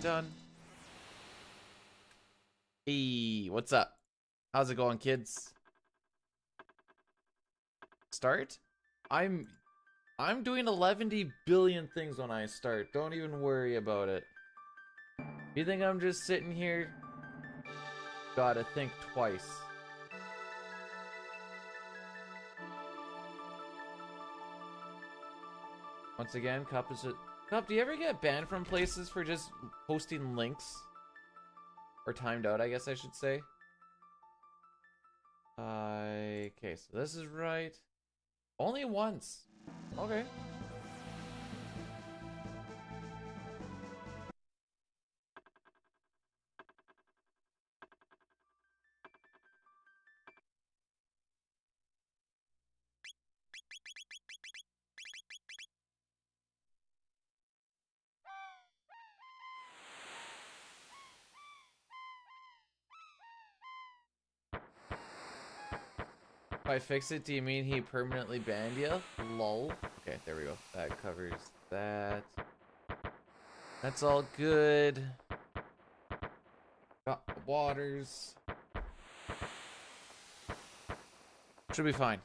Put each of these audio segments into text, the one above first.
Dun. Hey, what's up? How's it going, kids? Start? I'm doing 11 billion things when I start. Don't even worry about it. You think I'm just sitting here? Gotta think twice. Once again, Cup is a... Cup, do you ever get banned from places for just posting links? Or timed out, I guess I should say. Okay, so this is right. Only once. Okay. If I fix it, do you mean he permanently banned you? Lol. Okay, there we go. That covers that. That's all good. Got the waters. Should be fine.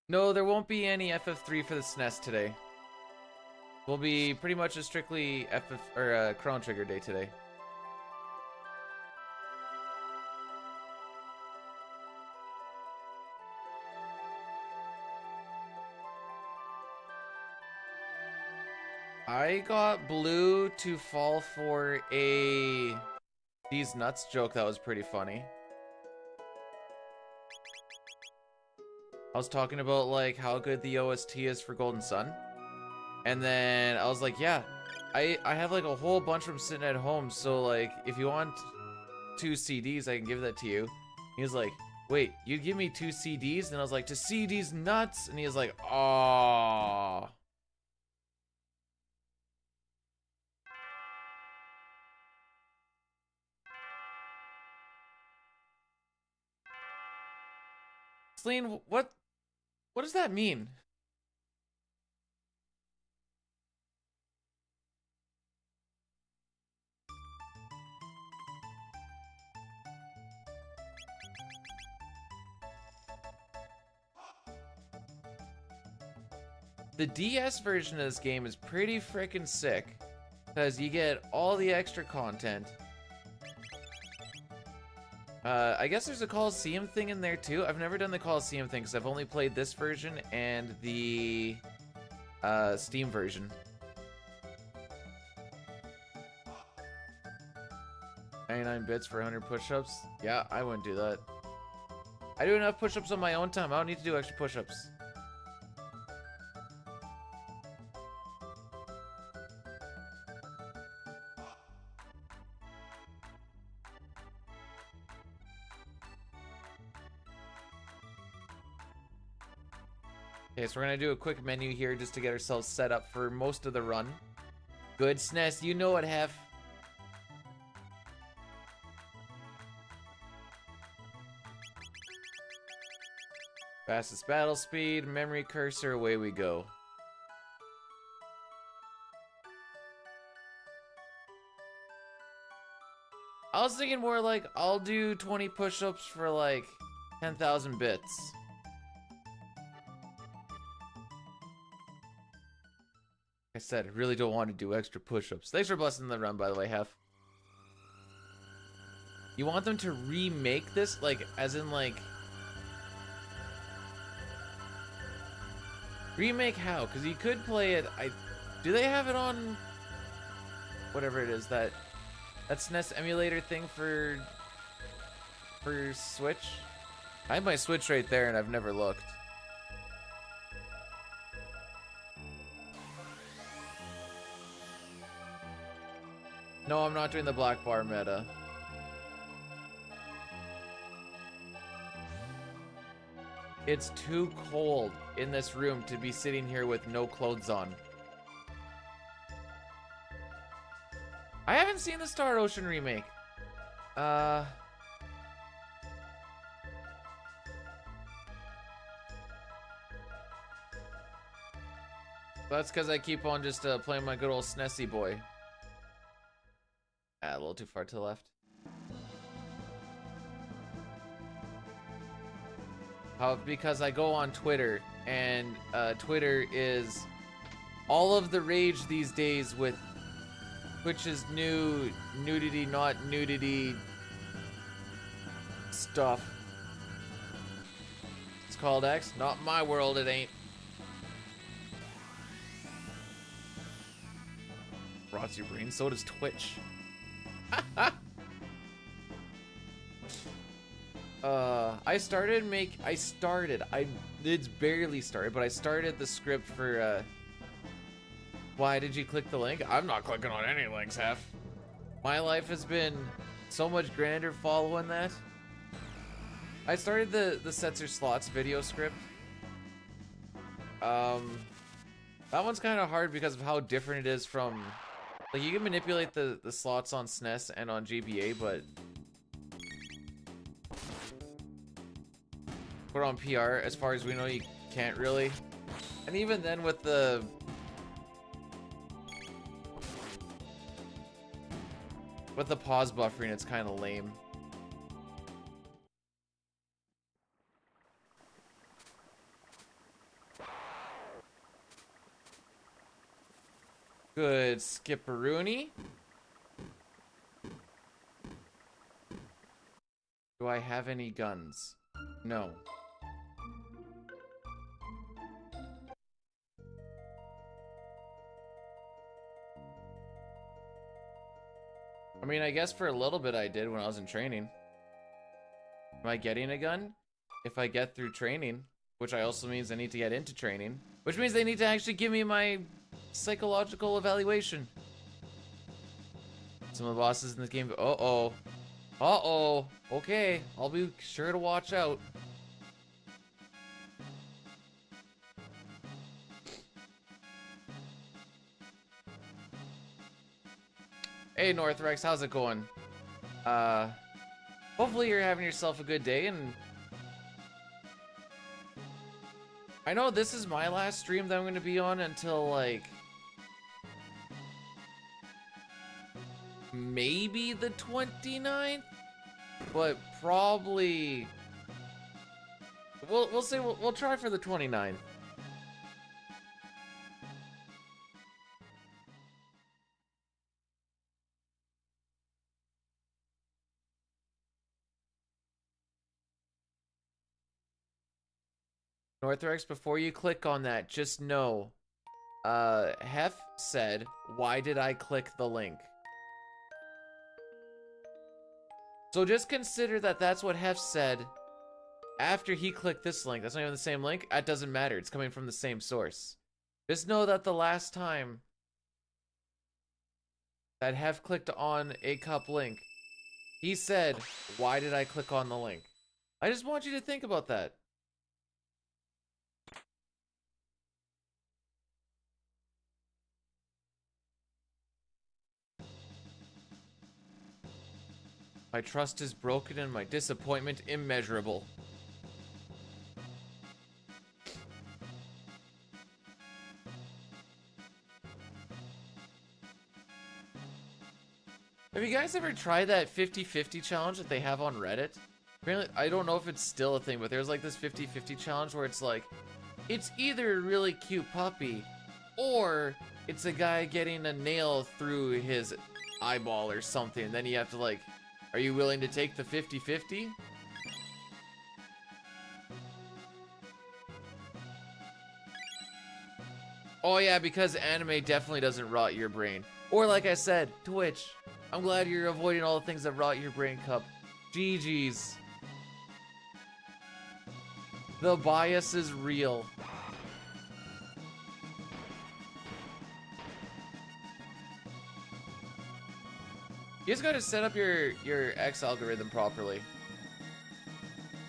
No, there won't be any FF3 for the SNES today. Will be pretty much a strictly FF or Chrono Trigger day today. I got Blue to fall for a these nuts joke that was pretty funny. I was talking about like how good the OST is for Golden Sun. And then I was like, yeah, I have like a whole bunch of them sitting at home, so like if you want 2 CDs, I can give that to you. He was like, wait, you'd give me 2 CDs? And I was like, to see these nuts? And he was like, aww. Celine, what does that mean? The DS version of this game is pretty freaking sick because you get all the extra content. I guess there's a Coliseum thing in there too. I've never done the Coliseum thing because I've only played this version and the Steam version. 99 bits for 100 push-ups? Yeah, I wouldn't do that. I do enough push-ups on my own time. I don't need to do extra push-ups. Okay, so we're gonna do a quick menu here just to get ourselves set up for most of the run. Good, SNES, you know what, Hef. Fastest battle speed, memory cursor, away we go. I was thinking more like, I'll do 20 push-ups for like 10,000 bits. I said, I really don't want to do extra push-ups. Thanks for blessing the run, by the way, Hef. You want them to remake this? Like, as in, like... Remake how? Because you could play it... Do they have it on... Whatever it is, that SNES emulator thing for Switch? I have my Switch right there, and I've never looked. No, I'm not doing the black bar meta. It's too cold in this room to be sitting here with no clothes on. I haven't seen the Star Ocean remake. That's because I keep on just playing my good old SNESy boy. Ah, a little too far to the left. Because I go on Twitter, and Twitter is all of the rage these days with Twitch's new nudity, not nudity stuff. It's called X. Not my world, it ain't. Rots your brain, so does Twitch. It's barely started, but I started the script for, why did you click the link? I'm not clicking on any links, Hef. My life has been so much grander following that. I started the Sets or Slots video script. That one's kind of hard because of how different it is from... Like, you can manipulate the slots on SNES and on GBA, but... Put on PR, as far as we know, you can't really. And even then with the... With the pause buffering, it's kind of lame. Good skipperoonie. Do I have any guns? No. I mean, I guess for a little bit I did when I was in training. Am I getting a gun? If I get through training, which I also means I need to get into training, which means they need to actually give me my psychological evaluation. Some of the bosses in this game. Uh-oh. Uh-oh. Okay, I'll be sure to watch out. Hey, Northrex, how's it going? Hopefully you're having yourself a good day, and... I know this is my last stream that I'm going to be on until, like... maybe the 29th? But probably... We'll say we'll try for the 29th. Northrex, before you click on that, just know, Hef said, why did I click the link? So just consider that that's what Hef said after he clicked this link. That's not even the same link. That doesn't matter. It's coming from the same source. Just know that the last time that Hef clicked on a cup link, he said, why did I click on the link? I just want you to think about that. My trust is broken and my disappointment immeasurable. Have you guys ever tried that 50-50 challenge that they have on Reddit? Apparently, I don't know if it's still a thing, but there's like this 50-50 challenge where it's like, it's either a really cute puppy or it's a guy getting a nail through his eyeball or something. And then you have to like, are you willing to take the 50-50? Oh yeah, because anime definitely doesn't rot your brain. Or like I said, Twitch. I'm glad you're avoiding all the things that rot your brain, Cup. GG's. The bias is real. You just gotta set up your X algorithm properly.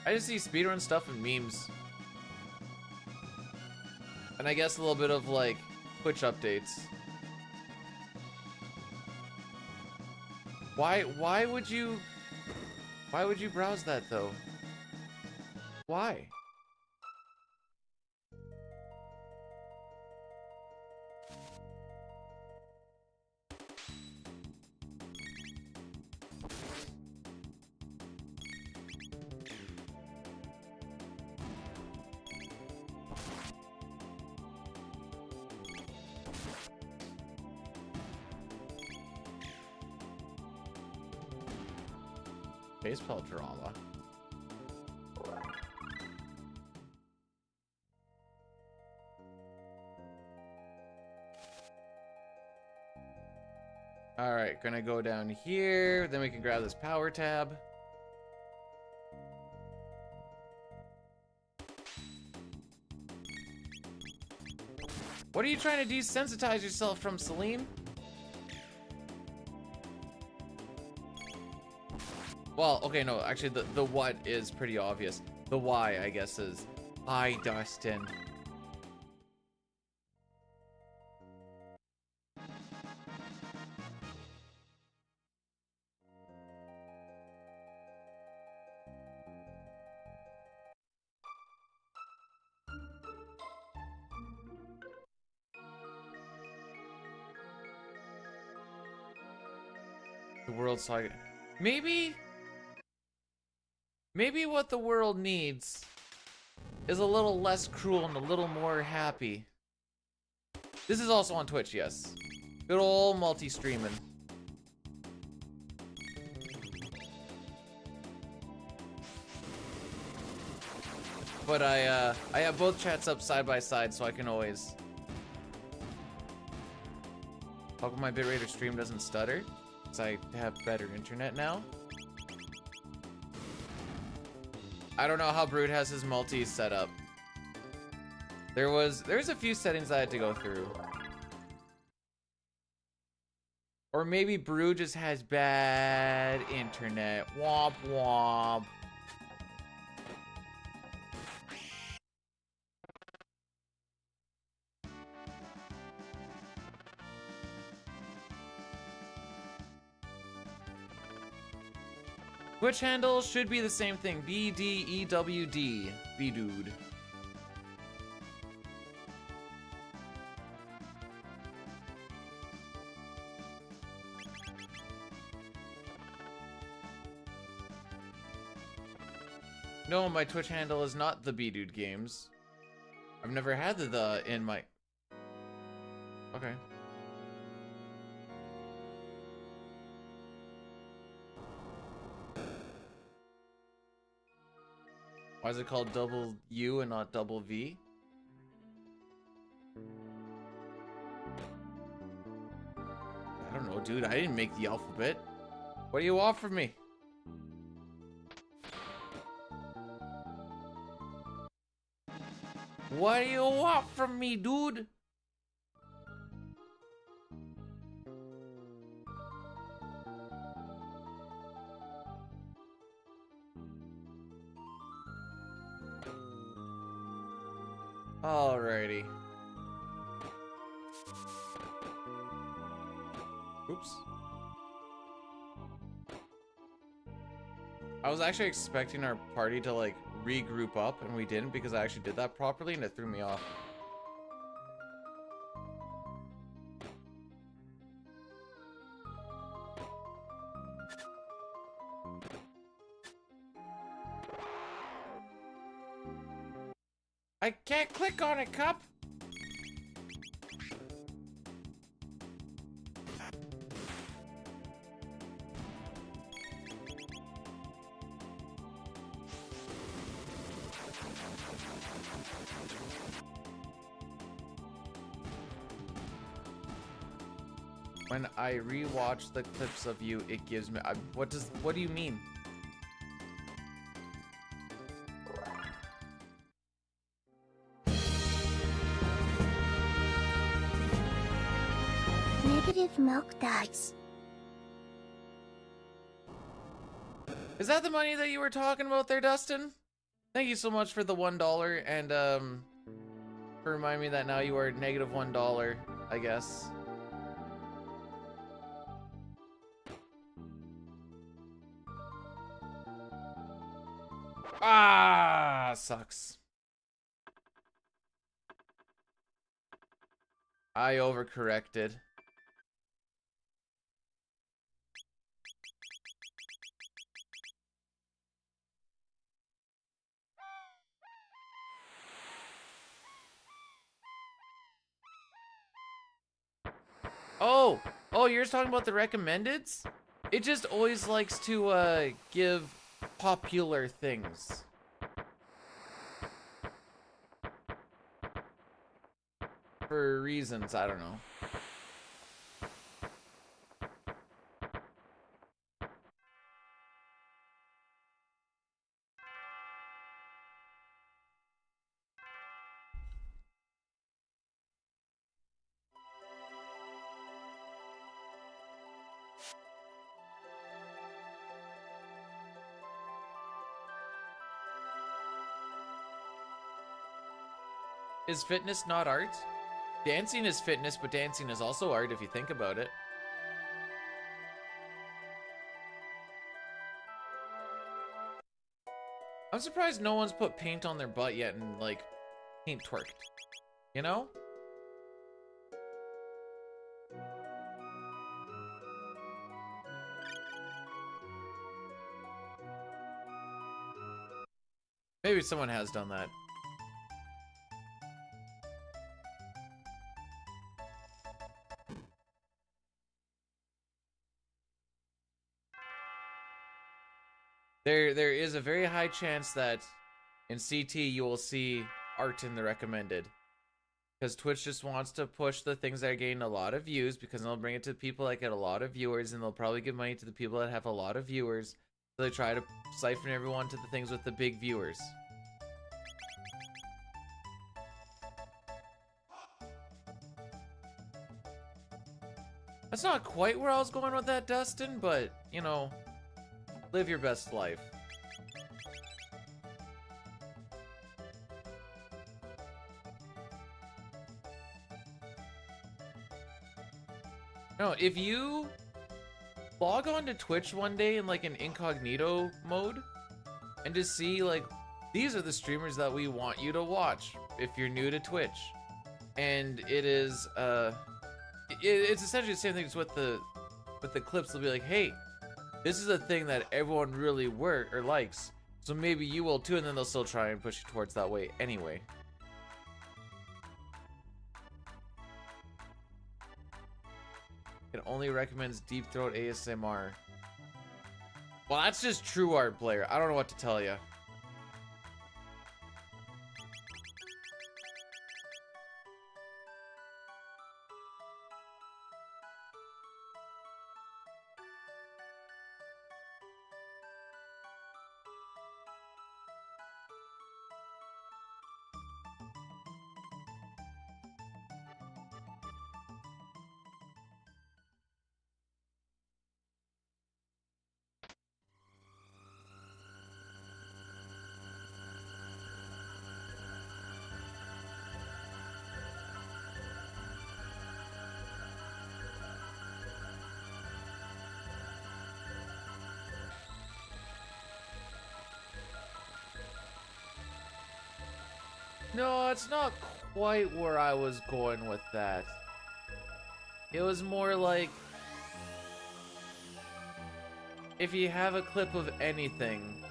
I just see speedrun stuff and memes. And I guess a little bit of like Twitch updates. Why would you browse that though? Why? Baseball drama. Alright, gonna go down here. Then we can grab this power tab. What are you trying to desensitize yourself from, Salim? Well, okay, no, actually the what is pretty obvious. The why, I guess, is hi, Dustin. The world saga. Maybe what the world needs is a little less cruel and a little more happy. This is also on Twitch, yes. Good old multi-streaming. But I have both chats up side by side, so I can always. How come my bitrate or stream doesn't stutter? Because I have better internet now. I don't know how Brood has his multi set up. There's a few settings I had to go through. Or maybe Brood just has bad internet. Womp womp. Twitch handle should be the same thing. BDEWD. B-dude. No, my Twitch handle is not the B-dude games. I've never had the in my... Okay. Why is it called double U and not double V? I don't know, dude. I didn't make the alphabet. What do you want from me? What do you want from me, dude? Alrighty. Oops. I was actually expecting our party to like regroup up, and we didn't because I actually did that properly, and it threw me off. I can't click on it, Cup. When I rewatch the clips of you, it gives me. What do you mean? Negative milk dice. Is that the money that you were talking about there, Dustin? Thank you so much for the $1 and for reminding me that now you are negative $1, I guess. Ah, sucks. I overcorrected. Oh, you're just talking about the recommendeds? It just always likes to give popular things. For reasons, I don't know. Is fitness not art? Dancing is fitness, but dancing is also art if you think about it. I'm surprised no one's put paint on their butt yet and, like, paint twerked. You know? Maybe someone has done that. There is a very high chance that in CT you will see art in the recommended. Because Twitch just wants to push the things that are getting a lot of views, because they'll bring it to people that get a lot of viewers, and they'll probably give money to the people that have a lot of viewers. So they try to siphon everyone to the things with the big viewers. That's not quite where I was going with that, Dustin, but, you know, live your best life. No, if you log on to Twitch one day in like an incognito mode and just see like, these are the streamers that we want you to watch if you're new to Twitch. And it is, it's essentially the same thing as with the clips. They'll be like, hey, this is a thing that everyone really likes, so maybe you will too, and then they'll still try and push you towards that way anyway. It only recommends Deep Throat ASMR. Well, that's just true art, player. I don't know what to tell you. No, it's not quite where I was going with that. It was more like, if you have a clip of anything,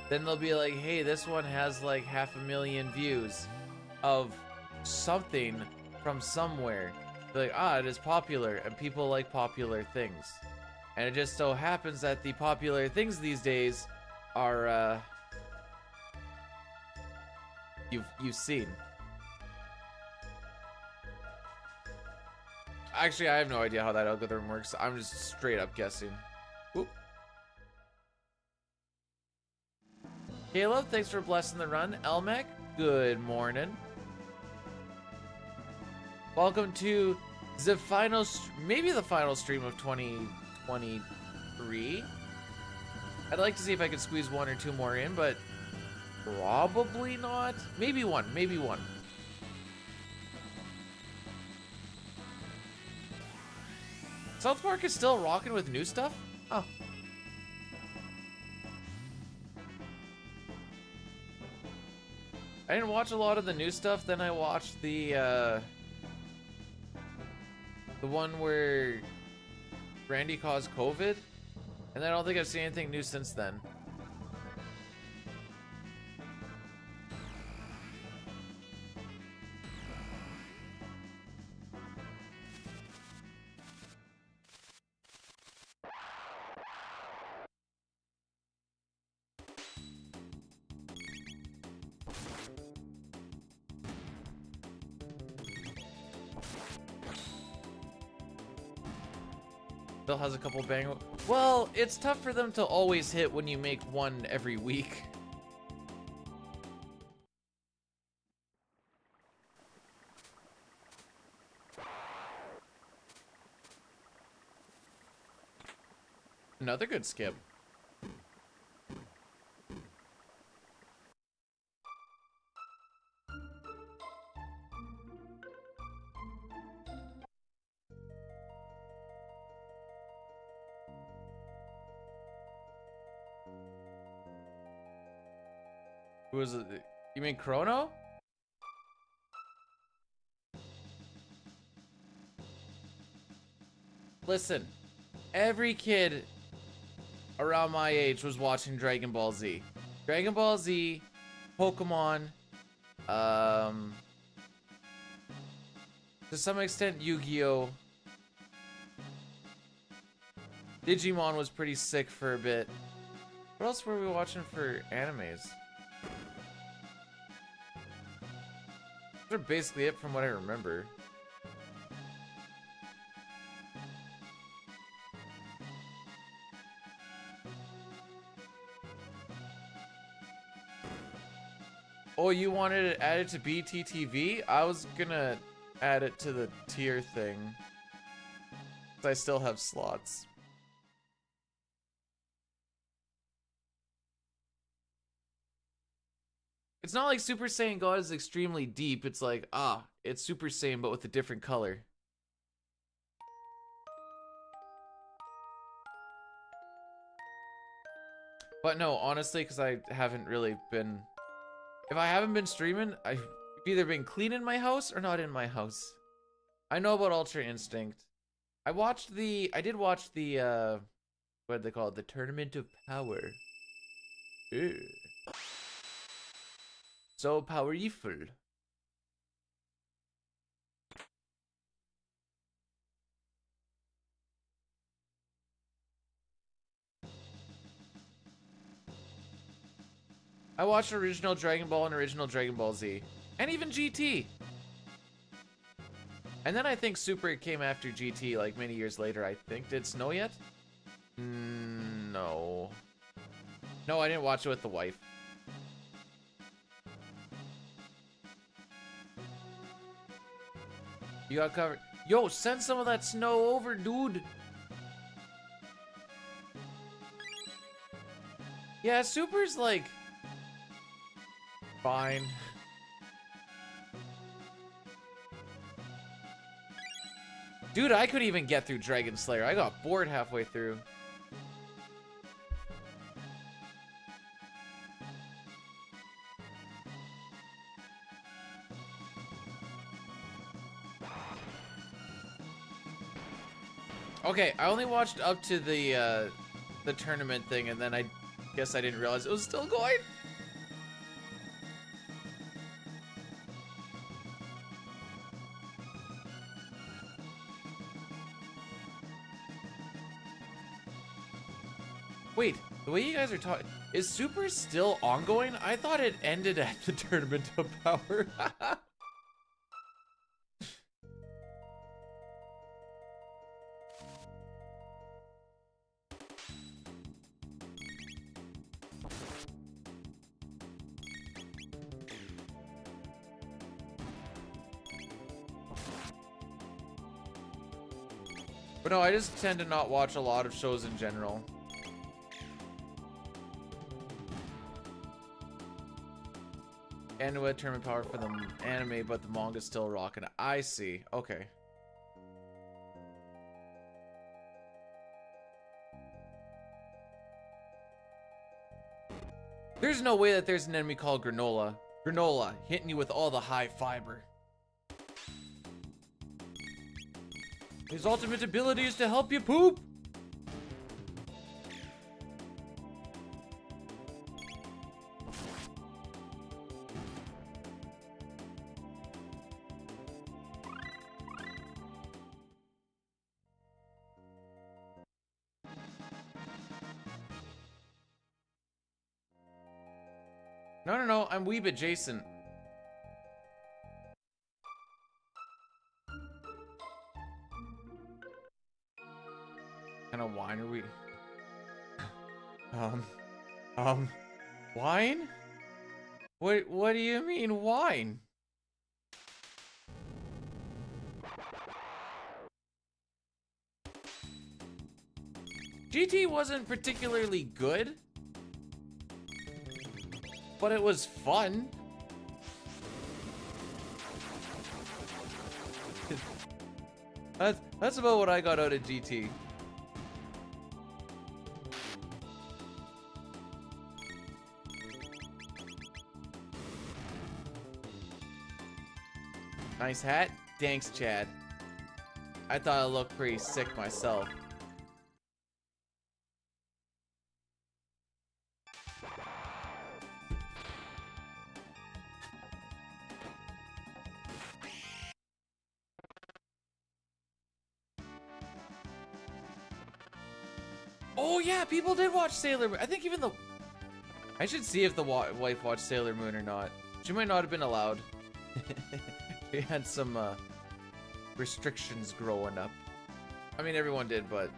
then they'll be like, hey, this one has like 500,000 views of something from somewhere. They're like, ah, it is popular, and people like popular things. And it just so happens that the popular things these days are, you've seen. Actually, I have no idea how that algorithm works. I'm just straight up guessing. Whoop. Caleb, thanks for blessing the run. Elmec, good morning. Welcome to the final, maybe the final stream of 2023. I'd like to see if I could squeeze one or two more in, but probably not. Maybe one, maybe one. South Park is still rocking with new stuff? Oh. I didn't watch a lot of the new stuff, then I watched the one where Randy caused COVID, and I don't think I've seen anything new since then. Bill has a couple bang. Well, it's tough for them to always hit when you make one every week. Another good skip. Who was it? You mean Chrono? Listen, every kid around my age was watching Dragon Ball Z. Dragon Ball Z, Pokemon, to some extent Yu-Gi-Oh! Digimon was pretty sick for a bit. What else were we watching for animes? Those are basically it from what I remember. Oh, you wanted it added to BTTV? I was gonna add it to the tier thing. 'Cause I still have slots. It's not like Super Saiyan God is extremely deep. It's like, it's Super Saiyan but with a different color. But no, honestly, because I haven't really been... If I haven't been streaming, I've either been cleaning my house or not in my house. I know about Ultra Instinct. I did watch the, what did they call it? The Tournament of Power. Ew. So powerful. I watched original Dragon Ball and original Dragon Ball Z. And even GT. And then I think Super came after GT like many years later, I think. Did Snow yet? No. No, I didn't watch it with the wife. You got covered. Yo, send some of that snow over, dude. Yeah, Super's like... fine. Dude, I couldn't even get through Dragon Slayer. I got bored halfway through. Okay, I only watched up to the tournament thing, and then I guess I didn't realize it was still going. Wait, the way you guys are talking, is Super still ongoing? I thought it ended at the Tournament of Power. But no, I just tend to not watch a lot of shows in general. Anime tournament power for the anime, but the manga's still rocking. I see. Okay. There's no way that there's an enemy called Granola. Granola, hitting you with all the high fiber. His ultimate ability is to help you poop. No, I'm Weeb adjacent. kind of wine are we? Wine? What do you mean wine? GT wasn't particularly good, but it was fun. That's about what I got out of GT. Nice hat. Thanks, Chad. I thought it looked pretty sick myself. Oh yeah, people did watch Sailor Moon. I think even the... I should see if the wife watched Sailor Moon or not. She might not have been allowed. We had some restrictions growing up. I mean, everyone did, but...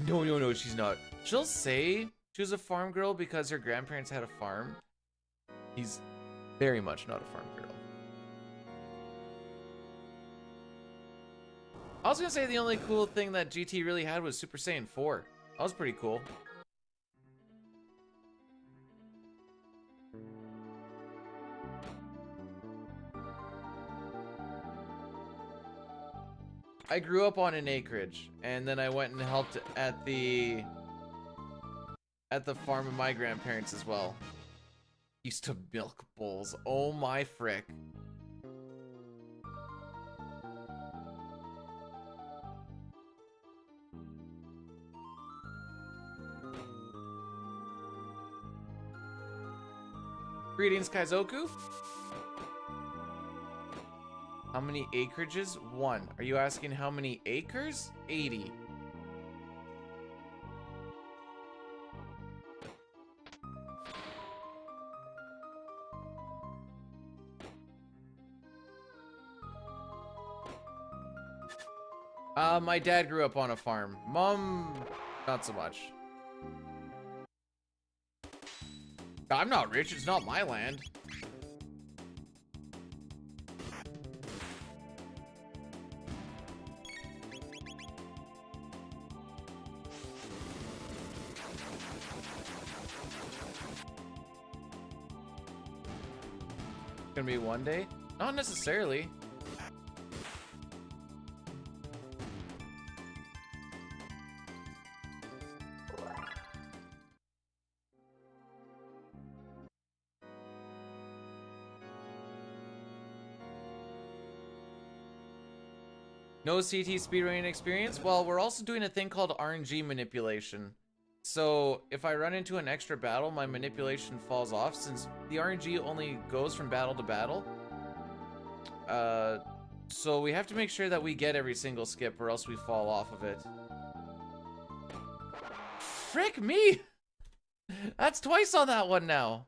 No, she's not. She'll say she was a farm girl because her grandparents had a farm. He's very much not a farm girl. I was gonna say the only cool thing that GT really had was Super Saiyan 4. That was pretty cool. I grew up on an acreage, and then I went and helped at the farm of my grandparents as well. Used to milk bulls. Oh my frick. Greetings, Kaizoku. How many acreages? 1. Are you asking how many acres? 80. My dad grew up on a farm. Mom, not so much. I'm not rich, it's not my land. Gonna be one day? Not necessarily. No CT speedrunning experience? Well, we're also doing a thing called RNG manipulation. So if I run into an extra battle, my manipulation falls off since the RNG only goes from battle to battle. So we have to make sure that we get every single skip or else we fall off of it. Frick me! That's twice on that one now.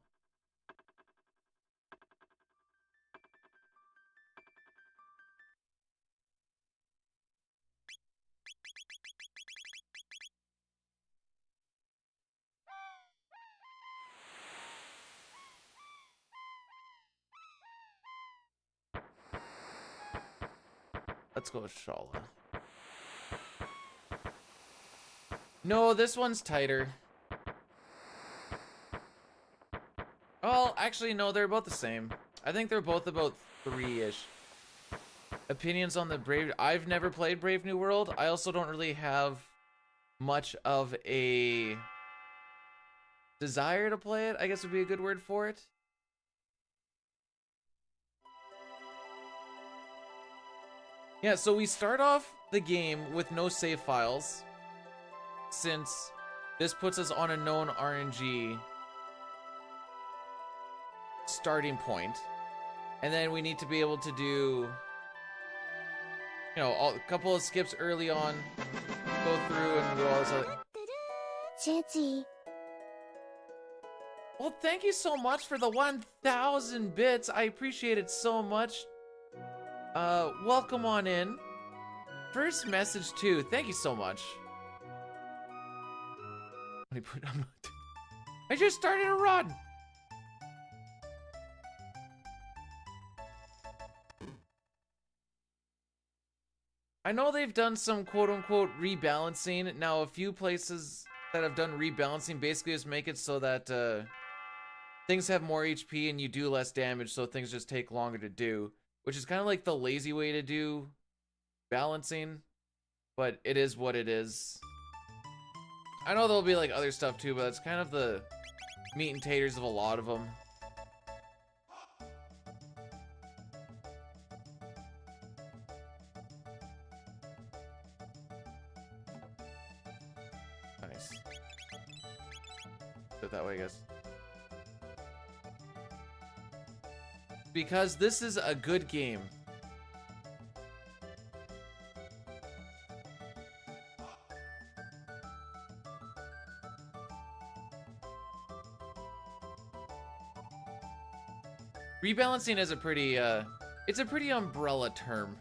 Let's go with Shala. No, this one's tighter. Well, actually, no, they're about the same. I think they're both about 3-ish. Opinions on the Brave... I've never played Brave New World. I also don't really have much of a desire to play it, I guess would be a good word for it. Yeah, so we start off the game with no save files, since this puts us on a known RNG starting point. And then we need to be able to do, you know, a couple of skips early on, go through and do all this other... Cheji. Well, thank you so much for the 1,000 bits. I appreciate it so much. Welcome on in. First message too. Thank you so much. I just started a run. I know they've done some quote-unquote rebalancing. Now, a few places that have done rebalancing basically just make it so that things have more HP and you do less damage, so things just take longer to do, which is kind of like the lazy way to do balancing, but it is what it is. I know there'll be like other stuff too, but it's kind of the meat and taters of a lot of them. Nice. Do it that way, I guess. Because this is a good game. Rebalancing is a pretty, it's a pretty umbrella term.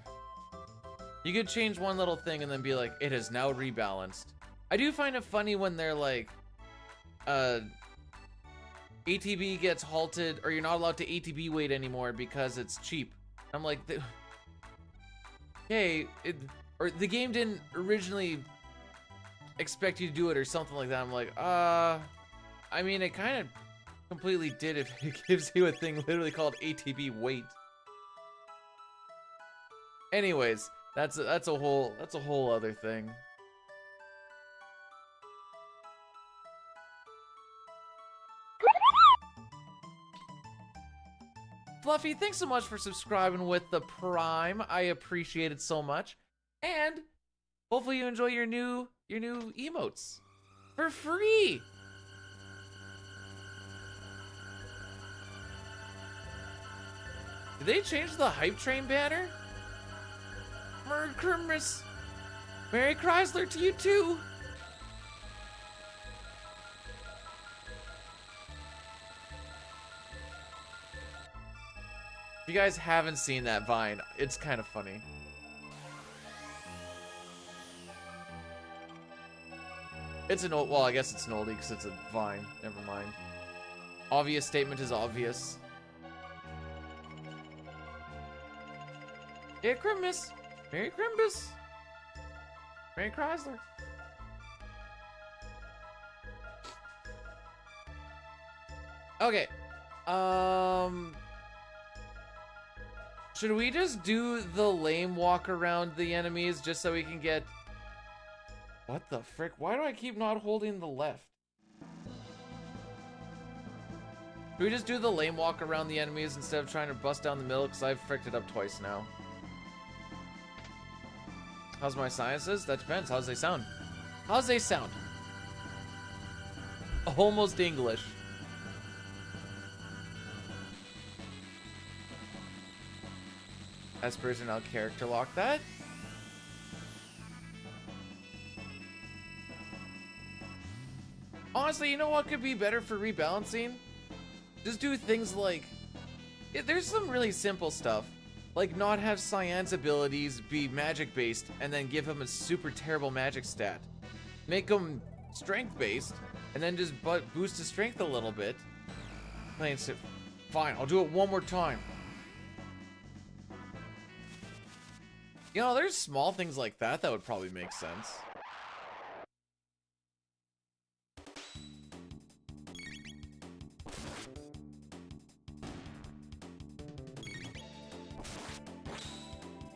You could change one little thing and then be like, it is now rebalanced. I do find it funny when they're like, ATB gets halted, or you're not allowed to ATB wait anymore because it's cheap. I'm like, hey, or the game didn't originally expect you to do it or something like that. I'm like, I mean, it kind of completely did if it gives you a thing literally called ATB wait. Anyways, that's a whole other thing. Fluffy, thanks so much for subscribing with the Prime. I appreciate it so much. And hopefully you enjoy your new emotes for free. Did they change the hype train banner? Merry Christmas. Merry Chrysler to you too. If you guys haven't seen that Vine, it's kind of funny. It's an old, well, I guess it's an oldie because it's a Vine. Never mind. Obvious statement is obvious. Yeah, Christmas. Merry Christmas. Merry Chrysler. Okay. Should we just do the lame walk around the enemies just so we can get... What the frick? Why do I keep not holding the left? Should we just do the lame walk around the enemies instead of trying to bust down the middle? Because I've fricked it up twice now. How's my sinuses? That depends. How's they sound? How's they sound? Almost English. As person, I'll character lock that. Honestly, you know what could be better for rebalancing? Just do things like... There's some really simple stuff. Like not have Cyan's abilities be magic based and then give him a super terrible magic stat. Make him strength based and then just boost his strength a little bit. Fine, I'll do it one more time. You know, there's small things like that that would probably make sense.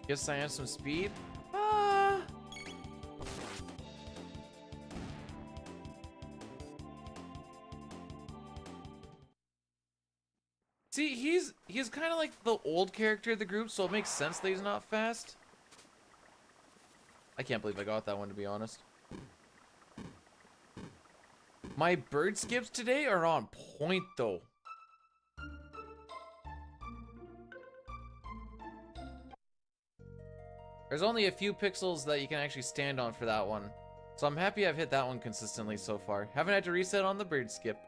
Guess I have some speed. See, he's kind of like the old character of the group, so it makes sense that he's not fast. I can't believe I got that one, to be honest. My bird skips today are on point, though. There's only a few pixels that you can actually stand on for that one. So I'm happy I've hit that one consistently so far. Haven't had to reset on the bird skip.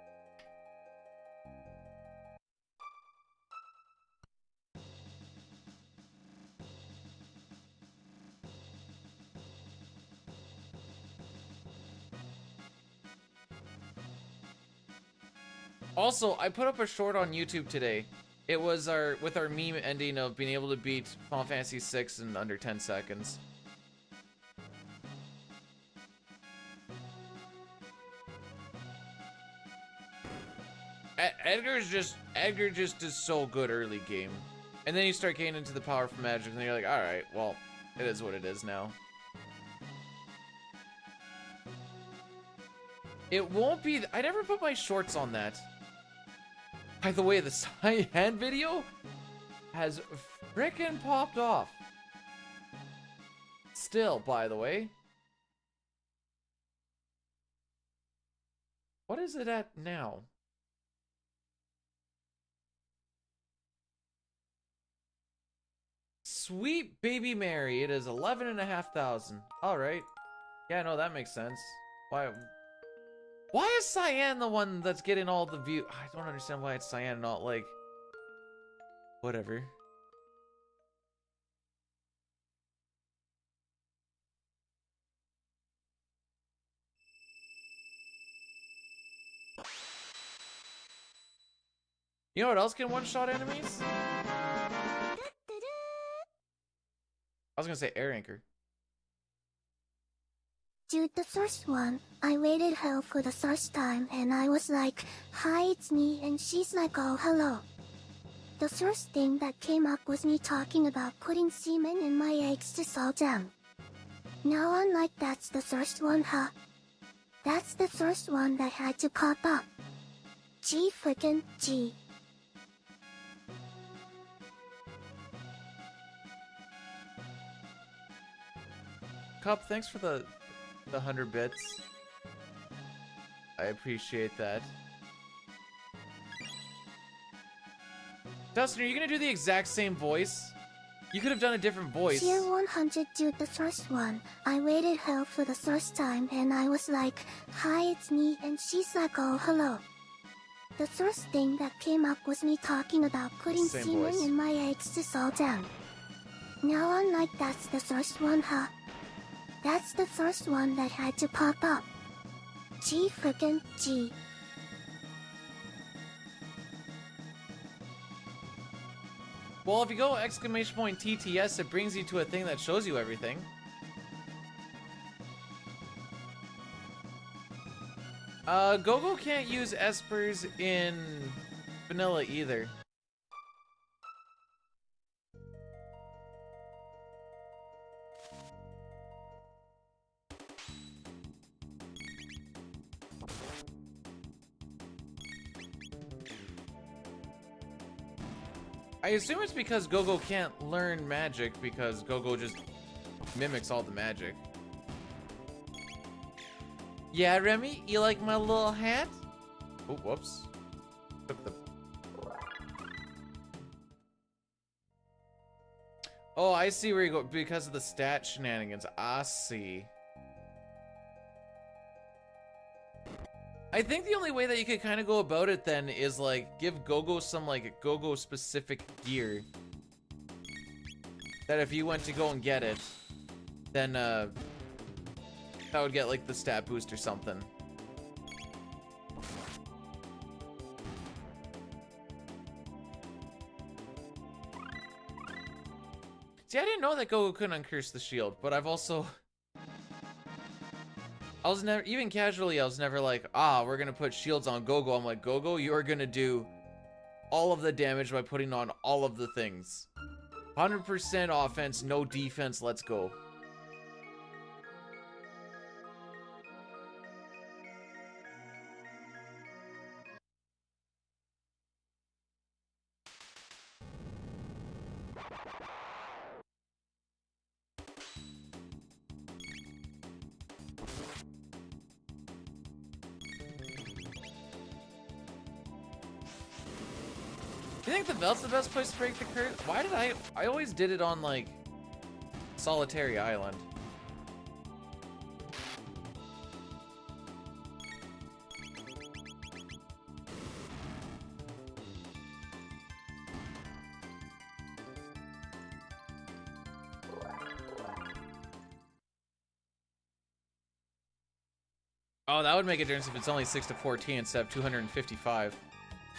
Also, I put up a short on YouTube today. It was with our meme ending of being able to beat Final Fantasy VI in under 10 seconds. Edgar just is so good early game. And then you start getting into the powerful magic and then you're like, alright, well, it is what it is now. It won't be, I never put my shorts on that. By the way, the Cyan video has frickin' popped off. Still, by the way. What is it at now? Sweet baby Mary, it is 11,500. Alright. Yeah, no, that makes sense. Why is Cyan the one that's getting all the view? I don't understand why it's Cyan, not like... Whatever. You know what else can one-shot enemies? I was gonna say air anchor. Dude, the first one, I waited hell for the first time and I was like, hi, it's me, and she's like, oh, hello. The first thing that came up was me talking about putting semen in my eggs to solve them. Now I'm like, that's the first one, huh? That's the first one that had to pop up. G frickin' G. Cup, thanks for the 100 bits. I appreciate that. Dustin, are you gonna do the exact same voice? You could have done a different voice. Tier 100, dude, the first one. I waited hell for the first time and I was like, hi, it's me, and she's like, oh, hello. The first thing that came up was me talking about putting Same semen voice. in my eggs to solve them. Now I'm like, that's the first one, huh? That's the first one that had to pop up. G frickin' G. Well, if you go exclamation point TTS, it brings you to a thing that shows you everything. Gogo can't use espers in vanilla either. I assume it's because Gogo can't learn magic because Gogo just mimics all the magic. Yeah, Remy, you like my little hat? Oh, whoops. Took the... Oh, I see where you go. Because of the stat shenanigans. I see. I think the only way that you could kind of go about it then is like give Gogo some like Gogo specific gear. That if you went to go and get it, then that would get like the stat boost or something. See, I didn't know that Gogo couldn't uncurse the shield, but I've also... I was never, even casually, I was never like, ah, we're gonna put shields on Gogo. I'm like, Gogo, you are gonna do all of the damage by putting on all of the things. 100% offense, no defense, let's go. You think the Velt's the best place to break the curse? Why did I always did it on, like, Solitary Island. Oh, that would make a difference if it's only 6 to 14 instead of 255.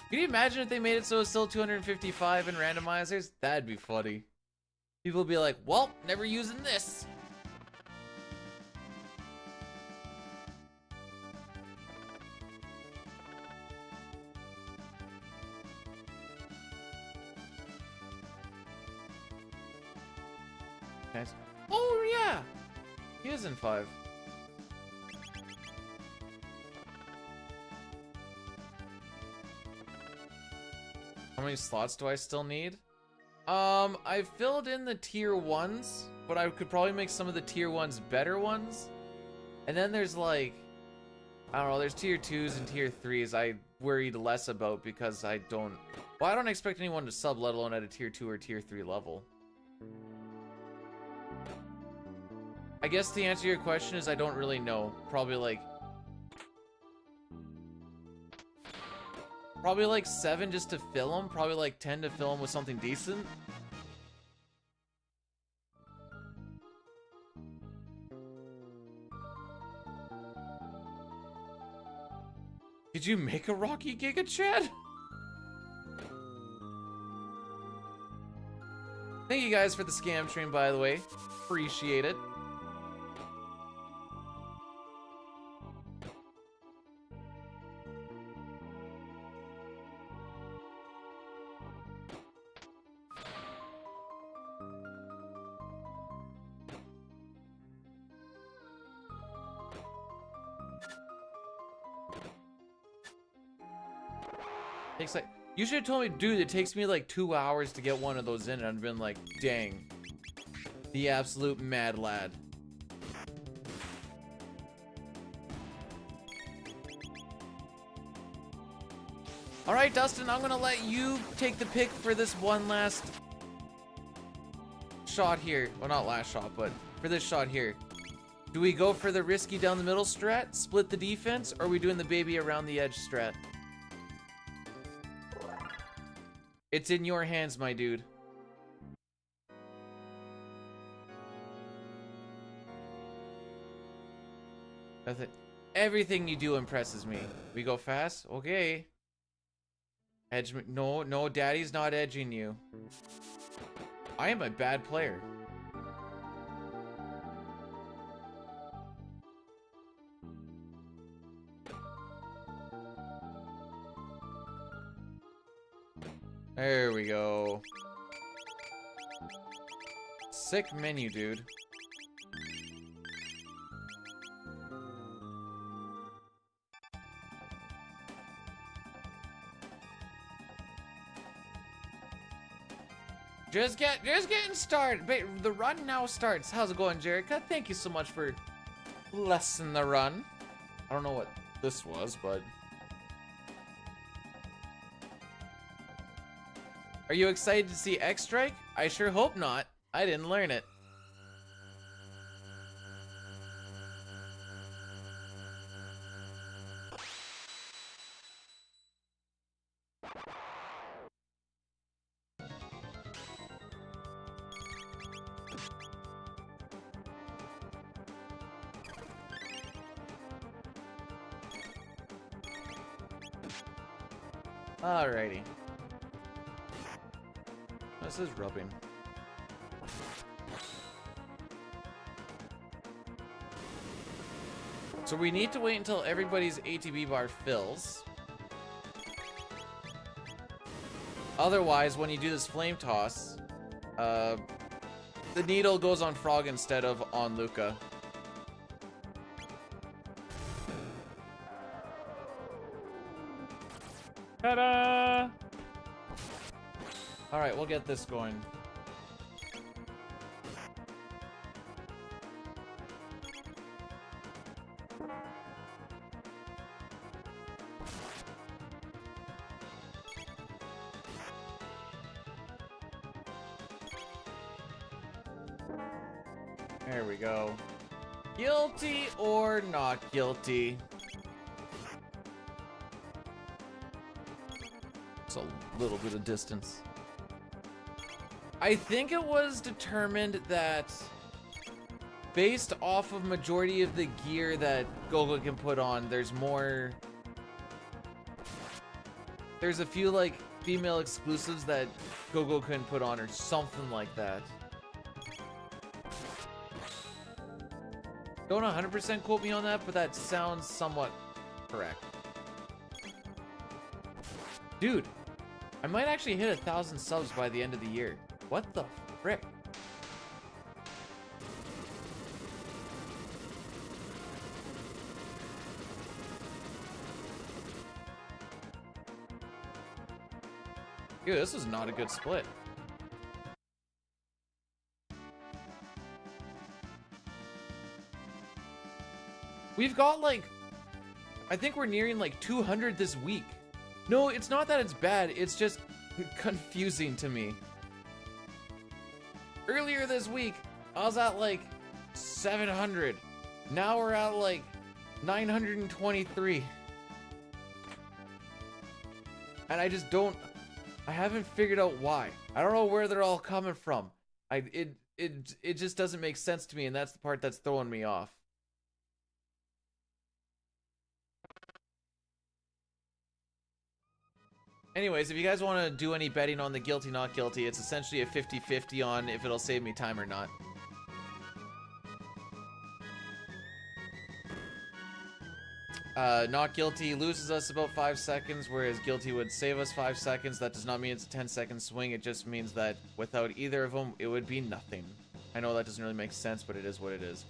Can you imagine if they made it so it's still 255 in randomizers? That'd be funny. People would be like, well, never using this. Nice. Oh, yeah. He is in 5. How many slots do I still need? I filled in the tier 1s, but I could probably make some of the tier 1s better ones. And then there's like, I don't know, there's tier 2s and tier 3s I worried less about because I don't expect anyone to sub, let alone at a tier 2 or tier 3 level. I guess the answer to your question is I don't really know. Probably like 7 just to fill them. Probably like 10 to fill them with something decent. Did you make a Rocky Giga Chad? Thank you guys for the scam train, by the way. Appreciate it. Takes like, you should have told me, dude, it takes me like 2 hours to get one of those in, and I've been like, dang. The absolute mad lad. Alright, Dustin, I'm gonna let you take the pick for this one last shot here. Well, not last shot, but for this shot here. Do we go for the risky down the middle strat, split the defense, or are we doing the baby around the edge strat? It's in your hands, my dude. That's it. Everything you do impresses me. We go fast? Okay. Edge me. No, no, daddy's not edging you. I am a bad player. There we go. Sick menu, dude. Just getting started. The run now starts. How's it going, Jerica? Thank you so much for blessing the run. I don't know what this was, but... Are you excited to see X-Strike? I sure hope not. I didn't learn it. Alrighty. This is rubbing. So we need to wait until everybody's ATB bar fills. Otherwise, when you do this flame toss, the needle goes on Frog instead of on Luca. Ta-da! Alright, we'll get this going. There we go. Guilty or not guilty? It's a little bit of distance. I think it was determined that based off of majority of the gear that Gogo can put on, there's more there's a few like female exclusives that GoGo couldn't put on or something like that. Don't 100% quote me on that, but that sounds somewhat correct. Dude, I might actually hit 1,000 subs by the end of the year. What the frick? Dude, this is not a good split. We've got like, I think we're nearing like 200 this week. No, it's not that it's bad, it's just confusing to me. Earlier this week, I was at like 700. Now we're at like 923. And I just don't, I haven't figured out why. I don't know where they're all coming from. It just doesn't make sense to me, and that's the part that's throwing me off. Anyways, if you guys want to do any betting on the guilty not guilty, it's essentially a 50-50 on if it'll save me time or not. Not guilty loses us about 5 seconds, whereas guilty would save us 5 seconds. That does not mean it's a 10-second swing. It just means that without either of them, it would be nothing. I know that doesn't really make sense, but it is what it is.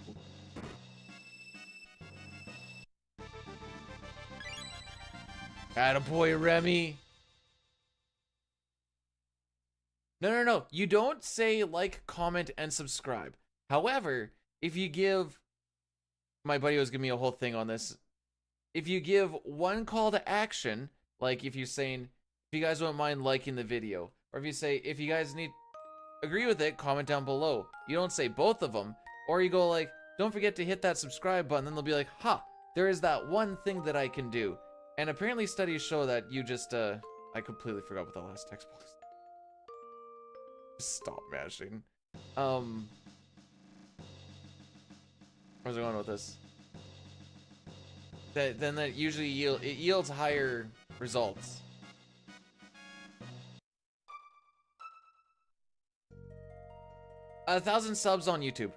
Attaboy, Remy. No. You don't say like, comment, and subscribe. However, if you give... My buddy was giving me a whole thing on this. If you give one call to action, like if you're saying, if you guys don't mind liking the video, or if you say, if you guys agree with it, comment down below. You don't say both of them, or you go like, don't forget to hit that subscribe button, then they'll be like, ha, there is that one thing that I can do. And apparently studies show that you just, I completely forgot what the last text was. Stop mashing. Where's I going with this? Then that usually yields higher results. A 1,000 subs on YouTube.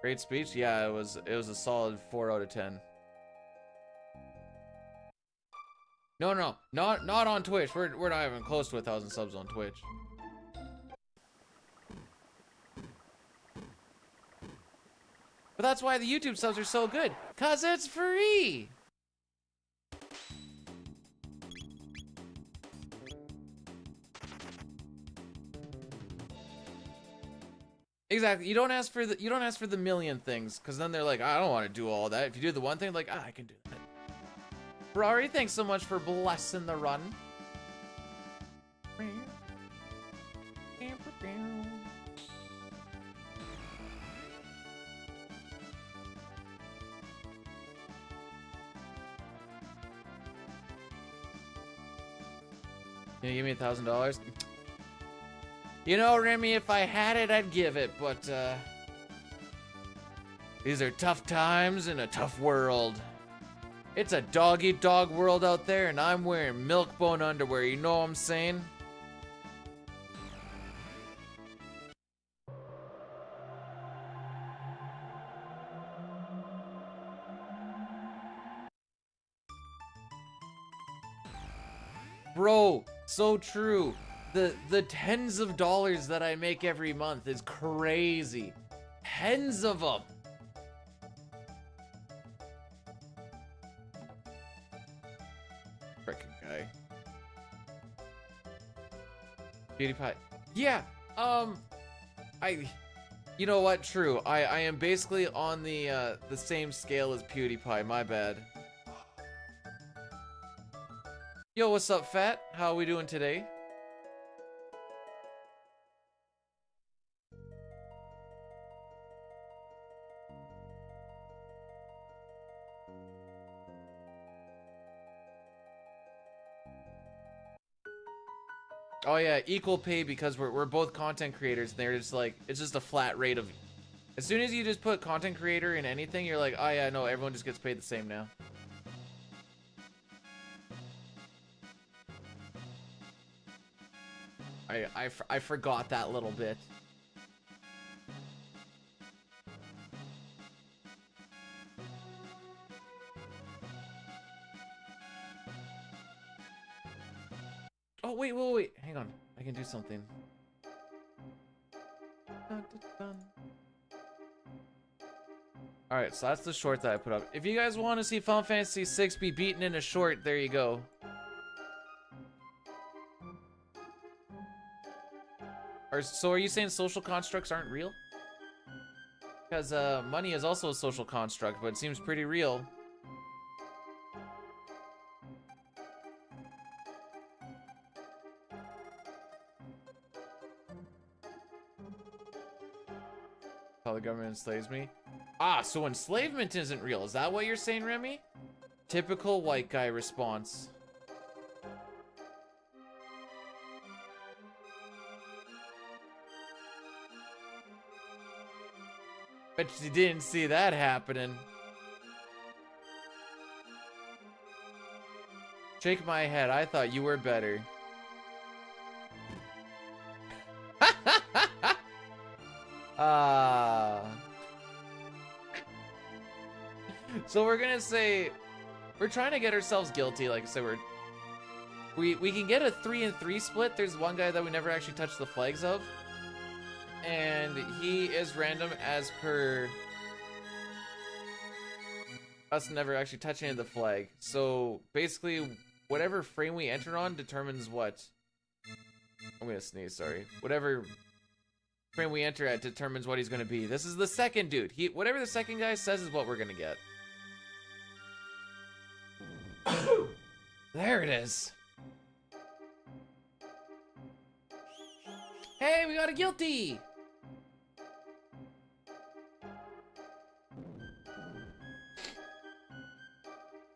Great speech. Yeah, it was a solid 4 out of 10. No, not on Twitch. We're not even close to 1,000 subs on Twitch. But that's why the YouTube subs are so good, 'cause it's free. Exactly. You don't ask for the million things, 'cause then they're like, I don't want to do all that. If you do the one thing, like, I can do that. Ferrari, thanks so much for blessing the run. Can you give me $1,000? You know, Remy, if I had it, I'd give it, but these are tough times in a tough world. It's a dog-eat-dog world out there, and I'm wearing milk-bone underwear, you know what I'm saying? Bro, so true. The tens of dollars that I make every month is crazy. Tens of them. Frickin' guy. PewDiePie. Yeah, you know what? True. I am basically on the same scale as PewDiePie. My bad. Yo, what's up, Fat? How are we doing today? Oh yeah, equal pay because we're both content creators. And they're just like, it's just a flat rate of. As soon as you just put content creator in anything, you're like, oh yeah, no, everyone just gets paid the same now. I forgot that little bit. Oh, wait. Hang on. I can do something. Alright, so that's the short that I put up. If you guys want to see Final Fantasy VI be beaten in a short, there you go. So are you saying social constructs aren't real? Because money is also a social construct, but it seems pretty real. How the government enslaves me. Ah, so enslavement isn't real. Is that what you're saying, Remy? Typical white guy response. Bet you didn't see that happening. Shake my head. I thought you were better. So we're gonna say we're trying to get ourselves guilty. Like I said, we can get a 3-3 split. There's one guy that we never actually touched the flags of, and he is random as per us never actually touching the flag. So basically, whatever frame we enter on determines what. I'm gonna sneeze. Sorry. Whatever frame we enter at determines what he's gonna be. This is the second dude. Whatever the second guy says is what we're gonna get. There it is. Hey, we got a guilty.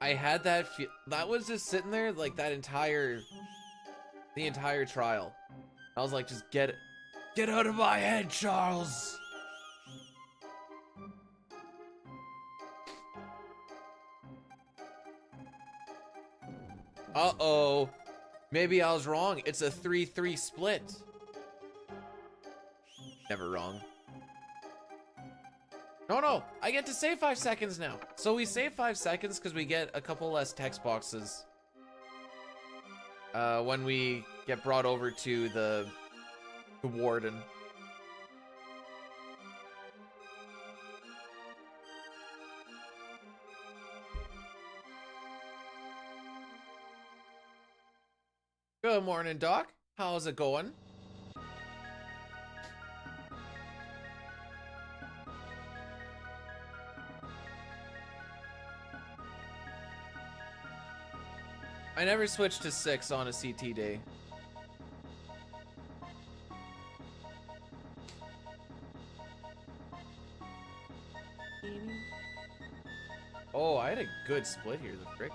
I had that that was just sitting there like the entire trial. I was like, just get out of my head, Charles. Uh-oh. Maybe I was wrong. It's a 3-3 split. Never wrong. No, I get to save 5 seconds now. So we save 5 seconds because we get a couple less text boxes when we get brought over to the warden. Good morning, Doc. How's it going? I never switched to 6 on a CT day. Oh, I had a good split here, the frick.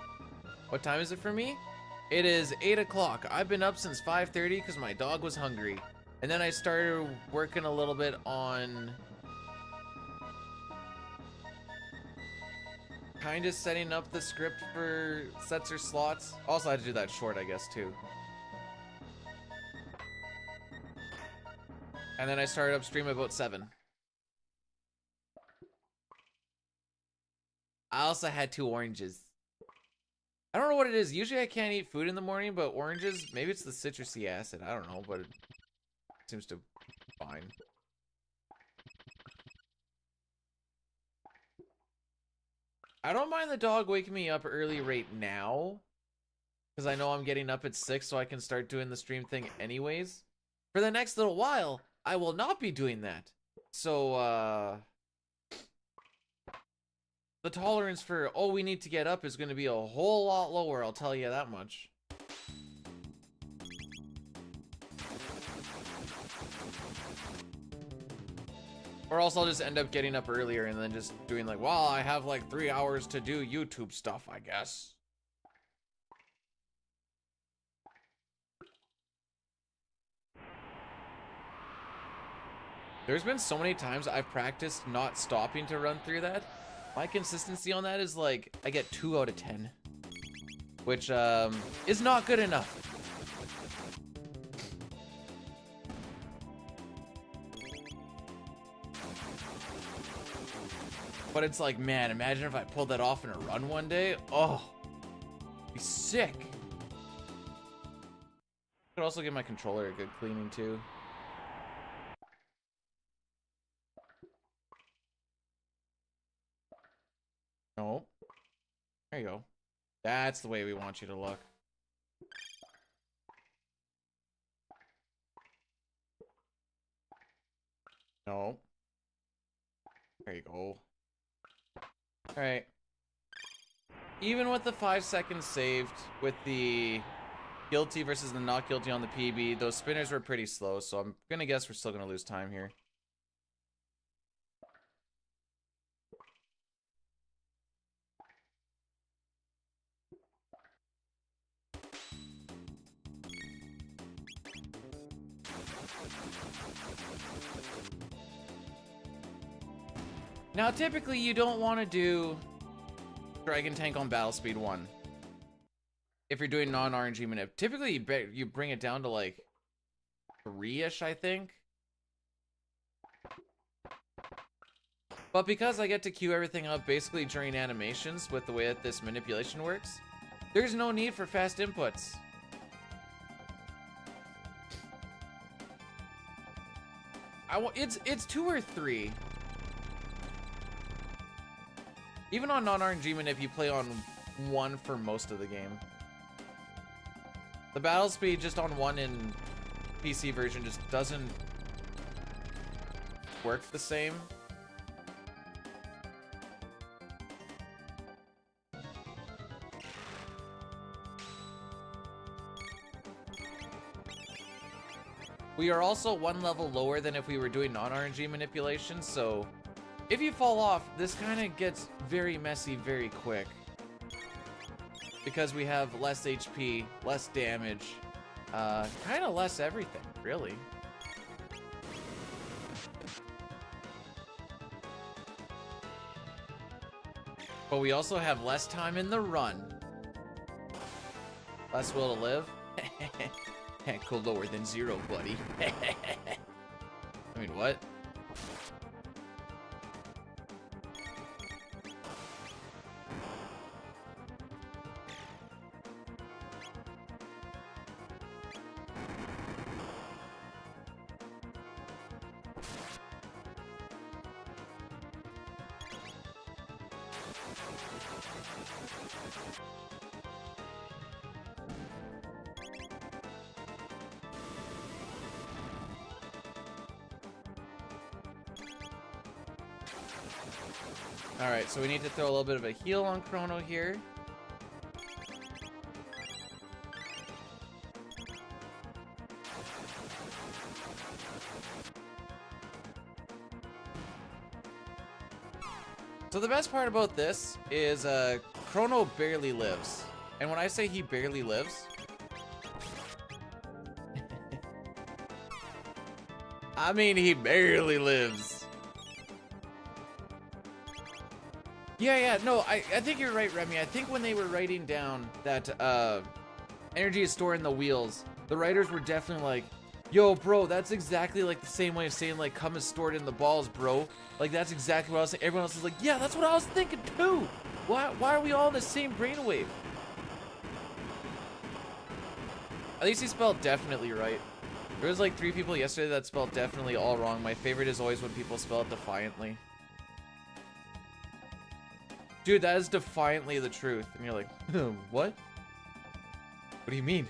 What time is it for me? It is 8 o'clock. I've been up since 5:30 because my dog was hungry. And then I started working a little bit on kind of setting up the script for sets or slots. Also, I had to do that short, I guess, too. And then I started up stream about 7. I also had 2 oranges. I don't know what it is. Usually I can't eat food in the morning, but oranges, maybe it's the citrusy acid. I don't know, but it seems to be fine. I don't mind the dog waking me up early right now, because I know I'm getting up at 6, so I can start doing the stream thing anyways. For the next little while, I will not be doing that. So, the tolerance for, oh, we need to get up is going to be a whole lot lower, I'll tell you that much. Or else I'll just end up getting up earlier and then just doing like, well, I have like 3 hours to do YouTube stuff, I guess. There's been so many times I've practiced not stopping to run through that. My consistency on that is like, I get 2 out of 10. Which, is not good enough. But it's like, man, imagine if I pulled that off in a run one day. Oh, be sick. Could also give my controller a good cleaning too. Oh, there you go. That's the way we want you to look. No. There you go. Alright. Even with the 5 seconds saved, with the guilty versus the not guilty on the PB, those spinners were pretty slow, so I'm gonna guess we're still gonna lose time here. Now, typically, you don't want to do Dragon Tank on Battle Speed 1. If you're doing non-RNG manip. Typically, you bring it down to, like, 3-ish, I think. But because I get to queue everything up basically during animations with the way that this manipulation works, there's no need for fast inputs. It's 2 or 3. Even on non-RNG manip, you play on 1 for most of the game. The battle speed just on 1 in PC version just doesn't work the same. We are also 1 level lower than if we were doing non-RNG manipulation, so if you fall off, this kind of gets very messy very quick. Because we have less HP, less damage, kind of less everything, really. But we also have less time in the run. Less will to live. Cool, lower than 0, buddy. I mean, what? Alright, so we need to throw a little bit of a heal on Chrono here. So the best part about this is Chrono barely lives. And when I say he barely lives, I mean he barely lives. Yeah, no, I think you're right, Remy. I think when they were writing down that energy is stored in the wheels, the writers were definitely like, yo, bro, that's exactly like the same way of saying like cum is stored in the balls, bro. Like that's exactly what I was saying. Everyone else is like, yeah, that's what I was thinking too. Why are we all in the same brainwave? At least he spelled definitely right. There was like 3 people yesterday that spelled definitely all wrong. My favorite is always when people spell it defiantly. Dude, that is defiantly the truth. And you're like, what? What do you mean?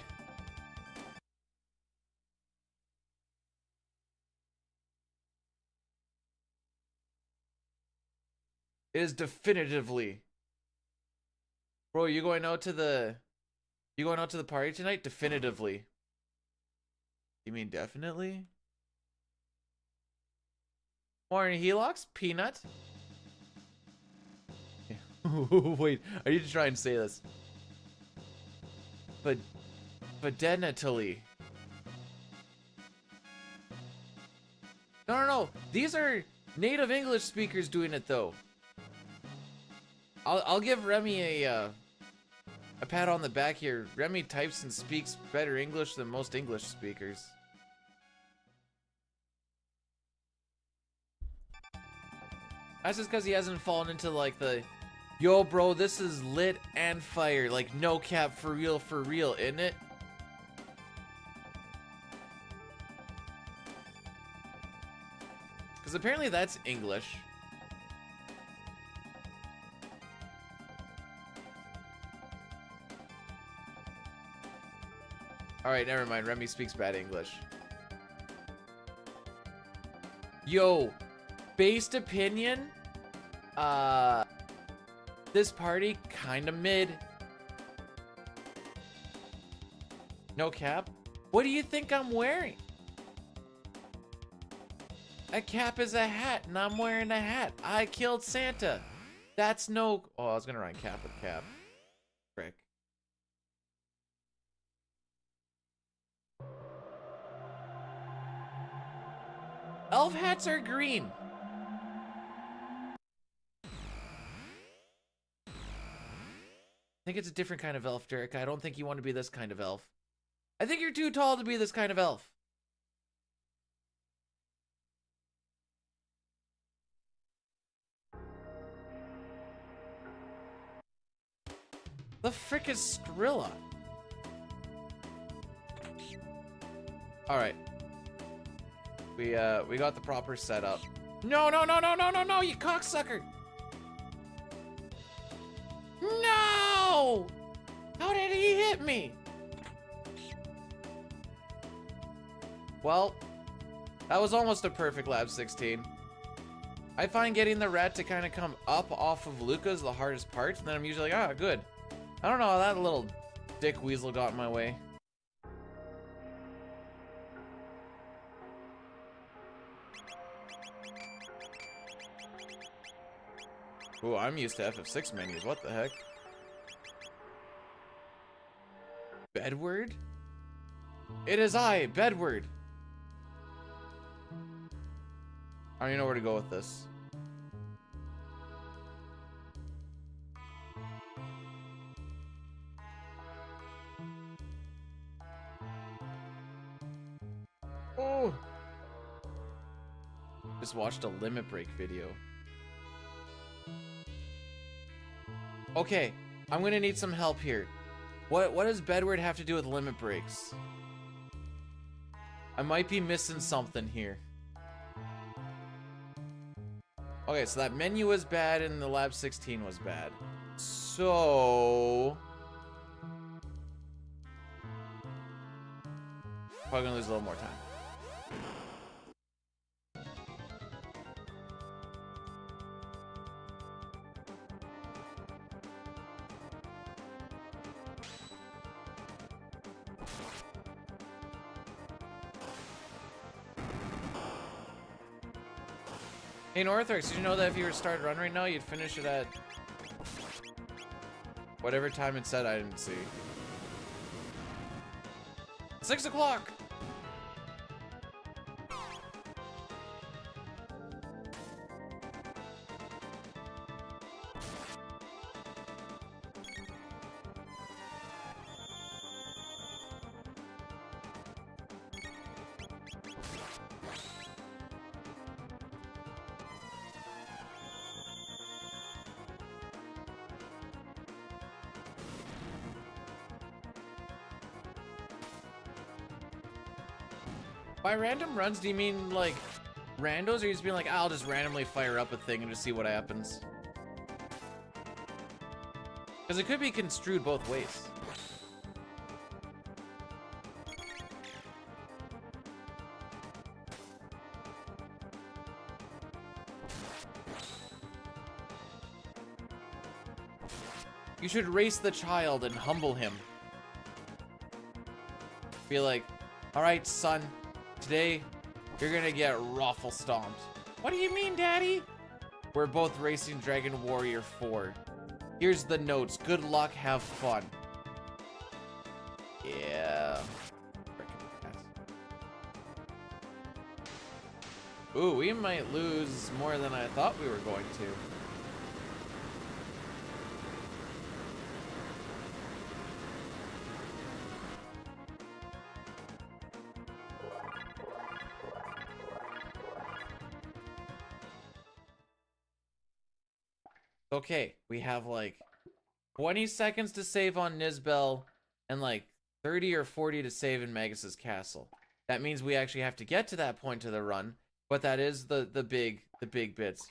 It is definitively. Bro, you going out to the party tonight? Definitively. You mean definitely? Morning Helox? Peanut? Wait, are you trying to say this? But definitely. No. These are native English speakers doing it though. I'll give Remy a pat on the back here. Remy types and speaks better English than most English speakers. That's just because he hasn't fallen into like the, yo bro, this is lit and fire. Like no cap, for real, isn't it? Because apparently that's English. Alright, never mind. Remy speaks bad English. Yo, based opinion, this party kinda mid. No cap. What do you think I'm wearing? A cap is a hat, and I'm wearing a hat. I killed Santa. That's no... Oh, I was gonna run cap with cap. Frick. Elf hats are green. I think it's a different kind of elf, Derek. I don't think you want to be this kind of elf. I think you're too tall to be this kind of elf. The frick is Skrilla? Alright. We got the proper setup. No, you cocksucker! No! How did he hit me? Well, that was almost a perfect lap 16. I find getting the rat to kind of come up off of Luca's the hardest part, and then I'm usually like, ah, good. I don't know how that little dick weasel got in my way. Ooh, I'm used to FF6 menus. What the heck? Bedward? It is I, Bedward. I don't even know where to go with this. Oh! Just watched a limit break video. Okay, I'm gonna need some help here. What does Bedward have to do with limit breaks? I might be missing something here. Okay, so that menu was bad and the lab 16 was bad. So... probably gonna lose a little more time. Hey Northrix, did you know that if you were to start a run right now, you'd finish it at whatever time it said? I didn't see. 6 o'clock! By random runs, do you mean like randos, or you just being like, I'll just randomly fire up a thing and just see what happens? Because it could be construed both ways. You should race the child and humble him. Be like, all right, son. Today, you're gonna get raffle stomped. What do you mean, Daddy? We're both racing Dragon Warrior 4. Here's the notes. Good luck, have fun. Yeah. Ooh, we might lose more than I thought we were going to. Okay, we have like 20 seconds to save on Nizbel and like 30 or 40 to save in Magus's castle. That means we actually have to get to that point of the run, but that is the big bits.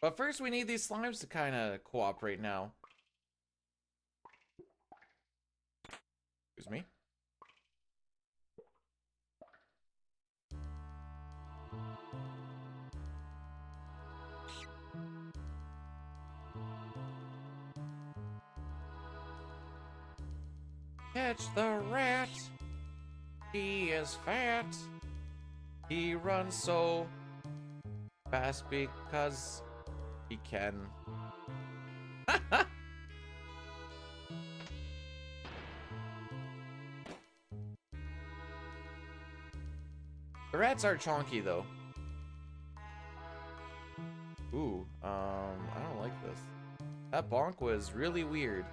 But first we need these slimes to kind of cooperate now. Excuse me. Catch the rat. He is fat. He runs so fast because he can. The rats are chonky though. Ooh, I don't like this. That bonk was really weird.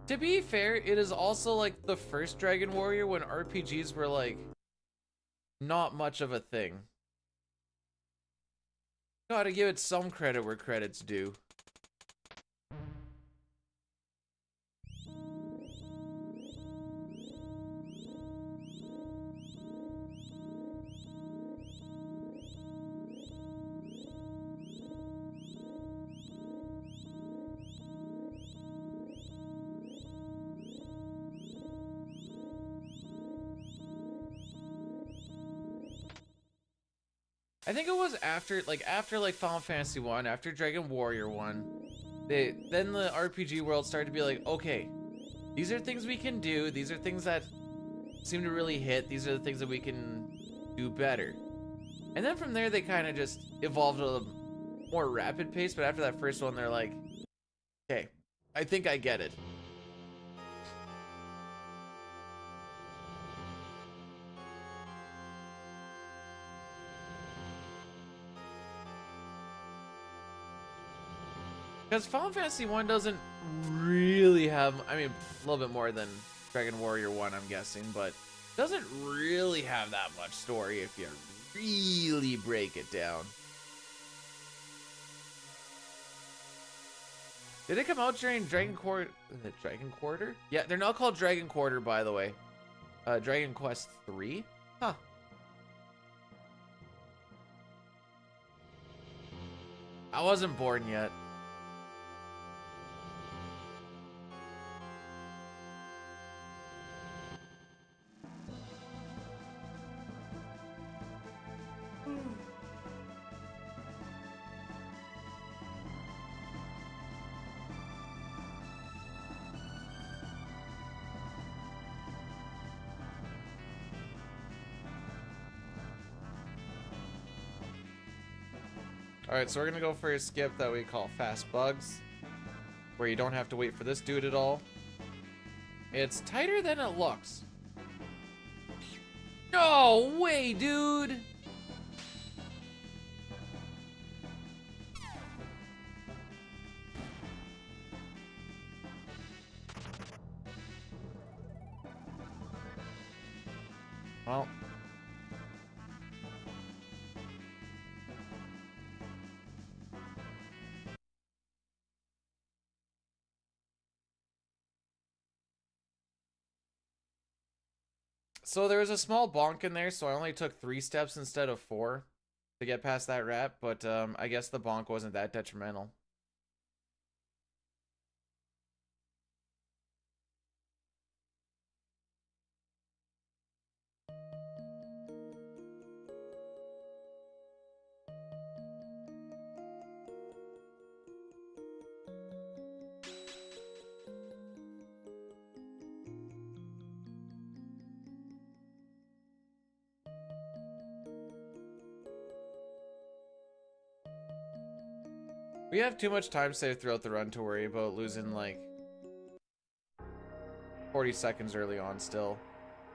To be fair, it is also like the first Dragon Warrior when RPGs were like not much of a thing. Gotta give it some credit where credit's due. I think it was after Final Fantasy 1, after Dragon Warrior 1, then the RPG world started to be like, okay, these are things we can do, these are things that seem to really hit, these are the things that we can do better. And then from there they kind of just evolved at a more rapid pace, but after that first one they're like, okay, I think I get it. Because Final Fantasy 1 doesn't really have, I mean, a little bit more than Dragon Warrior 1, I'm guessing, but doesn't really have that much story if you really break it down. Did it come out during Dragon Quarter? Yeah, they're not called Dragon Quarter, by the way. Dragon Quest 3? Huh. I wasn't born yet. Alright, so we're gonna go for a skip that we call Fast Bugs, where you don't have to wait for this dude at all. It's tighter than it looks. No way, dude! Well. So there was a small bonk in there, so I only took 3 steps instead of 4 to get past that rat, but I guess the bonk wasn't that detrimental. We have too much time saved throughout the run to worry about losing like 40 seconds early on still.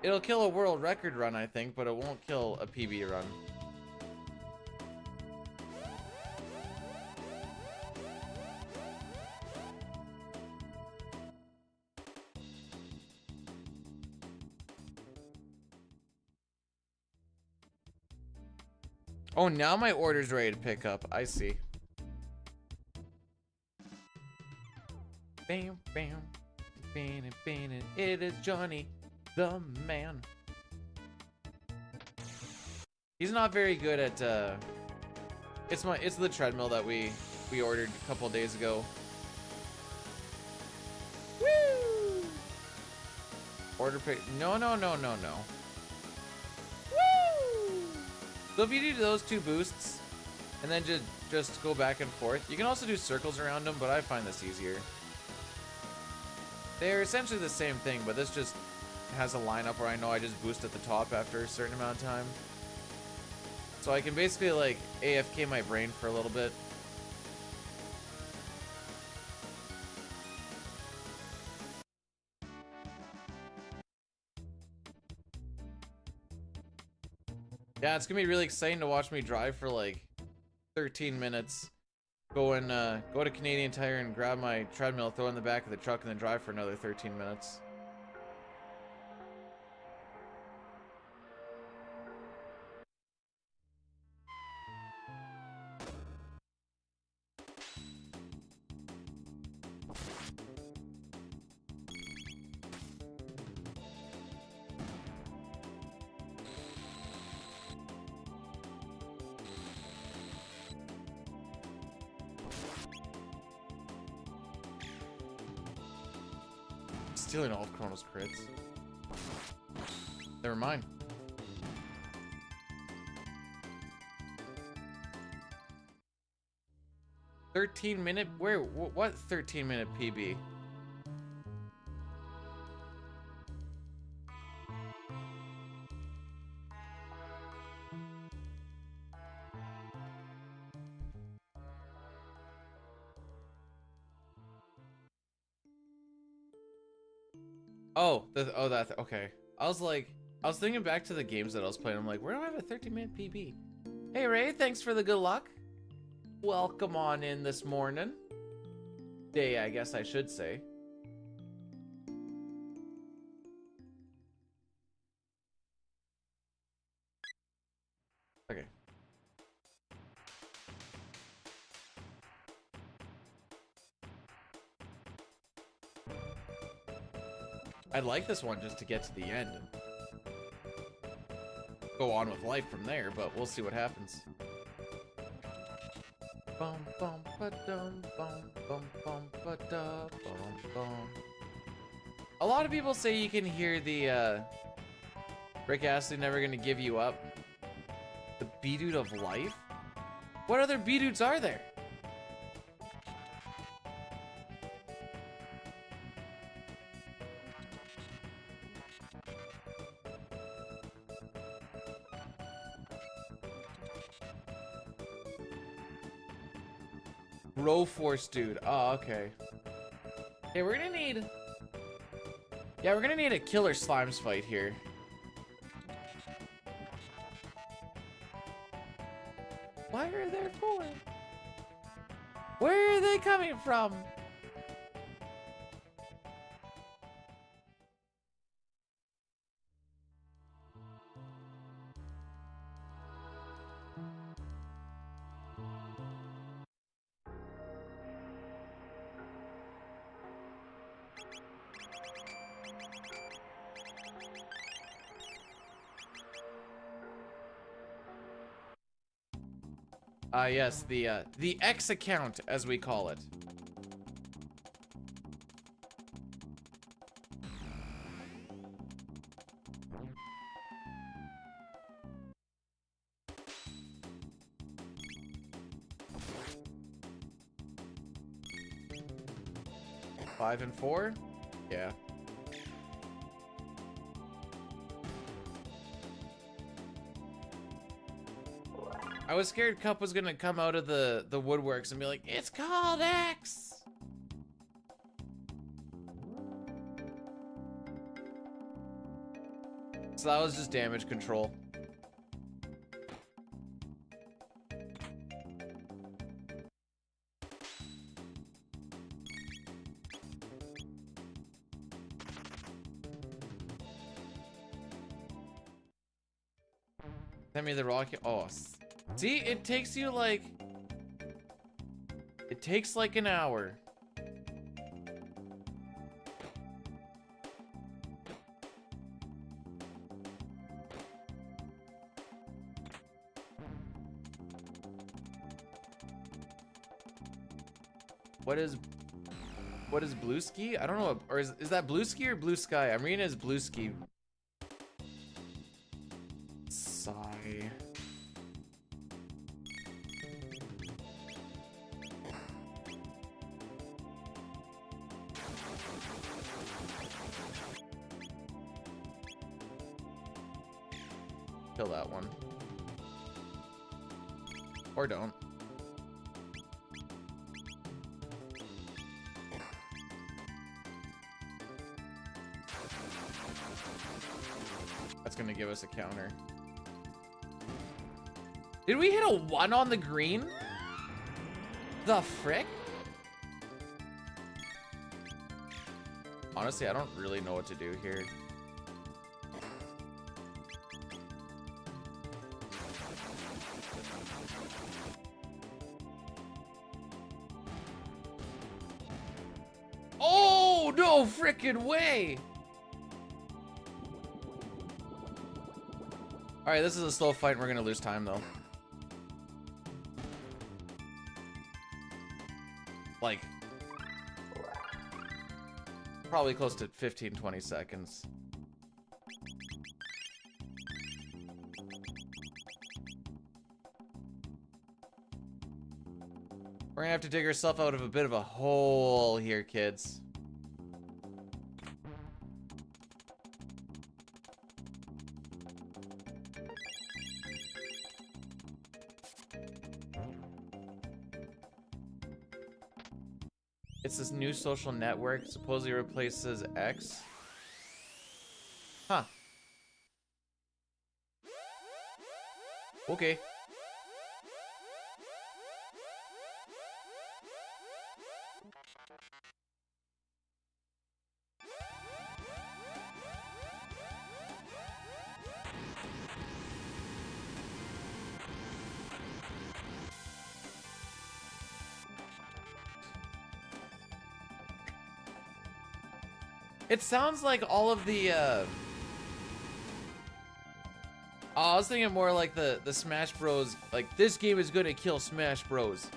It'll kill a world record run, I think, but it won't kill a PB run. Oh, now my order's ready to pick up. I see. Bam, bam, bam, bam, it is Johnny, the man. He's not very good at, it's the treadmill that we ordered a couple days ago. Woo! Order pick, no. Woo! So if you do those 2 boosts, and then just go back and forth, you can also do circles around them, but I find this easier. They're essentially the same thing, but this just has a lineup where I know I just boost at the top after a certain amount of time. So I can basically like AFK my brain for a little bit. Yeah, it's gonna be really exciting to watch me drive for like 13 minutes. Go to Canadian Tire and grab my treadmill, throw it in the back of the truck, and then drive for another 13 minutes. Stealing all of Chrono's crits. Never mind. $13-minute? Where? What 13-minute PB? Oh, that, okay. I was thinking back to the games that I was playing. I'm like, where do I have a 13-minute PB? Hey, Ray, thanks for the good luck. Welcome on in this morning. Day, I guess I should say. Okay. I'd like this one just to get to the end and go on with life from there, but we'll see what happens. Bum bum ba dum bum bum bum ba da bum bum. A lot of people say you can hear the Rick Astley Never Gonna Give You Up. The B-Dude of life? What other B-Dudes are there? Bro Force dude. Oh, okay. Okay, we're gonna need... Yeah, we're gonna need a killer slimes fight here. Why are there 4? Where are they coming from? Yes, the X account, as we call it. Five and 4? Yeah. I was scared Cup was gonna come out of the woodworks and be like, it's called X! So that was just damage control. Send me the rocket. Oh, See, it takes you like... It takes like an hour. What is blue ski? I don't know. Or is that blue ski or blue sky? I'm reading it as blue ski. Sigh. Kill that one. Or don't. That's gonna give us a counter. Did we hit a 1 on the green? The frick? Honestly, I don't really know what to do here. Oh, no frickin' way! Alright, this is a slow fight and we're gonna lose time though. Like, probably close to 15-20 seconds. We're gonna have to dig ourselves out of a bit of a hole here, kids. It's this new social network, supposedly replaces X. Huh. Okay. It sounds like all of the, oh, I was thinking more like the Smash Bros, like, this game is gonna kill Smash Bros.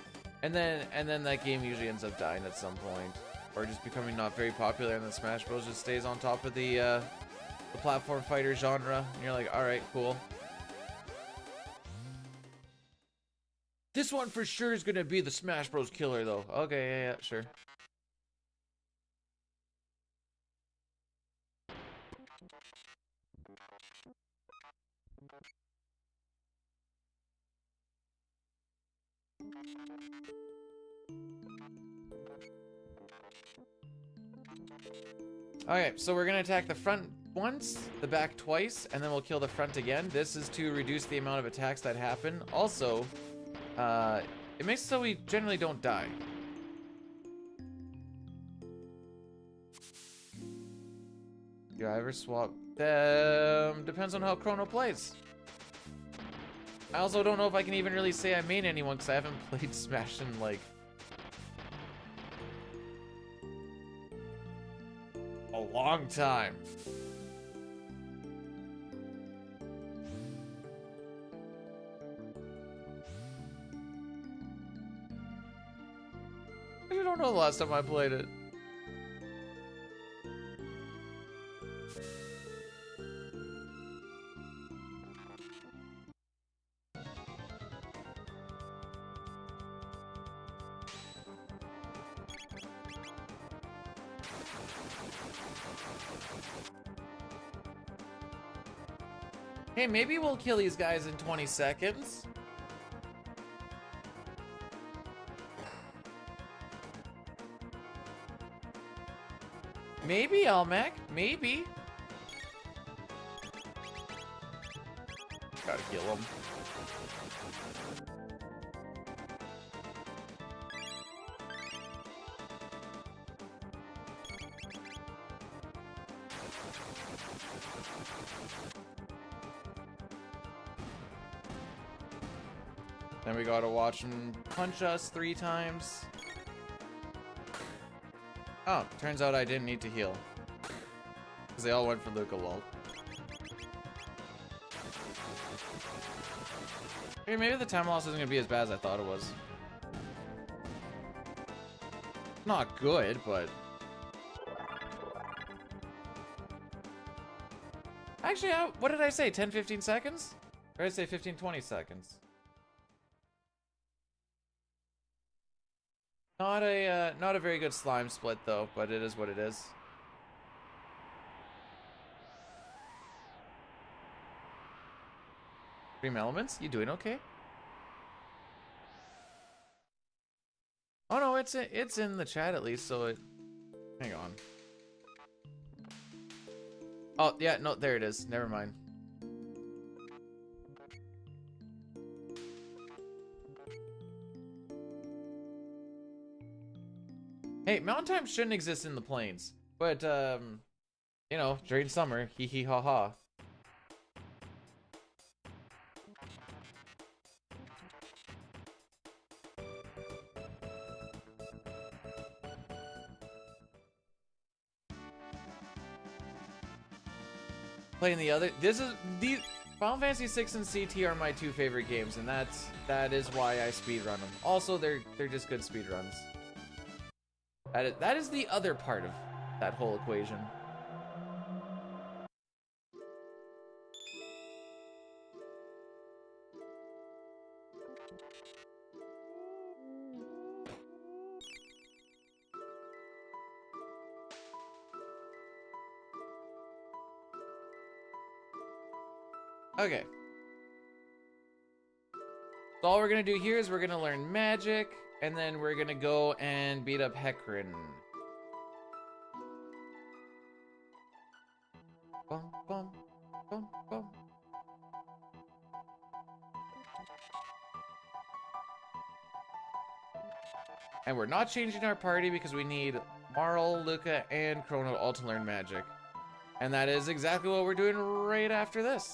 And then that game usually ends up dying at some point. Or just becoming not very popular, and then Smash Bros just stays on top of the platform fighter genre. And you're like, alright, cool. This one for sure is gonna be the Smash Bros killer, though. Okay, yeah, sure. Okay, so we're gonna attack the front once, the back twice, and then we'll kill the front again. This is to reduce the amount of attacks that happen. Also, it makes it so we generally don't die. Do I ever swap them? Depends on how Chrono plays. I also don't know if I can even really say I main anyone because I haven't played Smash in like a long time. I don't know the last time I played it. Hey, maybe we'll kill these guys in 20 seconds. Maybe, Almac. Maybe. Gotta kill him. Then we gotta watch him punch us 3 times. Oh, turns out I didn't need to heal. Because they all went for Luca, lol. Okay, maybe the time loss isn't gonna be as bad as I thought it was. Not good, but... Actually, what did I say? 10-15 seconds? Or did I say 15-20 seconds? Not a very good slime split though, but it is what it is. Dream Elements, you doing okay? Oh no, it's in the chat at least, so it... Hang on. Oh, yeah, no, there it is. Never mind. Hey, mountain time shouldn't exist in the plains. But, you know, during summer, hee hee ha ha. Playing the other, these Final Fantasy 6 and CT are my 2 favorite games, and that is why I speedrun them. Also, they're just good speedruns. That is the other part of that whole equation. Okay. So all we're gonna do here is we're gonna learn magic, and then we're gonna go and beat up Hecarim. Bum, bum, bum, bum. And we're not changing our party because we need Marl, Luca, and Chrono all to learn magic. And that is exactly what we're doing right after this.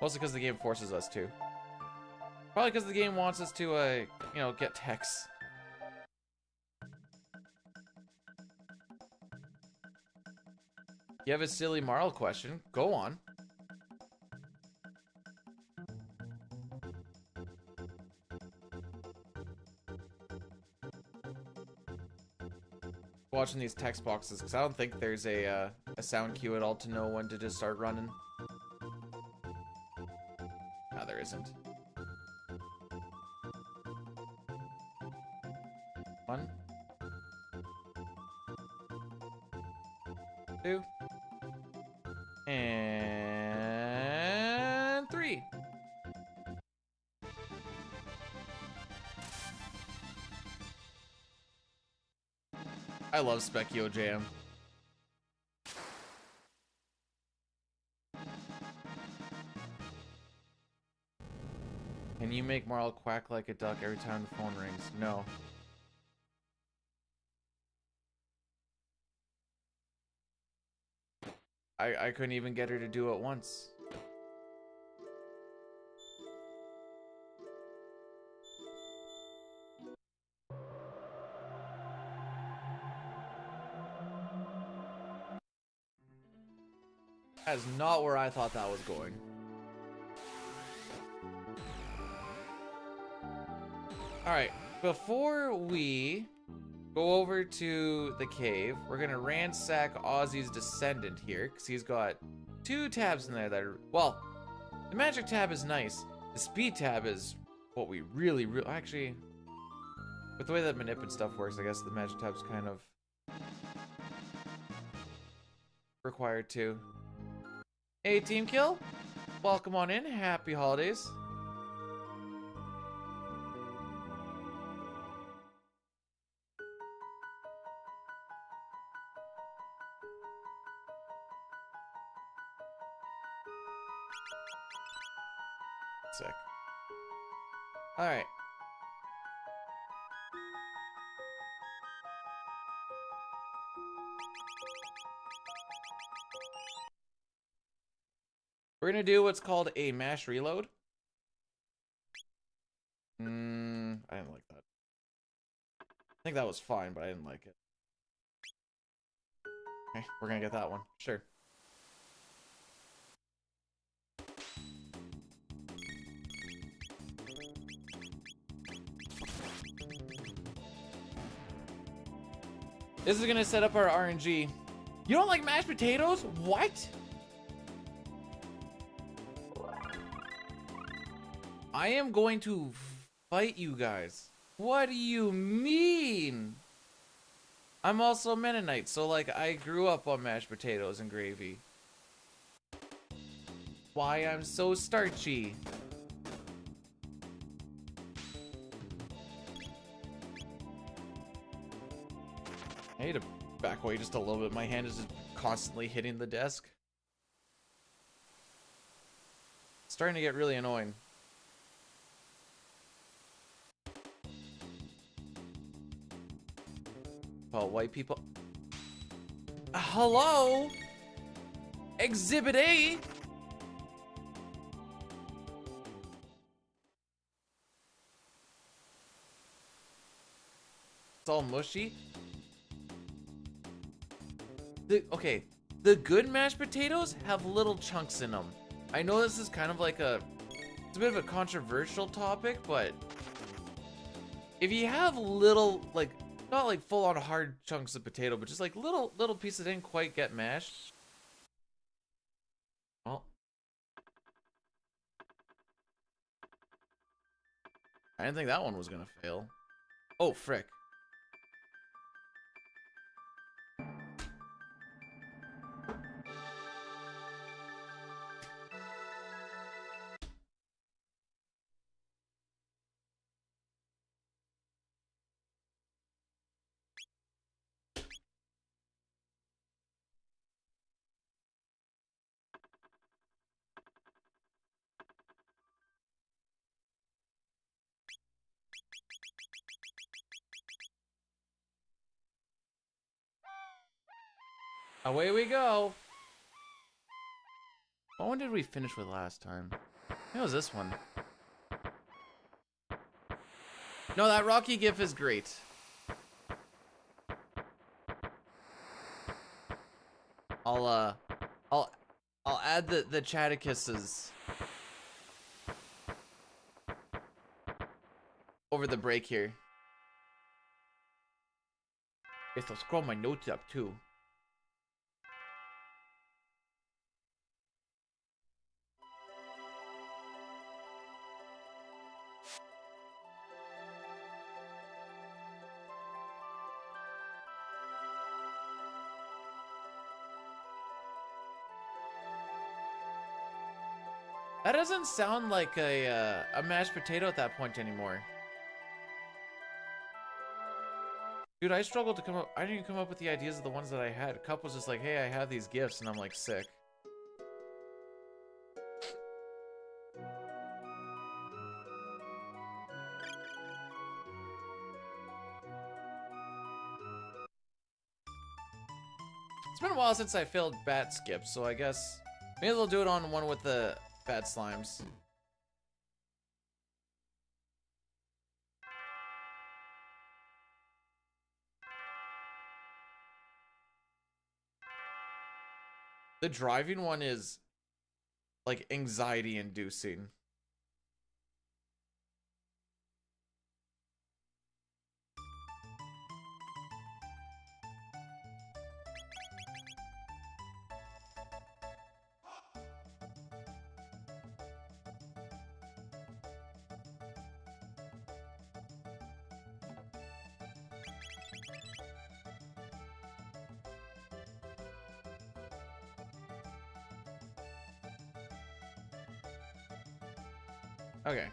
Mostly because the game forces us to. Probably because the game wants us to, you know, get techs. You have a silly Marl question? Go on. Watching these text boxes because I don't think there's a sound cue at all to know when to just start running. No, there isn't. 1, 2, and 3. I love Specchio Jam. Can you make Marl quack like a duck every time the phone rings? No. I couldn't even get her to do it once. That is not where I thought that was going. Alright, before we go over to the cave, we're gonna ransack Ozzy's descendant here, because he's got 2 tabs in there that are, well, the magic tab is nice. The speed tab is what we really, actually, with the way that manip and stuff works, I guess the magic tab's kind of required too. Hey, Team Kill, welcome on in. Happy holidays. Sick. All right. We're gonna do what's called a mash reload. I didn't like that. I think that was fine, but I didn't like it. Okay, we're gonna get that one. Sure. This is gonna set up our RNG. You don't like mashed potatoes? What? I am going to fight you guys. What do you mean? I'm also a Mennonite, so like I grew up on mashed potatoes and gravy. Why I'm so starchy. I need to back away just a little bit. My hand is just constantly hitting the desk. It's starting to get really annoying. Oh, white people. Hello? Exhibit A? It's all mushy. Okay, the good mashed potatoes have little chunks in them. I know this is kind of like it's a bit of a controversial topic, but if you have little, like, not like full on hard chunks of potato, but just like little pieces that didn't quite get mashed. Well, I didn't think that one was gonna fail. Oh, frick. Away we go. What one did we finish with last time? It was this one. No, that Rocky GIF is great. I'll add the Chattacuses over the break here. Guess I'll scroll my notes up too. That doesn't sound like a mashed potato at that point anymore. Dude, I struggled to come up. I didn't even come up with the ideas of the ones that I had. Cup was just like, hey, I have these gifts, and I'm like, sick. It's been a while since I failed bat skip, so I guess maybe they'll do it on one with the bat slimes. The driving one is like anxiety inducing. Okay.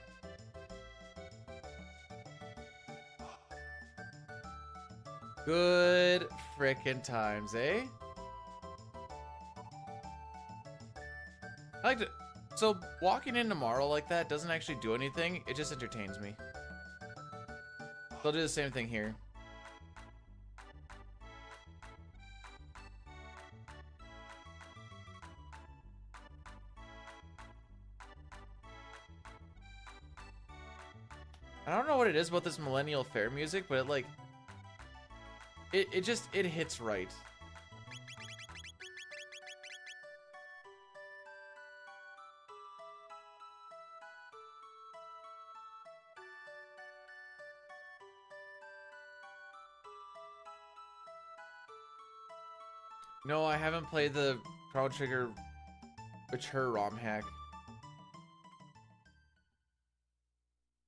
Good frickin' times, eh? I like to. So walking in tomorrow like that doesn't actually do anything. It just entertains me. So I'll do the same thing here. I don't know what it is about this millennial fair music, but it like it just hits right. No, I haven't played the Chrono Trigger mature ROM hack.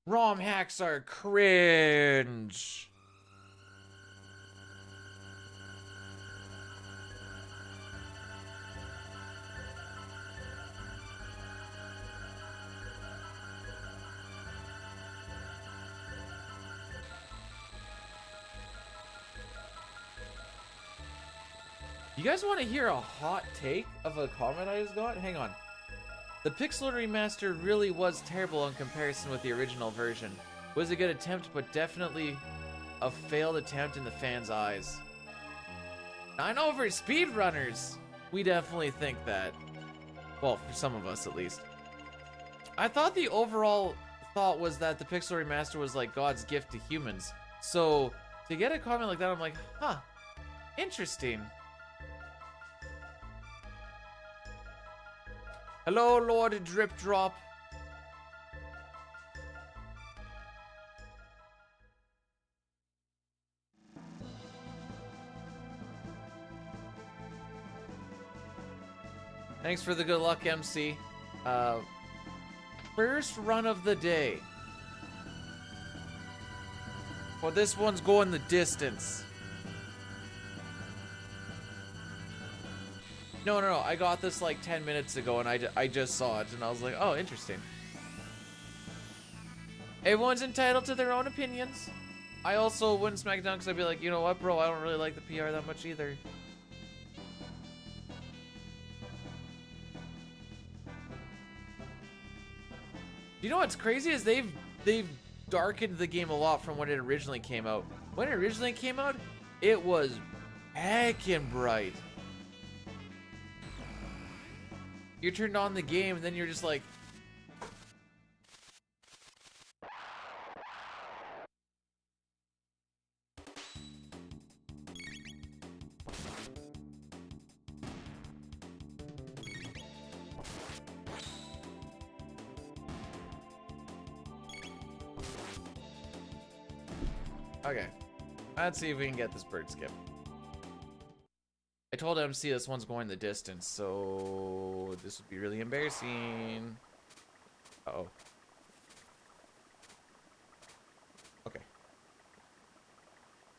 ROM hacks are cringe. You guys want to hear a hot take of a comment I just got? Hang on. The Pixel remaster really was terrible in comparison with the original version. It was a good attempt, but definitely a failed attempt in the fans' eyes. I know for speedrunners, we definitely think that. Well, for some of us at least. I thought the overall thought was that the Pixel remaster was like God's gift to humans. So to get a comment like that, I'm like, huh, interesting. Hello, Lord Drip Drop. Thanks for the good luck, MC. First run of the day. Well, this one's going the distance. No, I got this like 10 minutes ago and I just saw it and I was like, oh, interesting. Everyone's entitled to their own opinions. I also wouldn't smack it down because I'd be like, you know what, bro, I don't really like the PR that much either. You know what's crazy is they've darkened the game a lot from when it originally came out. When it originally came out, it was heckin' bright. You turned on the game and then you're just like, okay, let's see if we can get this bird skip. I told MC this one's going the distance, so this would be really embarrassing. Uh-oh. Okay.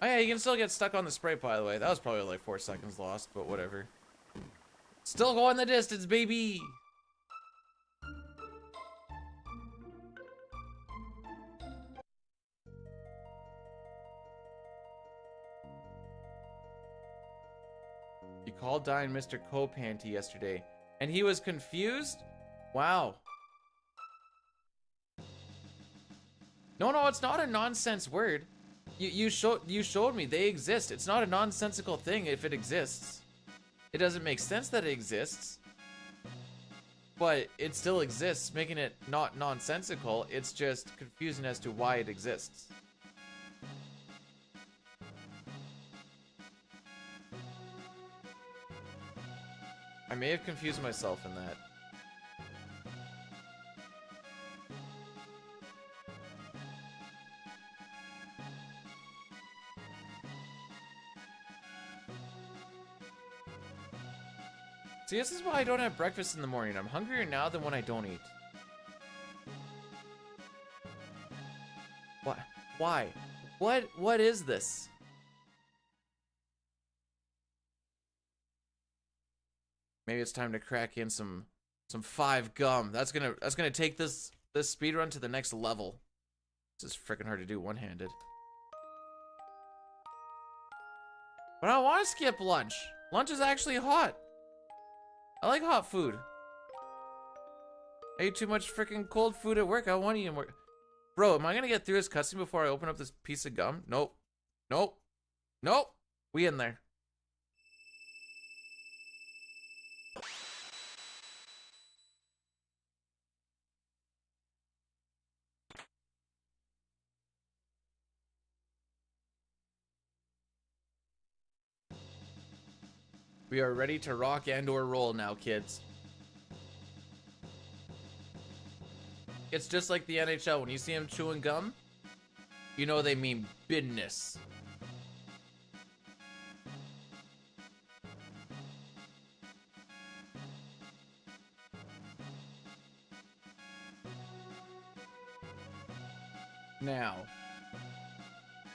Oh yeah, you can still get stuck on the spray, by the way. That was probably like 4 seconds lost, but whatever. Still going the distance, baby! You called Dying Mr. Copanty yesterday, and he was confused? Wow. No, it's not a nonsense word. You showed me they exist. It's not a nonsensical thing if it exists. It doesn't make sense that it exists, but it still exists, making it not nonsensical. It's just confusing as to why it exists. I may have confused myself in that. See, this is why I don't have breakfast in the morning. I'm hungrier now than when I don't eat. What? Why? What is this? Maybe it's time to crack in some 5 gum. That's gonna take this speedrun to the next level. This is freaking hard to do one-handed. But I don't want to skip lunch. Lunch is actually hot. I like hot food. I ate too much freaking cold food at work. I want to eat more. Bro, am I gonna get through this cutscene before I open up this piece of gum? Nope. We in there. We are ready to rock and or roll now, kids. It's just like the NHL. When you see them chewing gum, you know they mean business. Now,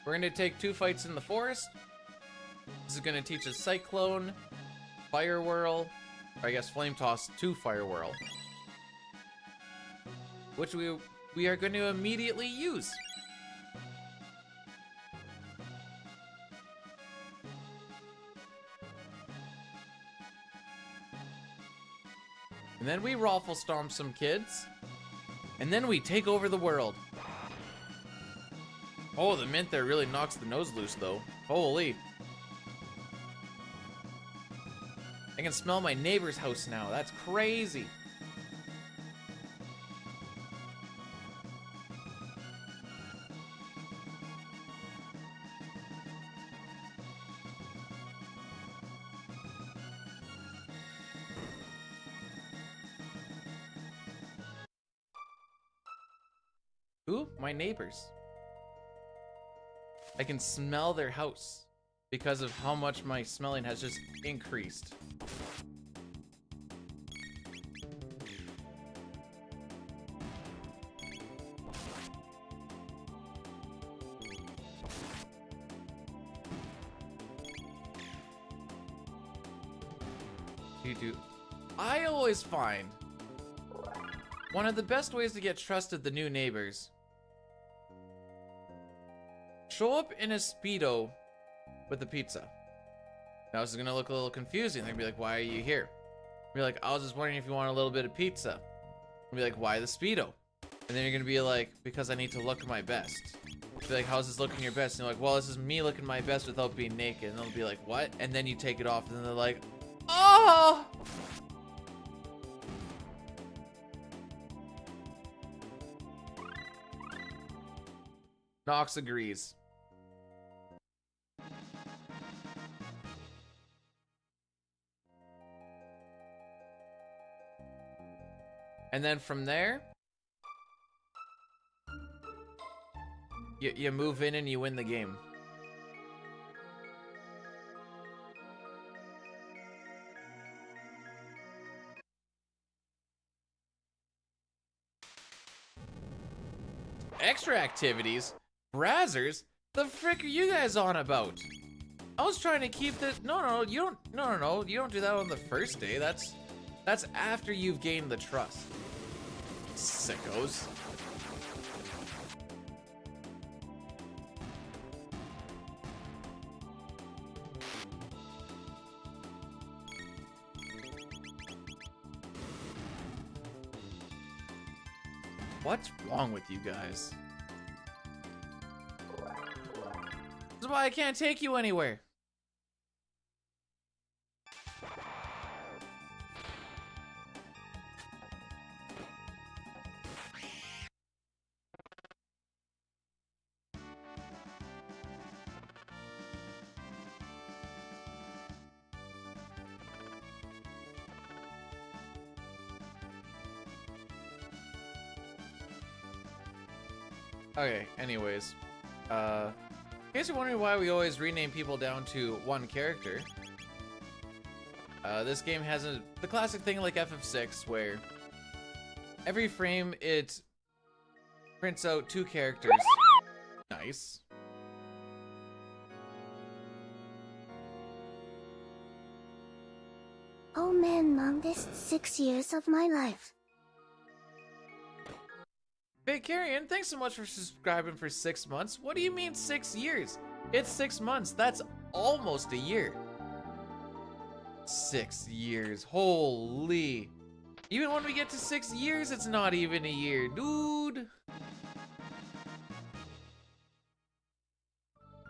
we're going to take 2 fights in the forest. This is going to teach us Cyclone, Fire Whirl, or I guess Flame Toss to Fire Whirl, which we are going to immediately use. And then we Raffle Stomp some kids, and then we take over the world. Oh, the mint there really knocks the nose loose, though. Holy. I can smell my neighbor's house now. That's crazy. Ooh, my neighbors. I can smell their house because of how much my smelling has just increased. I always find one of the best ways to get trusted the new neighbors. Show up in a Speedo with a pizza. Now this is gonna look a little confusing. They're gonna be like, why are you here? Be like, I was just wondering if you want a little bit of pizza. Be like, why the Speedo? And then you're gonna be like, because I need to look my best. Be like, how's this looking your best? And you're like, well, this is me looking my best without being naked. And they'll be like, what? And then you take it off, and then they're like, oh! Nox agrees. And then from there, you move in and you win the game. Extra activities? Brazzers? The frick are you guys on about? I was trying to keep this. No, you don't. No, you don't do that on the first day. That's after you've gained the trust. Sickos. What's wrong with you guys? This is why I can't take you anywhere. Okay, anyways. In case you're wondering why we always rename people down to one character, this game has the classic thing like FF6 where every frame it prints out 2 characters. Nice. Oh man, longest 6 years of my life. Hey Carrion, thanks so much for subscribing for 6 months. What do you mean 6 years? It's 6 months. That's almost a year. 6 years. Holy. Even when we get to 6 years, it's not even a year, dude.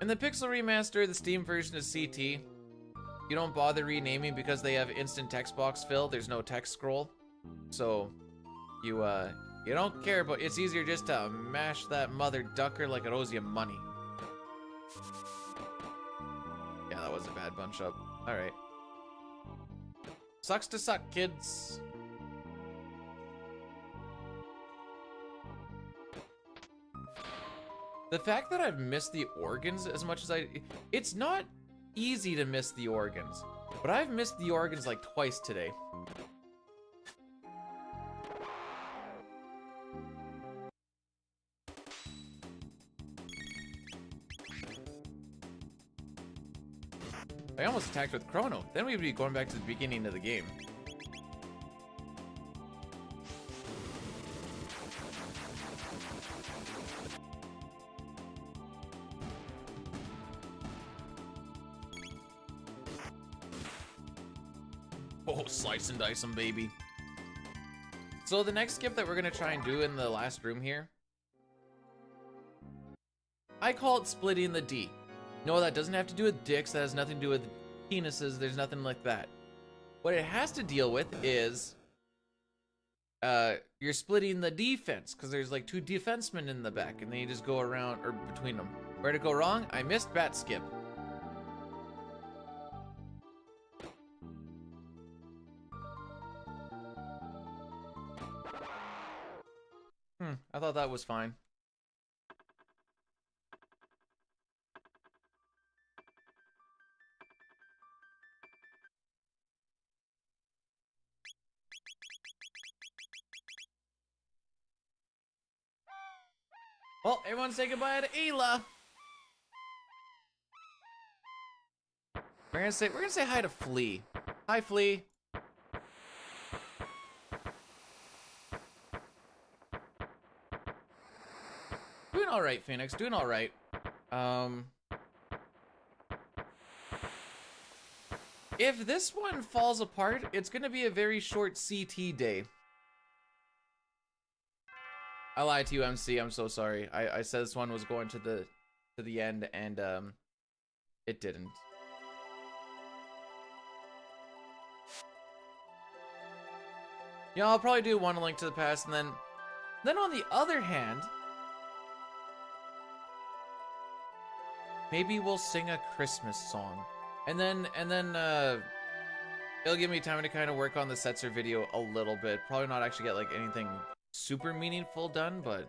In the Pixel Remaster, the Steam version of CT, you don't bother renaming because they have instant text box fill. There's no text scroll. So, you don't care, but it's easier just to mash that mother ducker like it owes you money. Yeah, that was a bad bunch up. Alright. Sucks to suck, kids. The fact that I've missed the organs as much as it's not easy to miss the organs, but I've missed the organs like twice today. I almost attacked with Chrono. Then we'd be going back to the beginning of the game. Oh, slice and dice them, baby. So the next skip that we're gonna try and do in the last room here, I call it splitting the D. No, that doesn't have to do with dicks. That has nothing to do with penises. There's nothing like that. What it has to deal with is you're splitting the defense, because there's like two defensemen in the back, and then you just go around, or between them. Where'd it go wrong? I missed bat skip. I thought that was fine. Well, everyone say goodbye to Ayla. We're gonna say hi to Flea. Hi, Flea. Doing all right, Phoenix. Doing all right. If this one falls apart, it's gonna be a very short CT day. I lied to you, MC. I'm so sorry. I said this one was going to the end, and it didn't. Yeah, I'll probably do one Link to the Past, and then on the other hand, maybe we'll sing a Christmas song, and then it'll give me time to kind of work on the Setzer video a little bit. Probably not actually get like anything super meaningful done, but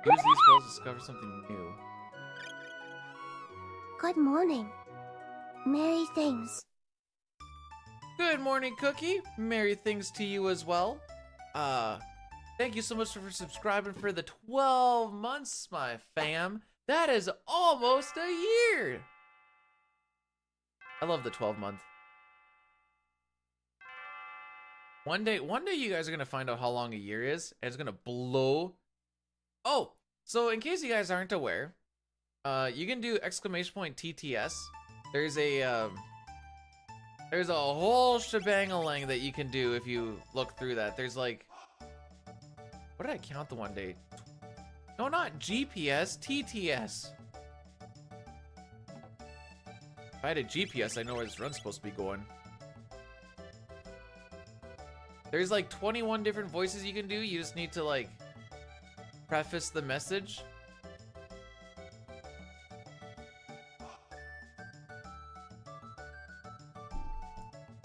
use these fills to discover something new. Good morning. Merry things. Good morning, Cookie. Merry things to you as well. Thank you so much for subscribing for the 12 months, my fam. That is almost a year. I love the 12-month. One day you guys are gonna find out how long a year is, and it's gonna blow. Oh, so in case you guys aren't aware, you can do !TTS. There's a whole shebang-a-lang that you can do if you look through that. There's like, what did I count the one day? No, not GPS, TTS. If I had a GPS, I know where this run's supposed to be going. There's like 21 different voices you can do. You just need to like preface the message.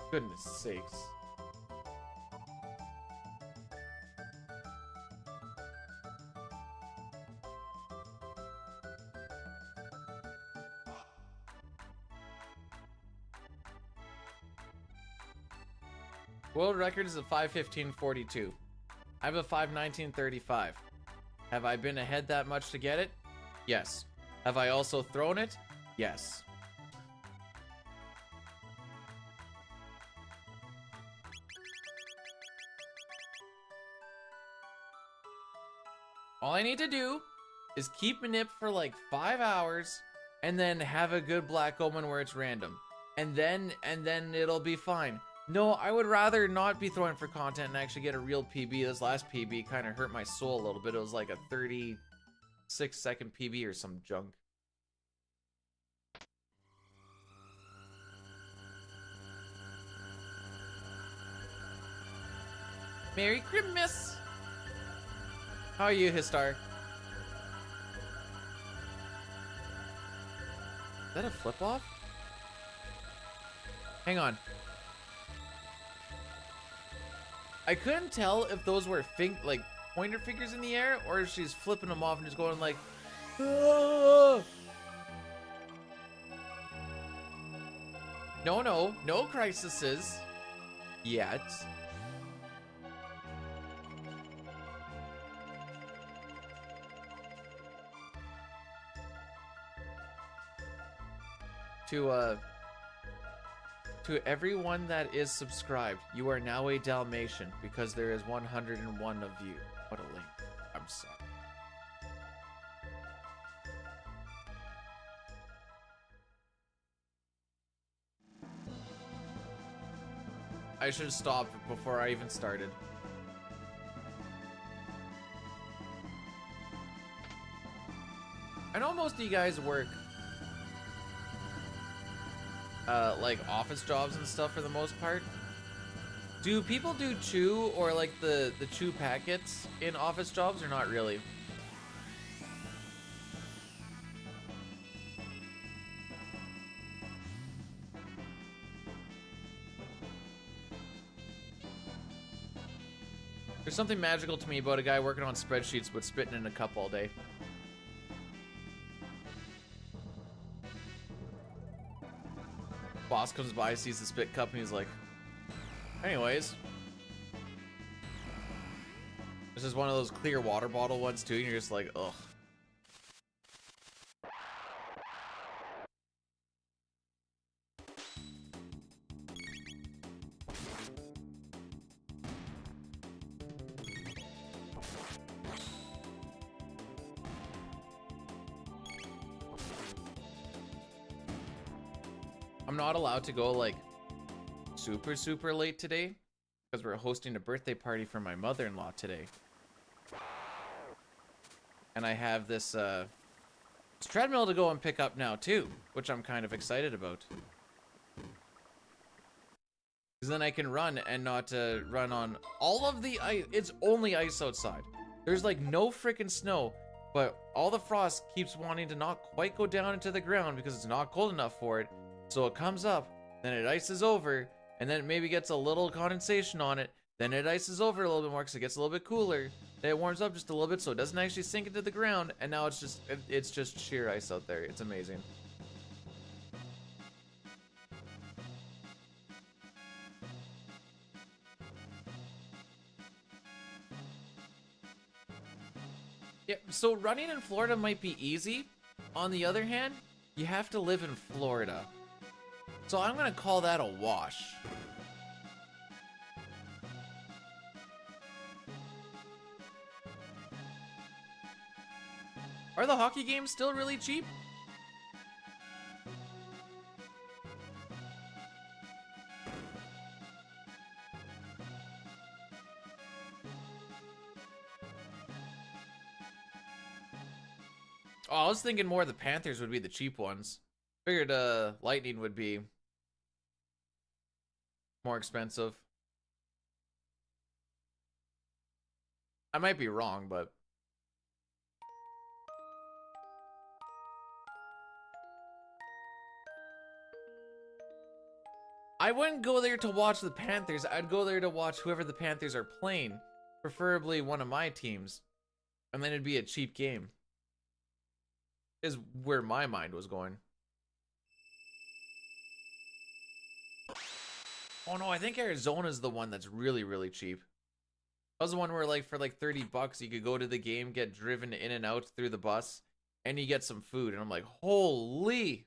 Goodness sakes. World record is a 5:15:42. I have a 5:19:35. Have I been ahead that much to get it? Yes. Have I also thrown it? Yes. All I need to do is keep Manip for like 5 hours and then have a good Black Omen where it's random. And then it'll be fine. No, I would rather not be throwing for content and actually get a real PB. This last PB kind of hurt my soul a little bit. It was like a 36-second PB or some junk. Merry Christmas! How are you, Histar? Is that a flip off? Hang on. I couldn't tell if those were like pointer fingers in the air or if she's flipping them off and just going like, ah! No crises yet. To everyone that is subscribed, you are now a Dalmatian because there is 101 of you. What a link. I'm sorry. I should have stopped before I even started. I know most of you guys work like office jobs and stuff for the most part. Do people do chew or like the chew packets in office jobs or not really? There's something magical to me about a guy working on spreadsheets but spitting in a cup all day. Boss comes by, sees the spit cup, and he's like, anyways. This is one of those clear water bottle ones too, and you're just like, ugh. I'm not allowed to go like super late today because we're hosting a birthday party for my mother-in-law today. And I have this treadmill to go and pick up now too, which I'm kind of excited about. Because then I can run and not run on all of the ice. It's only ice outside. There's like no freaking snow, but all the frost keeps wanting to not quite go down into the ground because it's not cold enough for it. So it comes up, then it ices over, and then it maybe gets a little condensation on it. Then it ices over a little bit more because it gets a little bit cooler. Then it warms up just a little bit so it doesn't actually sink into the ground. And now it's just sheer ice out there. It's amazing. Yeah, so running in Florida might be easy. On the other hand, you have to live in Florida. So I'm gonna call that a wash. Are the hockey games still really cheap? Oh, I was thinking more the Panthers would be the cheap ones. Figured Lightning would be more expensive. I might be wrong, but I wouldn't go there to watch the Panthers. I'd go there to watch whoever the Panthers are playing, preferably one of my teams, and then it'd be a cheap game. Is where my mind was going. Oh no, I think Arizona's the one that's really cheap. That was the one where like for like 30 bucks you could go to the game, get driven in and out through the bus, and you get some food. And I'm like, holy.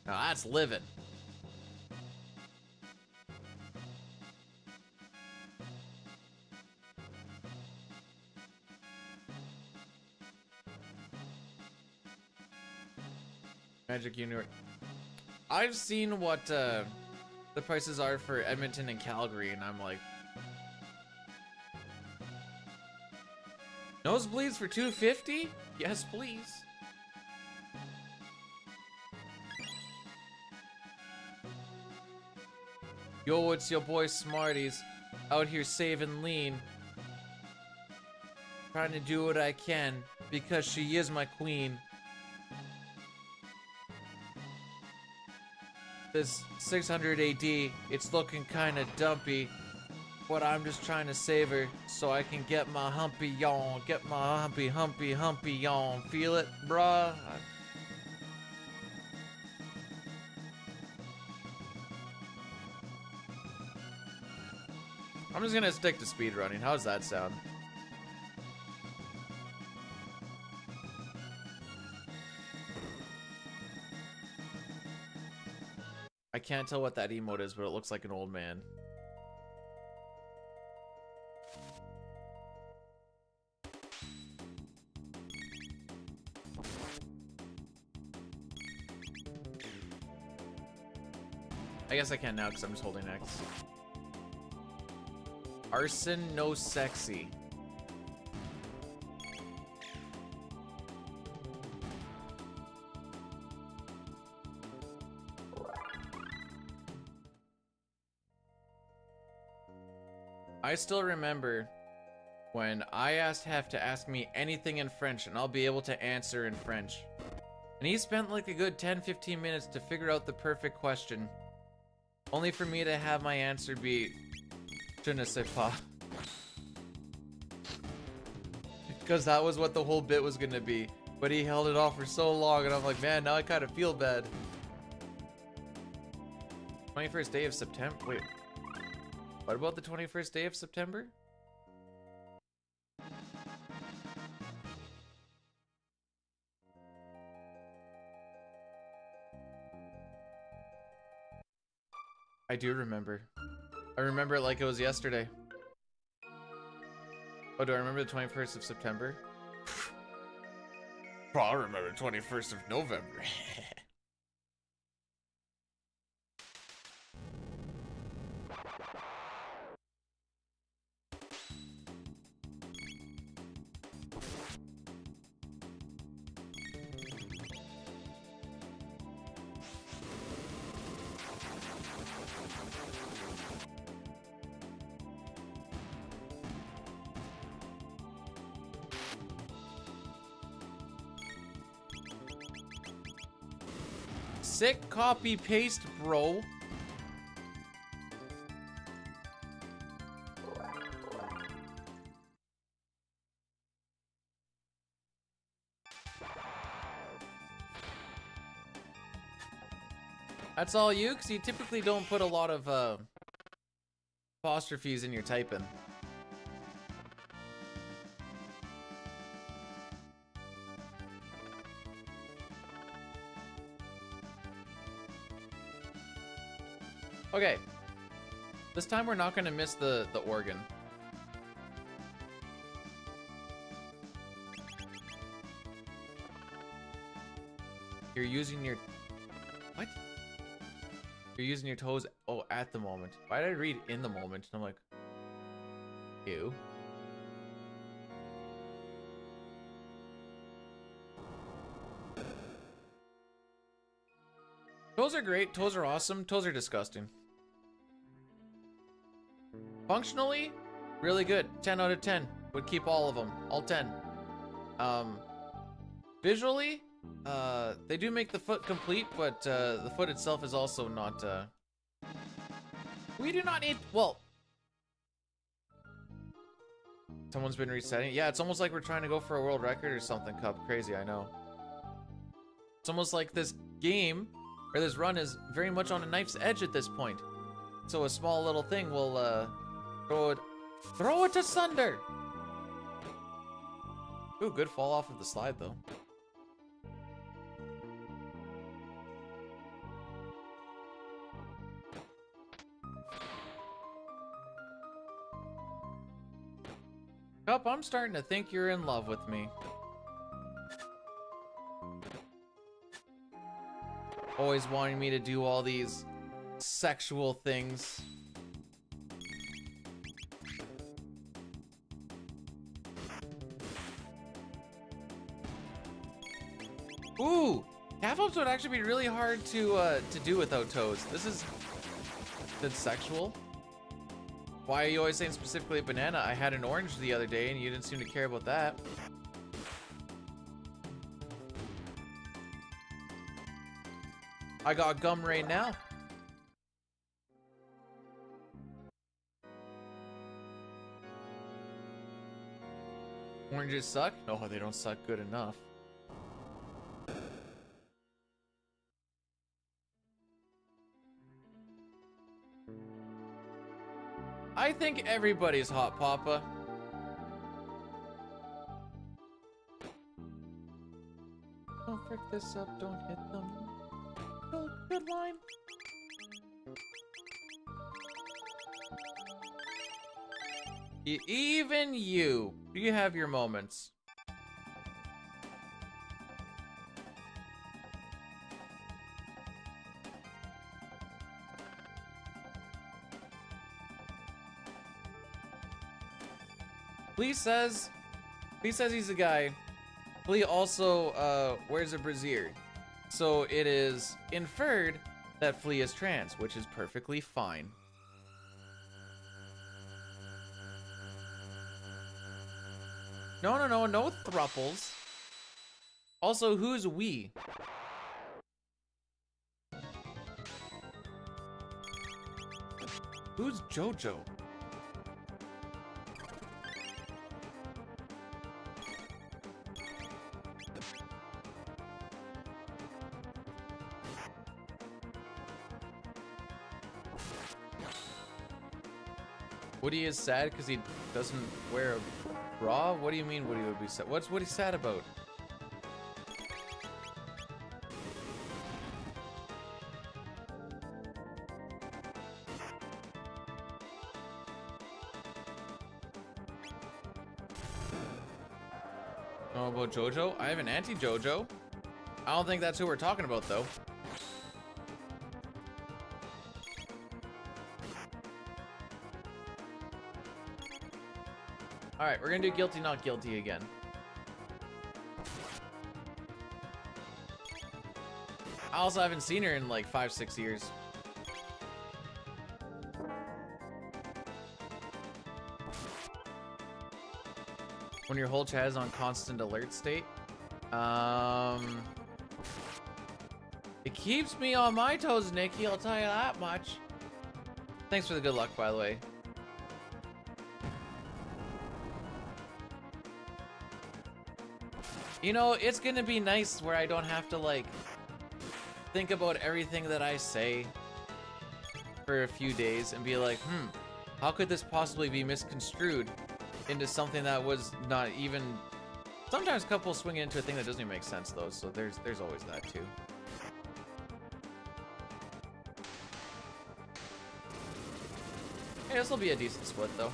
Now that's living. Magic Universe. I've seen what the prices are for Edmonton and Calgary, and I'm like, nosebleeds for $250? Yes, please. Yo, it's your boy Smarties out here saving lean. Trying to do what I can because she is my queen. This 600 AD, it's looking kinda dumpy, but I'm just trying to save her so I can get my humpy yawn, get my humpy yawn. Feel it, bruh? I'm just gonna stick to speedrunning. How does that sound? I can't tell what that emote is, but it looks like an old man. I guess I can now because I'm just holding X. Arson no sexy. I still remember when I asked Hef to ask me anything in French and I'll be able to answer in French. And he spent like a good 10-15 minutes to figure out the perfect question. Only for me to have my answer be je ne sais pas. Because that was what the whole bit was gonna be. But he held it off for so long and I'm like, man, now I kind of feel bad. 21st day of September? Wait. What about the 21st day of September? I do remember. I remember it like it was yesterday. Oh, do I remember the 21st of September? Bro, I remember the 21st of November. Sick copy paste, bro. That's all you, because you typically don't put a lot of apostrophes in your typing. Okay. This time we're not gonna miss the organ. You're using your... What? You're using your toes... Oh, at the moment. Why did I read in the moment? And I'm like... Ew. Toes are great. Toes are awesome. Toes are disgusting. Functionally, really good. 10 out of 10. Would keep all of them. All 10. Visually, they do make the foot complete, but the foot itself is also not... We do not need... Well... Someone's been resetting. Yeah, it's almost like we're trying to go for a world record or something, Cup. Crazy, I know. It's almost like this game, or this run, is very much on a knife's edge at this point. So a small little thing will, throw it asunder! Ooh, good fall off of the slide, though. Cup, I'm starting to think you're in love with me. Always wanting me to do all these sexual things. Ooh! Calf ups would actually be really hard to do without toes. This is... That's sexual. Why are you always saying specifically banana? I had an orange the other day and you didn't seem to care about that. I got gum right now. Oranges suck? No, they don't suck good enough. I think everybody's hot, Papa. Don't frick this up, don't hit them. Good line. Even you have your moments. Flea says he's a guy. Flea also wears a brassiere. So it is inferred that Flea is trans, which is perfectly fine. No thruples. Also, who's we? Who's Jojo? Woody is sad because he doesn't wear a bra? What do you mean Woody would be sad? What's Woody sad about? Oh, about Jojo? I have an anti-Jojo. I don't think that's who we're talking about, though. Alright, we're gonna do guilty, not guilty again. I also haven't seen her in like 5-6 years. When your whole chat is on constant alert state. It keeps me on my toes, Nikki, I'll tell you that much. Thanks for the good luck, by the way. You know, it's gonna be nice where I don't have to, like, think about everything that I say for a few days and be like, how could this possibly be misconstrued into something that was not even... Sometimes couples swing into a thing that doesn't even make sense, though, so there's always that, too. Hey, this will be a decent split, though.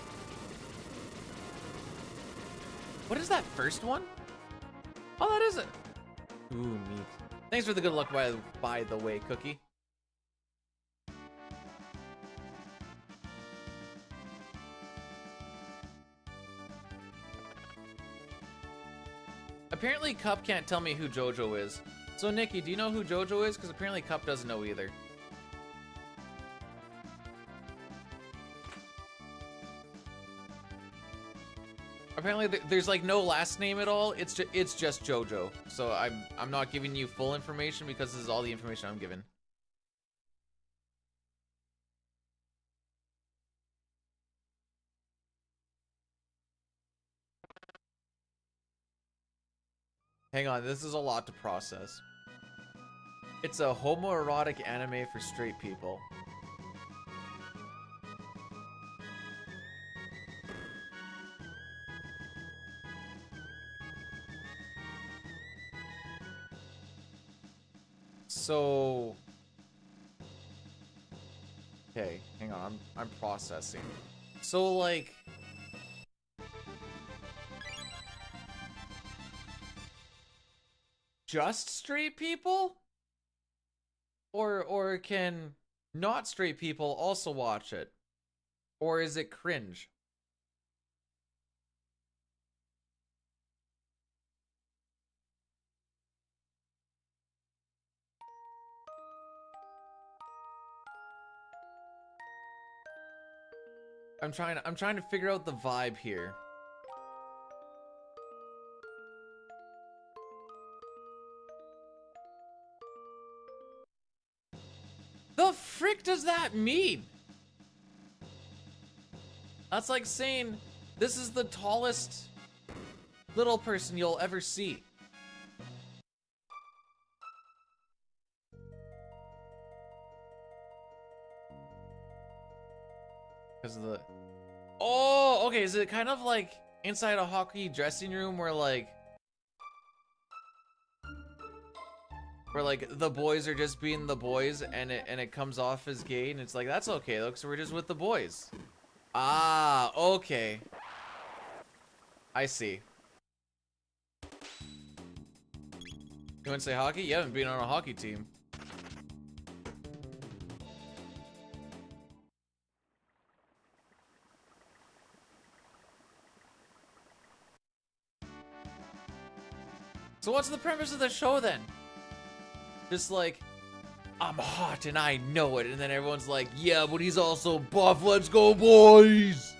What is that first one? Oh, that is it. Ooh, neat. Thanks for the good luck, by the way, Cookie. Apparently, Cup can't tell me who Jojo is. So, Nikki, do you know who Jojo is? Because apparently Cup doesn't know either. Apparently, there's like no last name at all. It's just Jojo. So I'm not giving you full information because this is all the information I'm given. Hang on, this is a lot to process. It's a homoerotic anime for straight people. So, okay, hang on, I'm processing. So, like, just straight people? Or can not straight people also watch it? Or is it cringe? I'm trying to figure out the vibe here. The frick does that mean? That's like saying this is the tallest little person you'll ever see. Because of the... Oh, okay, is it kind of like inside a hockey dressing room where like the boys are just being the boys and it comes off as gay and it's like, that's okay though, because we're just with the boys. Ah, okay. I see. You want to say hockey? You haven't been on a hockey team. So what's the premise of the show then? Just like, I'm hot and I know it, and then everyone's like, yeah, but he's also buff, let's go boys!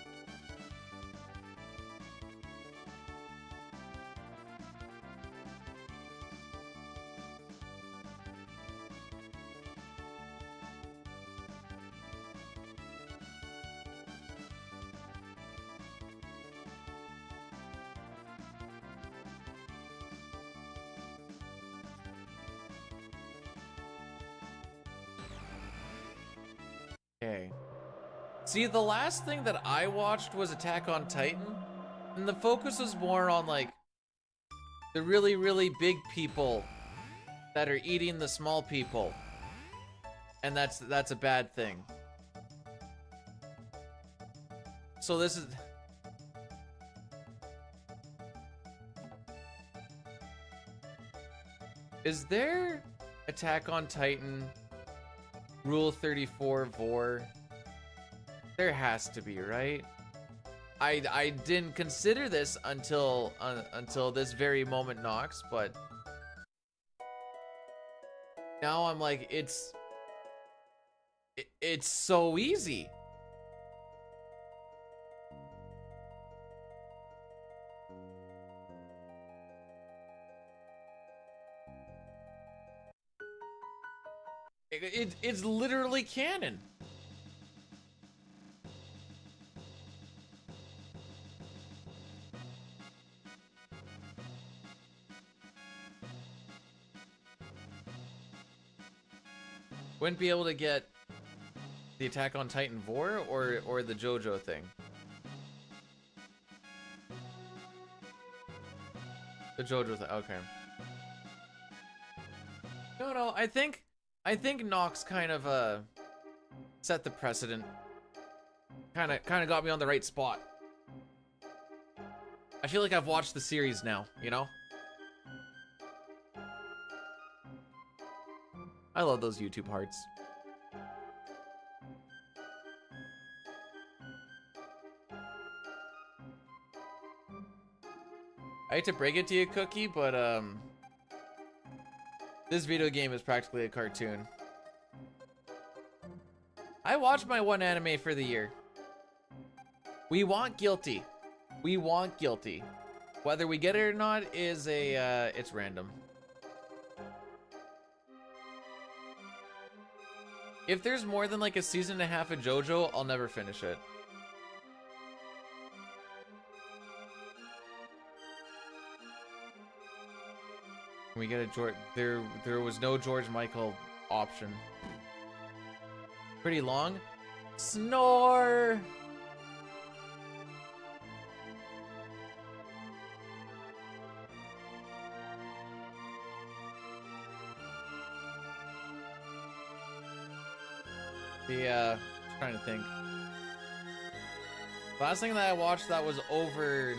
Okay. See, the last thing that I watched was Attack on Titan, and the focus was more on like the really, really big people that are eating the small people, and that's a bad thing. So this is there Attack on Titan Rule 34 vor? There has to be, right? I didn't consider this until this very moment, Nox, but now I'm like, it's so easy. It's literally canon. Wouldn't be able to get the Attack on Titan vor or the Jojo thing. The Jojo thing, okay. No, I think Nox kind of set the precedent. Kind of got me on the right spot. I feel like I've watched the series now, you know? I love those YouTube hearts. I hate to break it to you, Cookie, but this video game is practically a cartoon. I watched my one anime for the year. We want guilty. We want guilty. Whether we get it or not is it's random. If there's more than like a season and a half of JoJo, I'll never finish it. Can we get a George? There was no George Michael option. Pretty long. Snore. I'm trying to think. The last thing that I watched that was over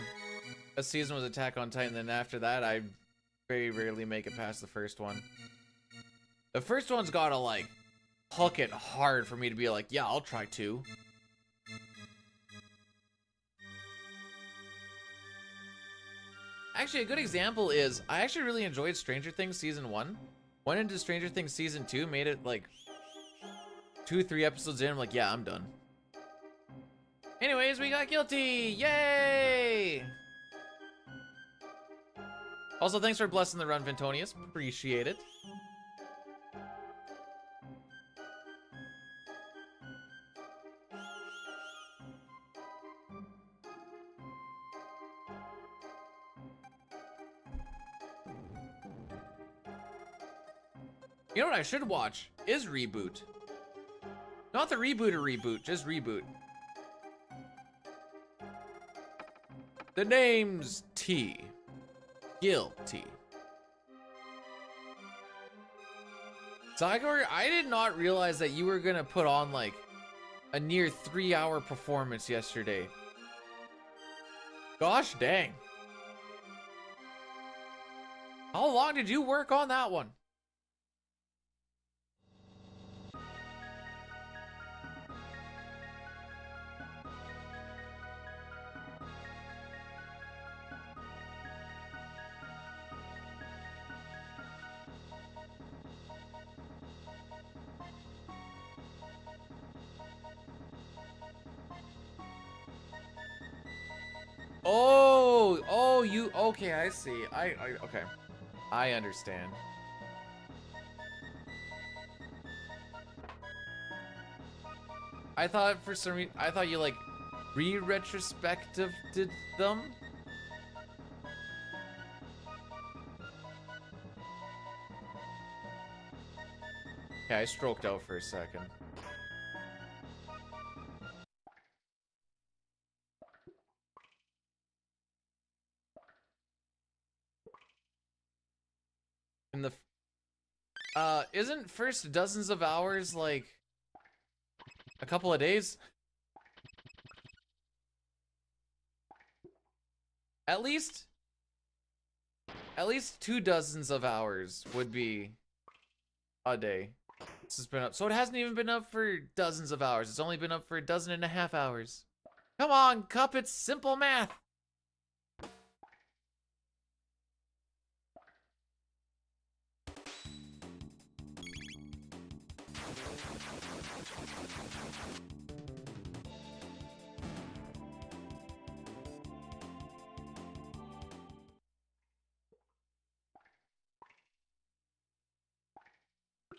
a season was Attack on Titan. Then after that, I very rarely make it past the first one. The first one's gotta like hook it hard for me to be like, yeah, I'll try two. Actually, a good example is I actually really enjoyed Stranger Things season 1. Went into Stranger Things season 2, made it like 2-3 episodes in, I'm like, yeah, I'm done. Anyways, we got guilty! Yay! Also, thanks for blessing the run, Ventonius. Appreciate it. You know what I should watch is Reboot. Not the reboot, just Reboot. The name's T. Guilty. Zygor, I did not realize that you were gonna put on like a near 3-hour performance yesterday. Gosh dang. How long did you work on that one? Oh, you, okay, I see. Okay. I understand. I thought for some reason, I thought you like retrospective did them. Okay, I stroked out for a second. In the isn't first dozens of hours like a couple of days? At least 2 dozens of hours would be a day. This has been up, so it hasn't even been up for dozens of hours. It's only been up for 12.5 hours. Come on, Cup, it's simple math.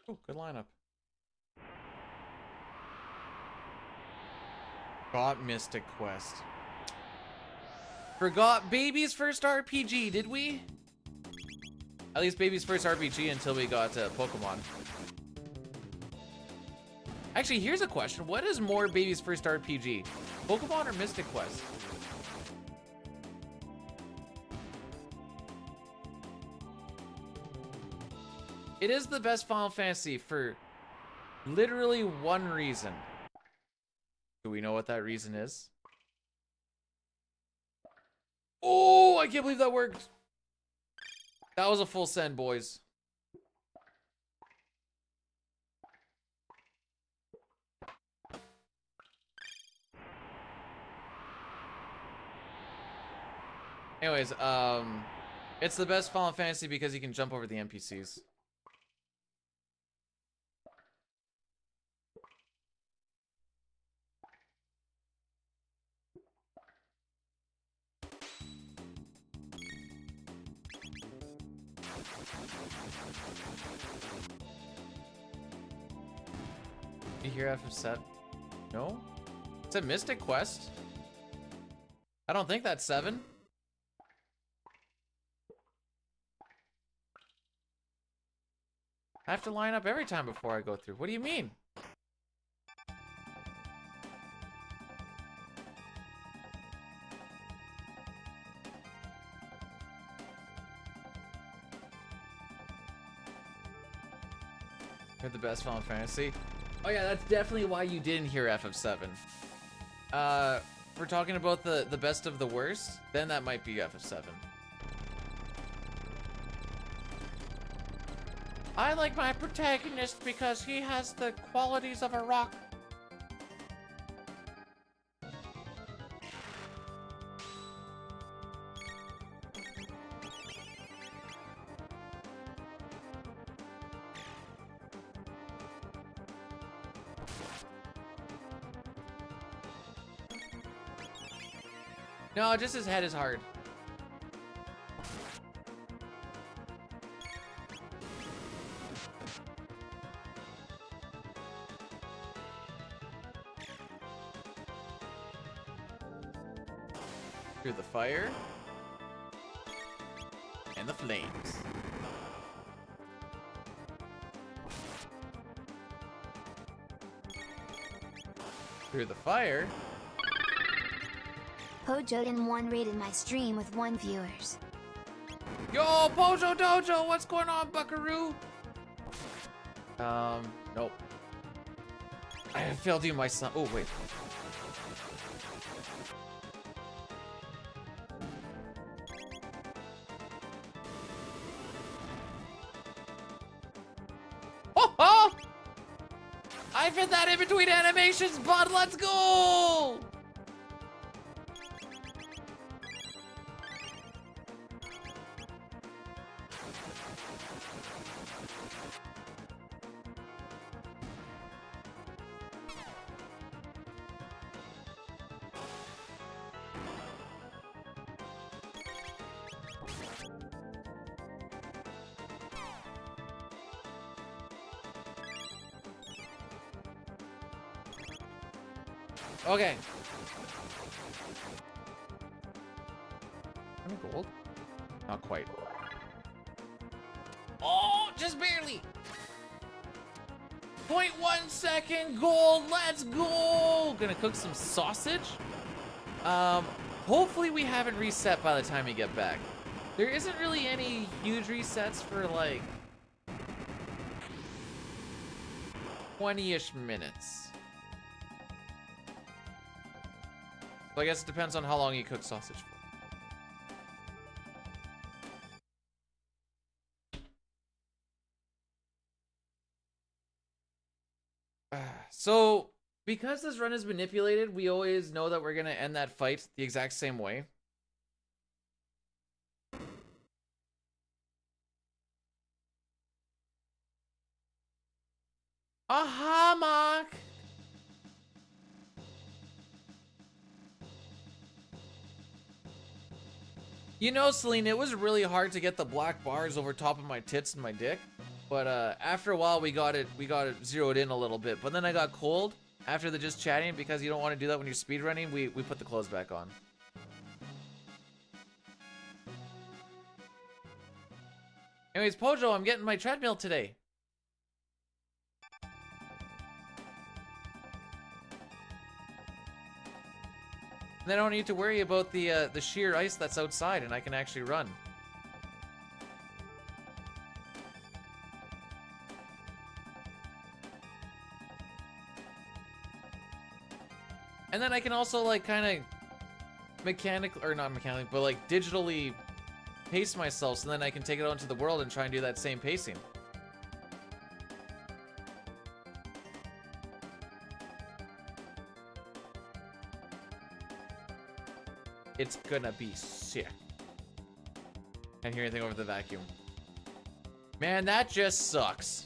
Oh, good lineup. Got Mystic Quest. Forgot Baby's first RPG, did we? At least Baby's first RPG until we got Pokemon. Actually, here's a question. What is more Baby's first RPG? Pokemon or Mystic Quest? It is the best Final Fantasy for literally one reason. Do we know what that reason is? Oh, I can't believe that worked. That was a full send, boys. Anyways, it's the best Final Fantasy because you can jump over the NPCs. You hear after set? No? It's a Mystic Quest. I don't think that's 7. I have to line up every time before I go through. What do you mean? You're the best Final Fantasy. Oh yeah, that's definitely why you didn't hear FF7. We're talking about the best of the worst, then that might be FF7. I like my protagonist because he has the qualities of a rock. No, just his head is hard. Through the fire. And the flames. Through the fire. Pojoden1 rated my stream with 1 viewers. Yo, Pojo Dojo, what's going on, buckaroo? Nope. I failed you, my son. Oh, wait. Oh, oh! I fit that in between animations, bud. Let's go! Okay. Am I gold? Not quite. Oh, just barely. 0.1 second gold. Let's go. Gonna cook some sausage. Hopefully we haven't reset by the time we get back. There isn't really any huge resets for like 20-ish minutes. So I guess it depends on how long you cook sausage for. So, because this run is manipulated, we always know that we're gonna end that fight the exact same way. Aha, Mark! You know, Celine, it was really hard to get the black bars over top of my tits and my dick. But after a while, we got it zeroed in a little bit. But then I got cold after the just chatting, because you don't want to do that when you're speedrunning. We put the clothes back on. Anyways, Pojo, I'm getting my treadmill today. And then I don't need to worry about the sheer ice that's outside, and I can actually run. And then I can also like kind of not mechanically, but like digitally pace myself, so then I can take it out into the world and try and do that same pacing. It's gonna be sick. Can't hear anything over the vacuum. Man, that just sucks.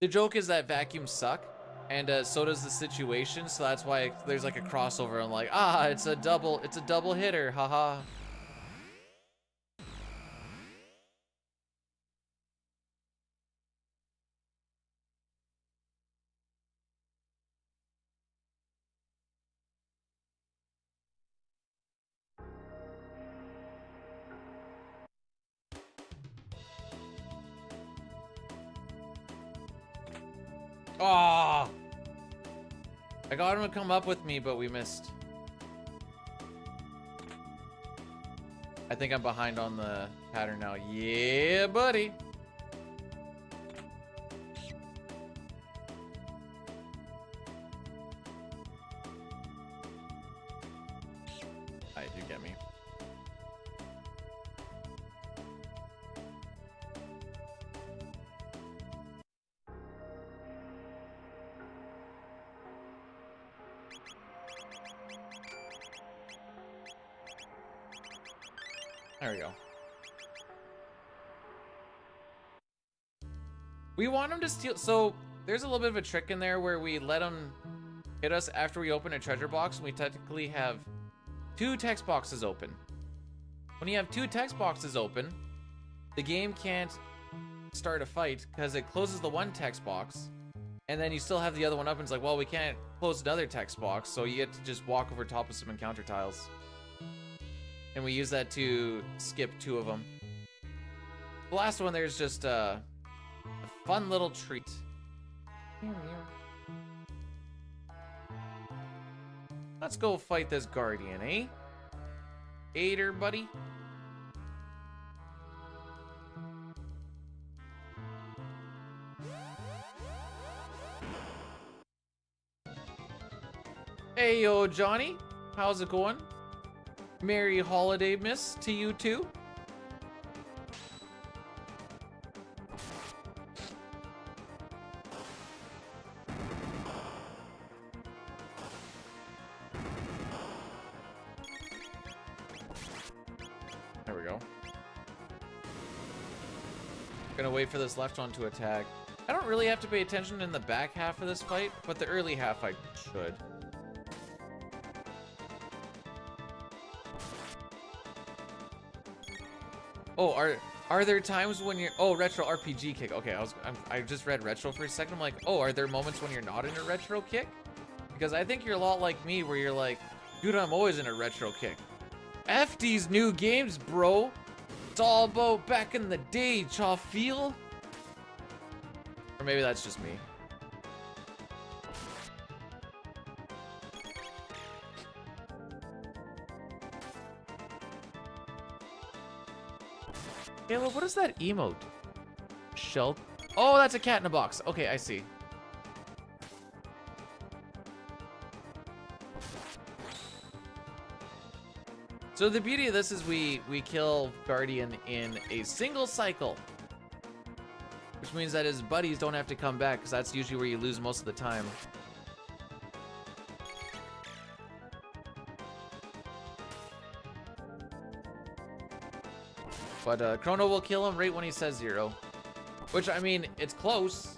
The joke is that vacuums suck, and so does the situation, so that's why there's like a crossover. I'm like, it's a double hitter, haha. Oh! I got him to come up with me, but we missed. I think I'm behind on the pattern now. Yeah, buddy. Alright, you get me. There we go. We want him to steal. So there's a little bit of a trick in there where we let him hit us after we open a treasure box, and we technically have 2 text boxes open. When you have 2 text boxes open, the game can't start a fight because it closes the one text box, and then you still have the other one up, and it's like, well, we can't close another text box, so you get to just walk over top of some encounter tiles. And we use that to skip 2 of them. The last one there's just a fun little treat. Let's go fight this guardian, eh? Aider, buddy. Hey, yo, Johnny. How's it going? Merry holiday, miss, to you too. There we go. Gonna wait for this left one to attack. I don't really have to pay attention in the back half of this fight, but the early half I should. Oh, are there times when you're... Oh, retro RPG kick. Okay, I just read retro for a second. I'm like, oh, are there moments when you're not in a retro kick? Because I think you're a lot like me, where you're like, dude, I'm always in a retro kick. F these new games, bro. It's all about back in the day, cha feel? Or maybe that's just me. Yeah, well, what is that emote? Shell? Oh, that's a cat in a box. Okay, I see. So the beauty of this is we kill Guardian in a single cycle. Which means that his buddies don't have to come back, because that's usually where you lose most of the time. But Chrono will kill him right when he says 0. Which, I mean, it's close.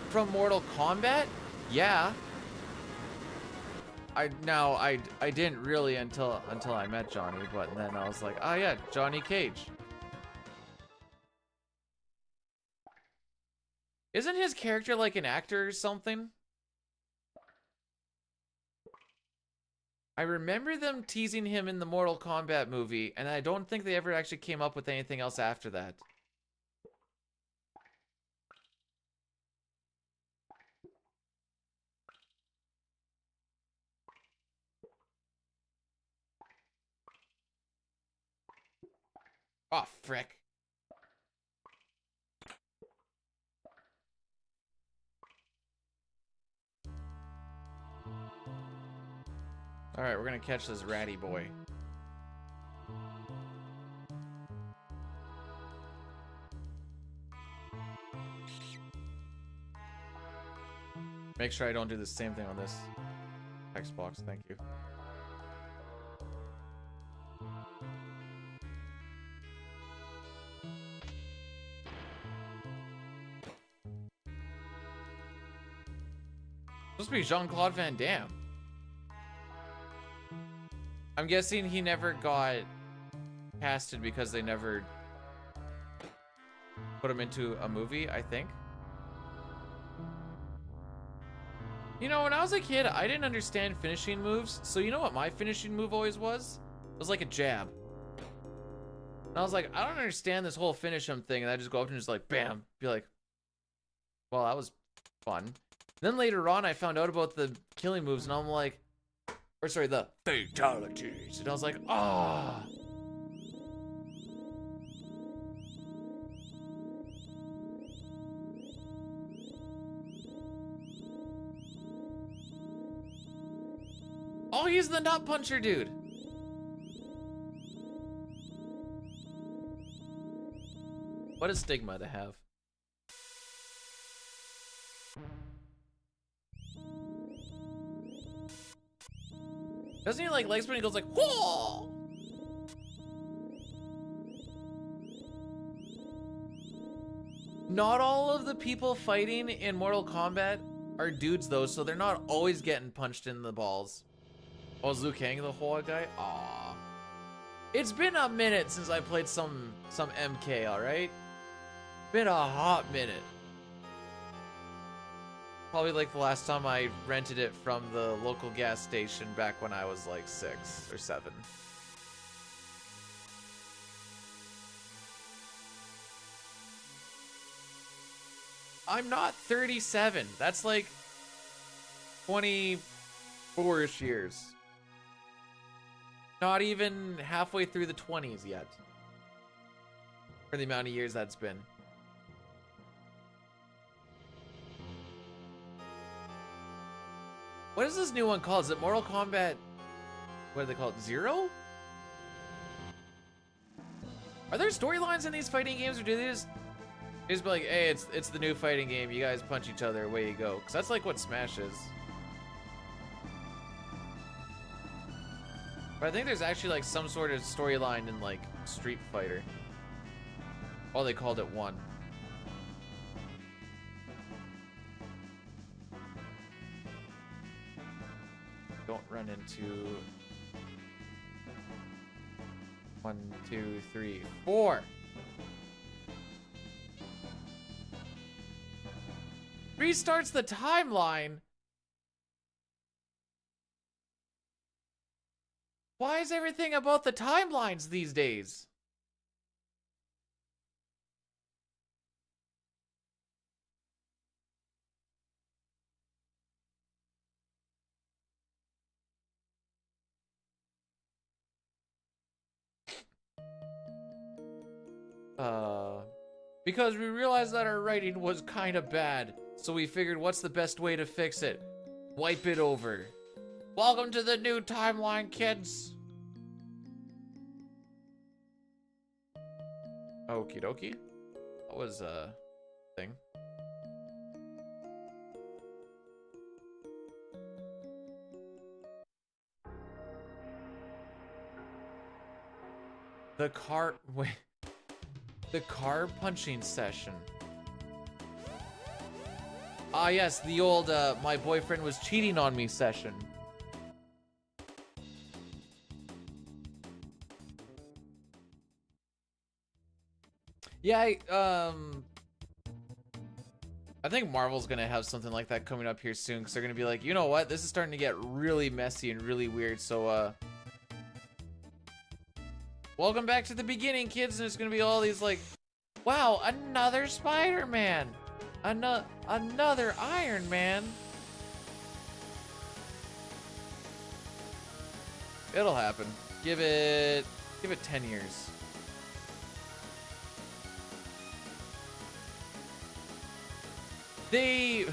From Mortal Kombat? Yeah. I didn't really until I met Johnny, but then I was like, oh yeah, Johnny Cage. Isn't his character like an actor or something? I remember them teasing him in the Mortal Kombat movie, and I don't think they ever actually came up with anything else after that. Oh, frick. Alright, we're gonna catch this ratty boy. Make sure I don't do the same thing on this Xbox, thank you. Supposed to be Jean-Claude Van Damme. I'm guessing he never got casted because they never put him into a movie, I think. You know, when I was a kid, I didn't understand finishing moves. So you know what my finishing move always was? It was like a jab. And I was like, I don't understand this whole finish him thing. And I just go up and just like, bam. Be like, well, that was fun. And then later on, I found out about the killing moves. And I'm like, or sorry, the fatalities. And I was like, ah. Oh. Oh, he's the nut puncher dude. What a stigma to have. Doesn't he like leg spin? He goes like, whoa! Not all of the people fighting in Mortal Kombat are dudes though, so they're not always getting punched in the balls. Oh, is Liu Kang the Hoa guy? Aw. It's been a minute since I played some MK, alright? Been a hot minute. Probably like the last time I rented it from the local gas station back when I was like 6 or 7. I'm not 37. That's like 24-ish years. Not even halfway through the 20s yet. For the amount of years that's been. What is this new one called? Is it Mortal Kombat? What do they call it? 0? Are there storylines in these fighting games, or do they just be like, hey, it's the new fighting game, you guys punch each other, away you go? Because that's like what Smash is. But I think there's actually like some sort of storyline in like Street Fighter. Oh, they called it 1. Don't run into 1, 2, 3, 4. Restarts the timeline. Why is everything about the timelines these days? Because we realized that our writing was kind of bad, so we figured what's the best way to fix it? Wipe it over. Welcome to the new timeline, kids. Okie dokie. That was a thing. The car punching session. Ah yes, the old my boyfriend was cheating on me session. Yeah, I think Marvel's gonna have something like that coming up here soon, because they're gonna be like, you know what, this is starting to get really messy and really weird, so welcome back to the beginning, kids. And it's gonna be all these like, wow, another Spider-Man, another Iron Man. It'll happen. Give it 10 years. They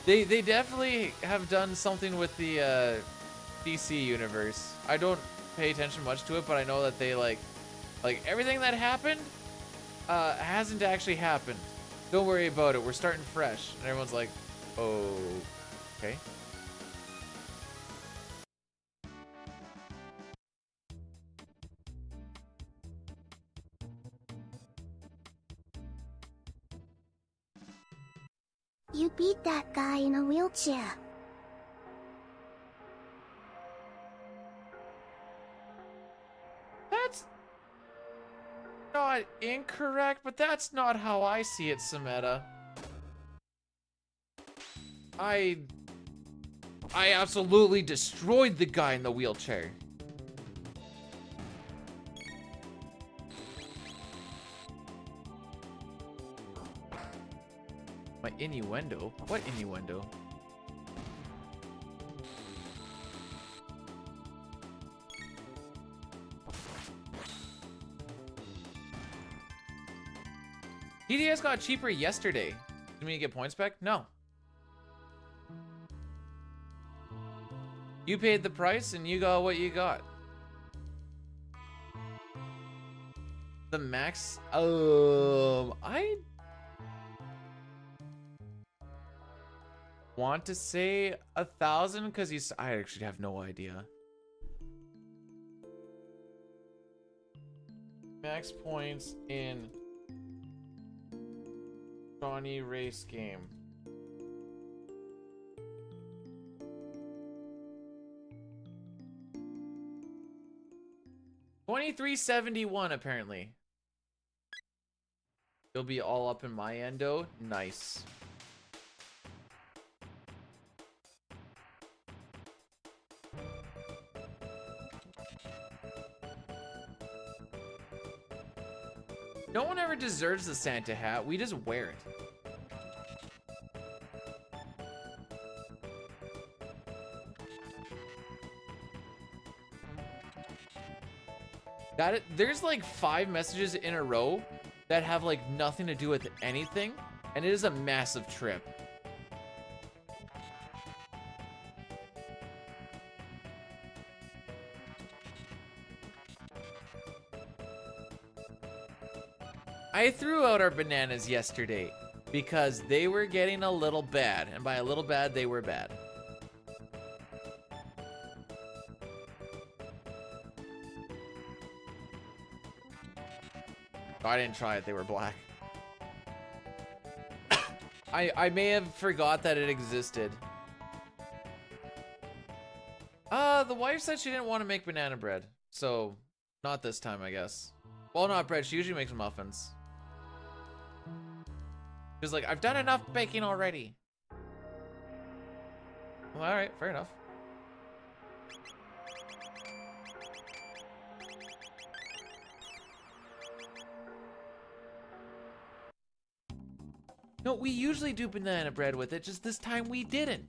definitely have done something with the DC universe. I don't pay attention much to it, but I know that they like everything that happened hasn't actually happened. Don't worry about it. We're starting fresh. And everyone's like, oh, okay. You beat that guy in a wheelchair. That's not incorrect, but that's not how I see it, Sameta. I absolutely destroyed the guy in the wheelchair. My innuendo? What innuendo? TDS got cheaper yesterday. Did we get points back? No. You paid the price and you got what you got. The max? I want to say 1,000 because I actually have no idea. max points in Johnny race game? $23.71 apparently. You'll be all up in my endo. Nice. No one ever deserves the Santa hat. We just wear it. Got it? There's like 5 messages in a row that have like nothing to do with anything, and it is a massive trip. I threw out our bananas yesterday because they were getting a little bad, and by a little bad, they were bad. Oh, I didn't try it, they were black. I may have forgot that it existed. The wife said she didn't want to make banana bread, so not this time, I guess. Well, not bread, she usually makes muffins. She was like, I've done enough baking already. Well, alright, fair enough. No, we usually do banana bread with it, just this time we didn't.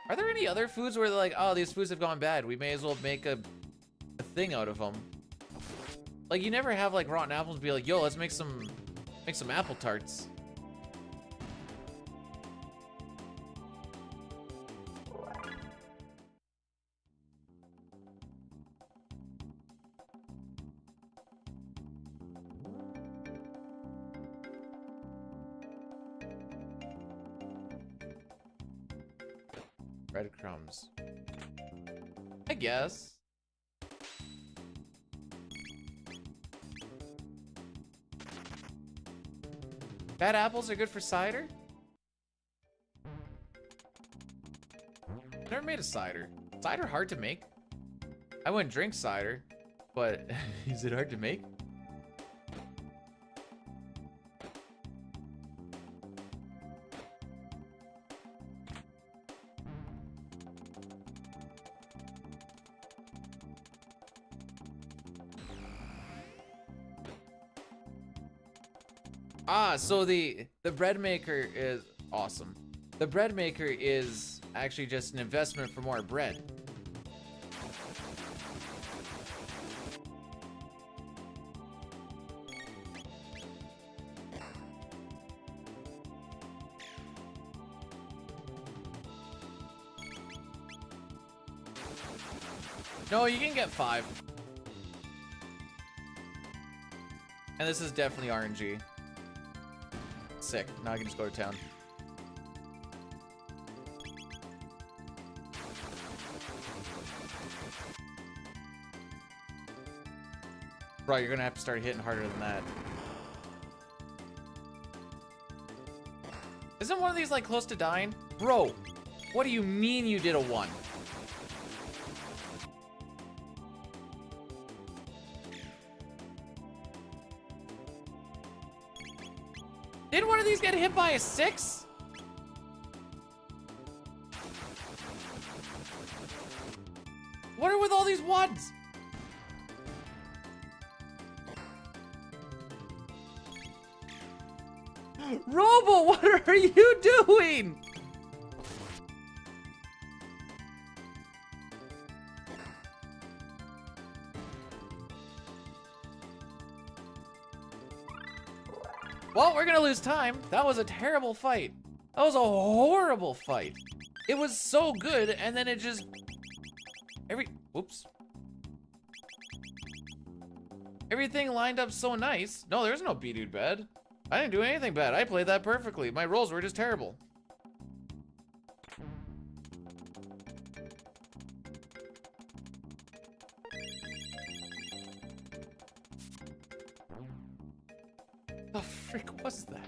Are there any other foods where they're like, oh, these foods have gone bad, we may as well make a thing out of them? Like, you never have like rotten apples be like, yo, let's make some apple tarts. Breadcrumbs. I guess. Bad apples are good for cider? Never made a cider. Cider hard to make? I wouldn't drink cider, but is it hard to make? Ah, so the bread maker is awesome. The bread maker is actually just an investment for more bread. No, you can get 5. And this is definitely RNG. Sick. Now I can just go to town. Bro, you're gonna have to start hitting harder than that. Isn't one of these like close to dying? Bro, what do you mean you did a 1? Didn't one of these get hit by a 6? What are with all these 1s? Robo, what are you doing? Well, we're gonna lose time. That was a terrible fight. That was a horrible fight. It was so good, and then it just... Whoops. Everything lined up so nice. No, there's no B-dude bad. I didn't do anything bad. I played that perfectly. My rolls were just terrible. frick was that?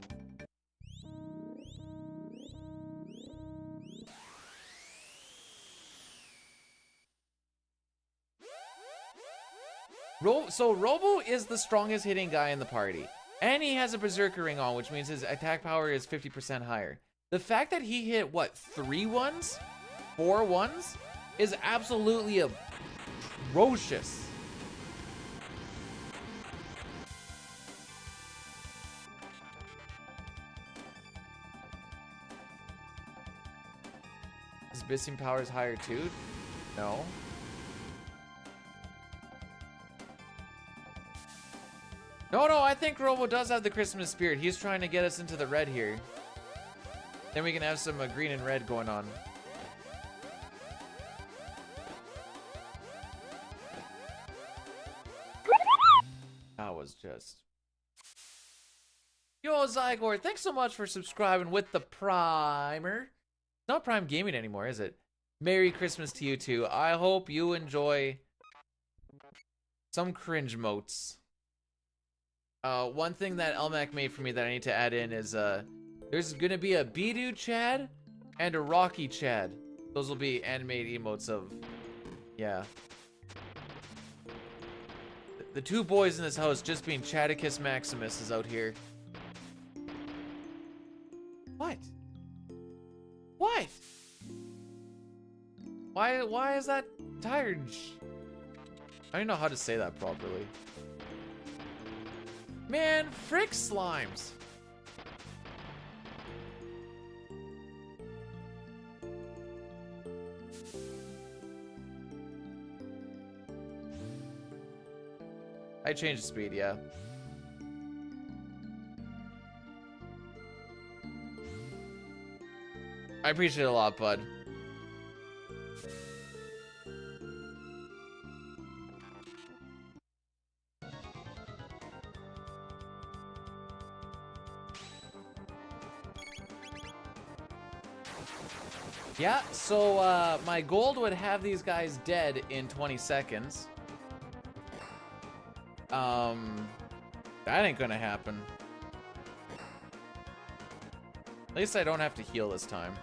So Robo is the strongest hitting guy in the party. And he has a Berserker ring on, which means his attack power is 50% higher. The fact that he hit, what, 3 ones? 4 ones? Is absolutely atrocious. His Bissing power is higher too? No. No, I think Robo does have the Christmas spirit. He's trying to get us into the red here. Then we can have some green and red going on. That was just... Yo, Zygor, thanks so much for subscribing with the primer. It's not Prime Gaming anymore, is it? Merry Christmas to you too. I hope you enjoy some cringe motes. One thing that Elmac made for me that I need to add in is, there's gonna be a Bidoo Chad and a Rocky Chad. Those will be animated emotes of, yeah. The 2 boys in this house just being Chadicus Maximus is out here. What? What? Why is that tired? I don't know how to say that properly. Man, frick slimes. I changed the speed, yeah. I appreciate it a lot, bud. Yeah, so my gold would have these guys dead in 20 seconds. That ain't gonna happen. At least I don't have to heal this time.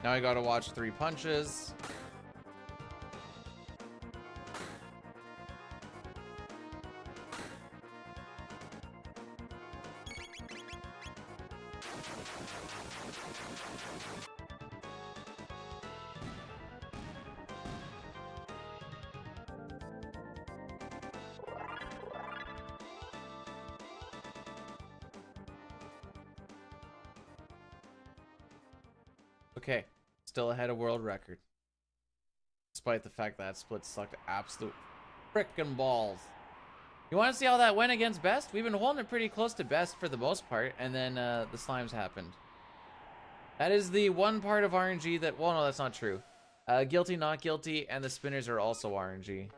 Now I gotta watch 3 punches. Okay, still ahead of world record. Despite the fact that split sucked absolute frickin' balls. You want to see how that went against best? We've been holding it pretty close to best for the most part, and then the slimes happened. That is the one part of RNG that, well, no, that's not true. Guilty, not guilty, and the spinners are also RNG.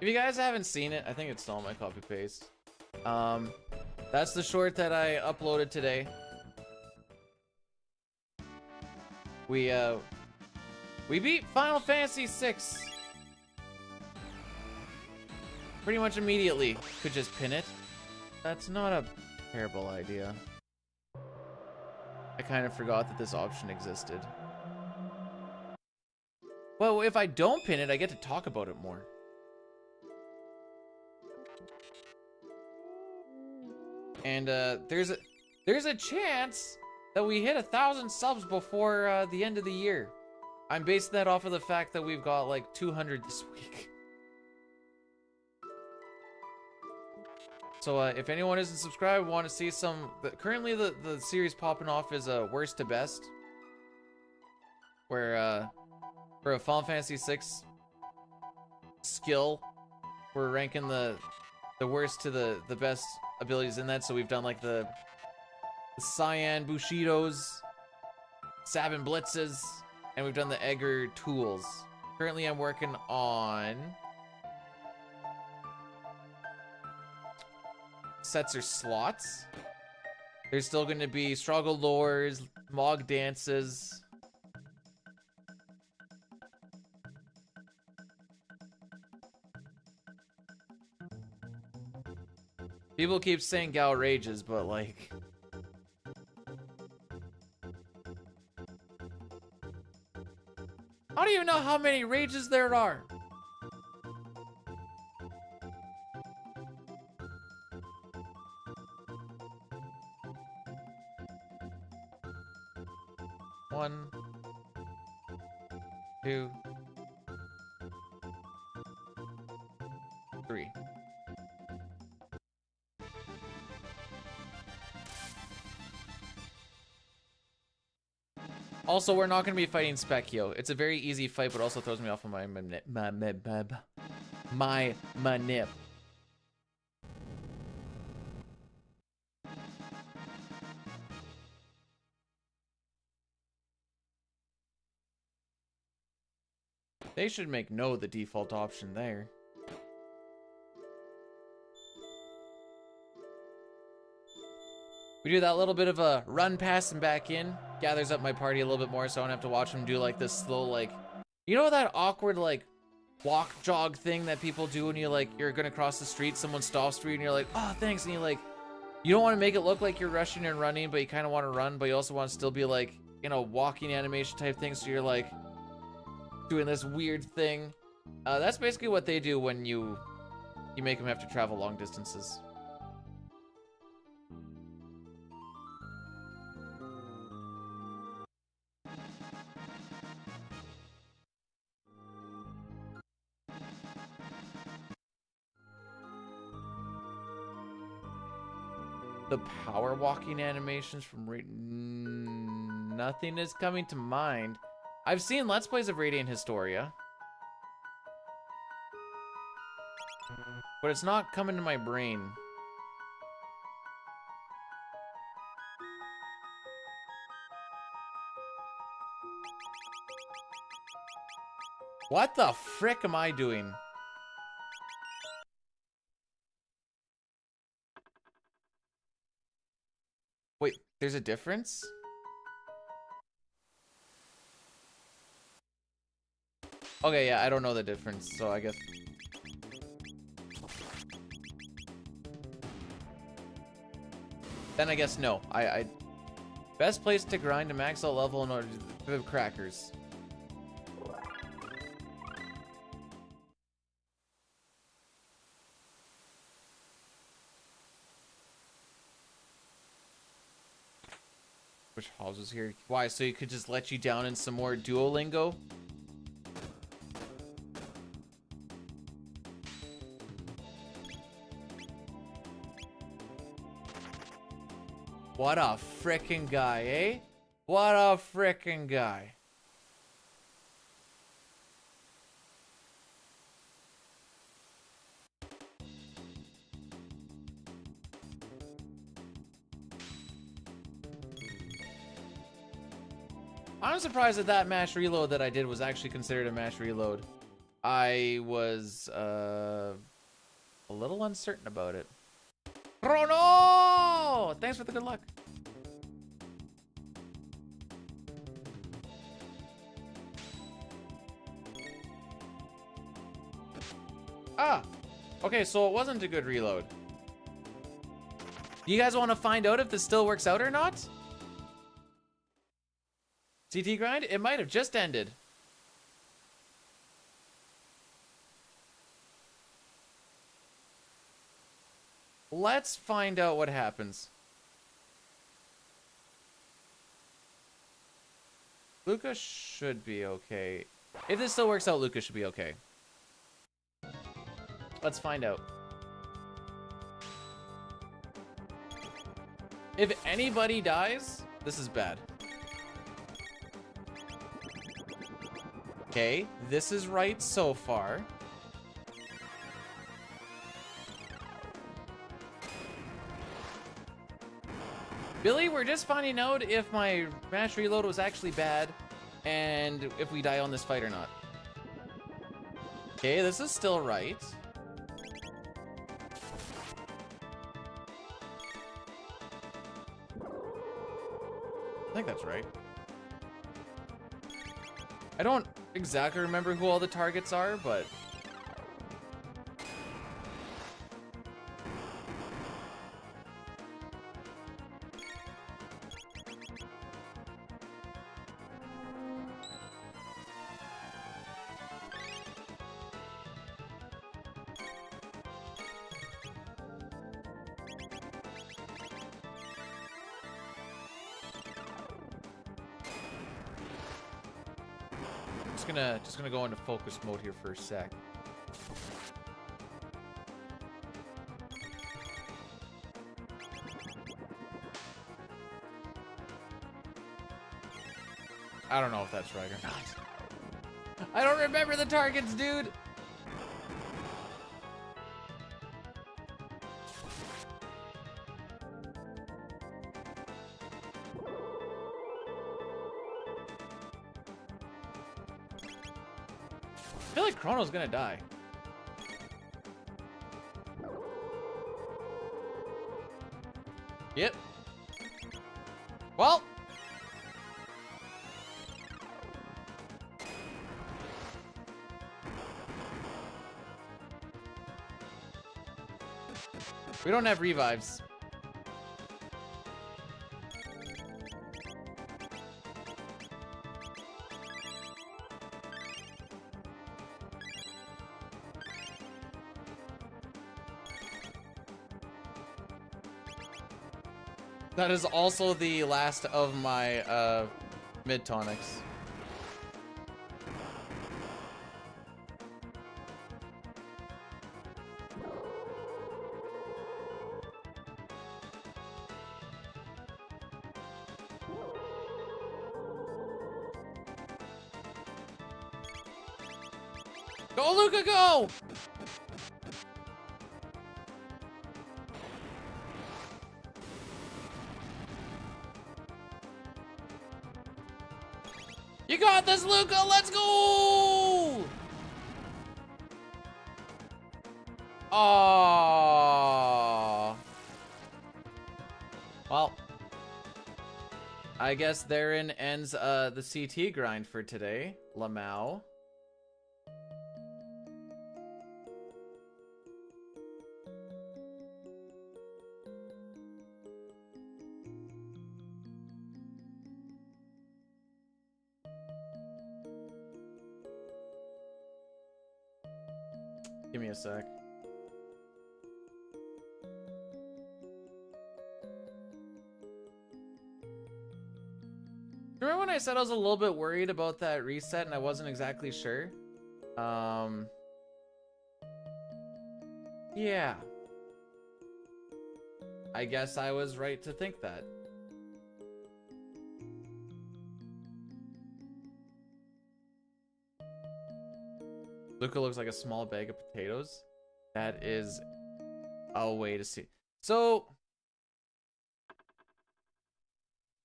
If you guys haven't seen it, I think it's still on my copy paste. That's the short that I uploaded today. We beat Final Fantasy VI. Pretty much immediately. Could just pin it. That's not a terrible idea. I kind of forgot that this option existed. Well, if I don't pin it, I get to talk about it more. And there's a chance that we hit 1,000 subs before the end of the year. I'm basing that off of the fact that we've got like 200 this week. So if anyone isn't subscribed, want to see some... Currently the series popping off is worst to best. Where for a Final Fantasy VI skill, we're ranking the worst to the best abilities in that. So we've done like the Cyan Bushidos, Sabin Blitzes, and we've done the Egger Tools. Currently I'm working on sets or slots. There's still going to be Struggle Lures, Mog Dances. People keep saying Gal Rages, but like... I don't even know how many rages there are. One, two, three. Also, we're not going to be fighting Specchio. It's a very easy fight, but also throws me off of my manip. They should make no the default option there. We do that little bit of a run past and back in. Gathers up my party a little bit more so I don't have to watch them do like this slow, like... You know that awkward, like, walk jog thing that people do when you, like, you're gonna cross the street, someone stops for you and you're like, oh, thanks, and you, like... You don't want to make it look like you're rushing and running, but you kind of want to run, but you also want to still be, like, you know, walking animation type thing, so you're, like... doing this weird thing. That's basically what they do when you make them have to travel long distances. The power walking animations from nothing is coming to mind. I've seen Let's Plays of Radiant Historia, but it's not coming to my brain. What the frick am I doing? Wait, there's a difference? Okay, yeah, I don't know the difference, so I guess... Then I guess no. Best place to grind to max out level in order to have crackers. Which houses here? Why, so you could just let you down in some more Duolingo? What a frickin' guy, eh? What a frickin' guy. I'm surprised that mash reload that I did was actually considered a mash reload. I was a little uncertain about it. Oh no! Thanks for the good luck. Ah! Okay, so it wasn't a good reload. You guys want to find out if this still works out or not? CT grind? It might have just ended. Let's find out what happens. Luca should be okay. If this still works out, Luca should be okay. Let's find out. If anybody dies, this is bad. Okay, this is right so far. Billy, we're just finding out if my mash reload was actually bad and if we die on this fight or not. Okay, this is still right. I think that's right. I don't exactly remember who all the targets are, but... Just gonna go into focus mode here for a sec. I don't know if that's right or not. I don't remember the targets, dude. I feel like Chrono's gonna die. Yep. Well. We don't have revives. That is also the last of my mid tonics. Go, Luca, go! You got this, Luca! Let's go! Oh. Well, I guess therein ends the CT grind for today, Lamau. Give me a sec. Remember when I said I was a little bit worried about that reset and I wasn't exactly sure? Yeah. I guess I was right to think that. Luca looks like a small bag of potatoes. That is a way to see. So,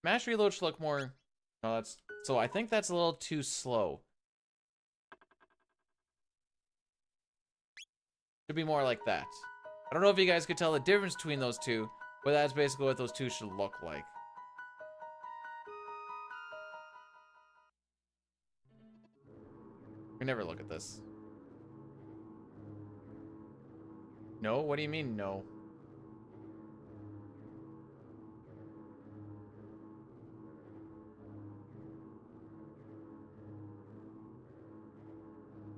mash reload should look more. No, that's so. I think that's a little too slow. Should be more like that. I don't know if you guys could tell the difference between those two, but that's basically what those two should look like. We never look at this. No? What do you mean, no?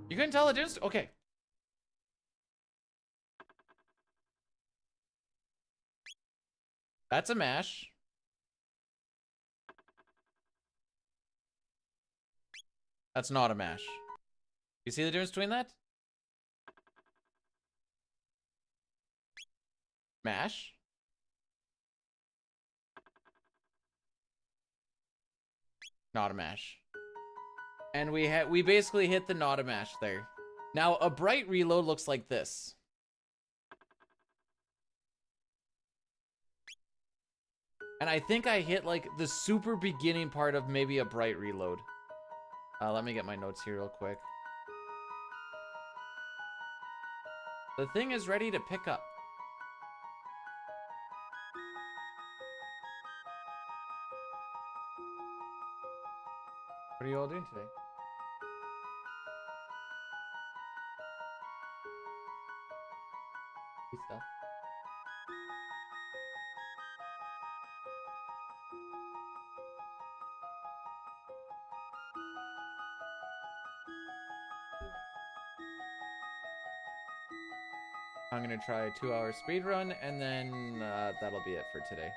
You couldn't tell the difference? Okay. That's a mash. That's not a mash. You see the difference between that? Mash. Not a mash. And we basically hit the not a mash there. Now, a bright reload looks like this. And I think I hit like the super beginning part of maybe a bright reload. Let me get my notes here real quick. The thing is ready to pick up. What are you all doing today? Stuff. I'm gonna try a 2-hour speedrun, and then that'll be it for today.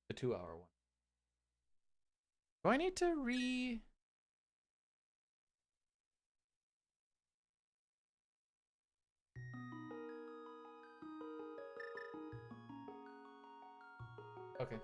The 2-hour one. Do I need to Okay.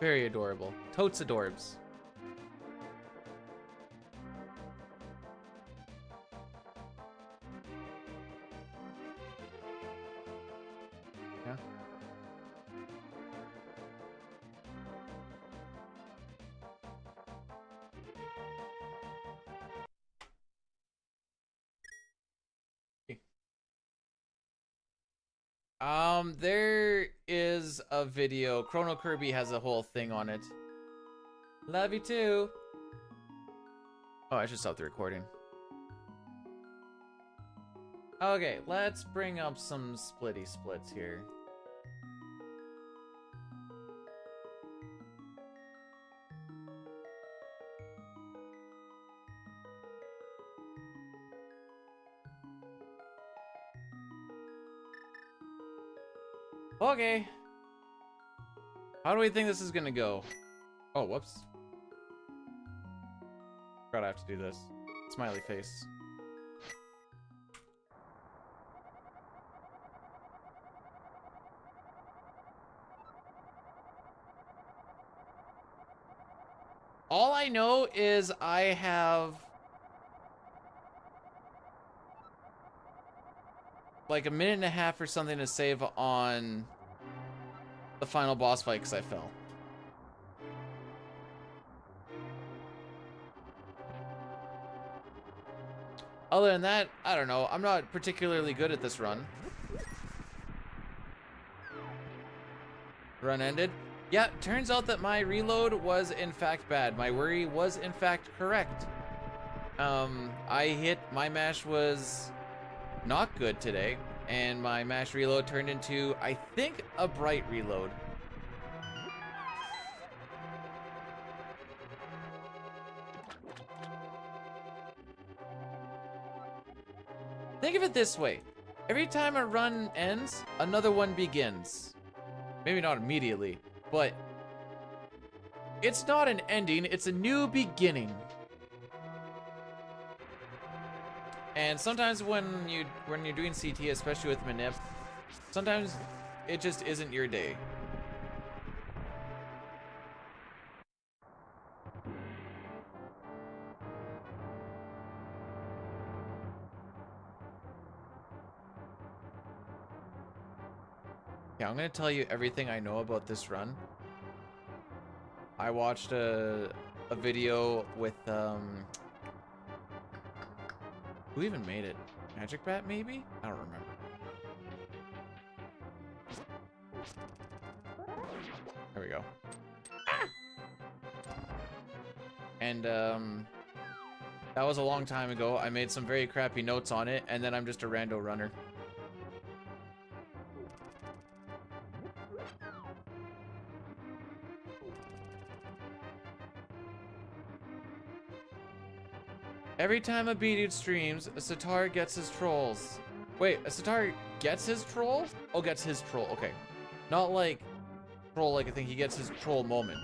Very adorable. Totes adorbs. Yeah. There is a video. Chrono Kirby has a whole thing on it. Love you too. Oh, I should stop the recording. Okay, let's bring up some splitty splits here. Okay. How do we think this is gonna go? Oh, whoops. Forgot I have to do this. Smiley face. All I know is I have like a minute and a half or something to save on the final boss fight because I fell. Other than that, I don't know. I'm not particularly good at this run. Run ended. Yeah, turns out that my reload was in fact bad. My worry was in fact correct. My mash was not good today, and my mash reload turned into, I think, a bright reload. Think of it this way. Every time a run ends, another one begins. Maybe not immediately, but it's not an ending, it's a new beginning. And sometimes when you're doing CT, especially with Manip, sometimes it just isn't your day. Yeah, I'm gonna tell you everything I know about this run. I watched a video with who even made it? Magic Bat, maybe? I don't remember. There we go. And that was a long time ago. I made some very crappy notes on it, and then I'm just a rando runner. Every time a B-dude streams, a Sitar gets his trolls. Wait, a Sitar gets his troll? Oh, gets his troll. Okay. Not like troll, like I think he gets his troll moment.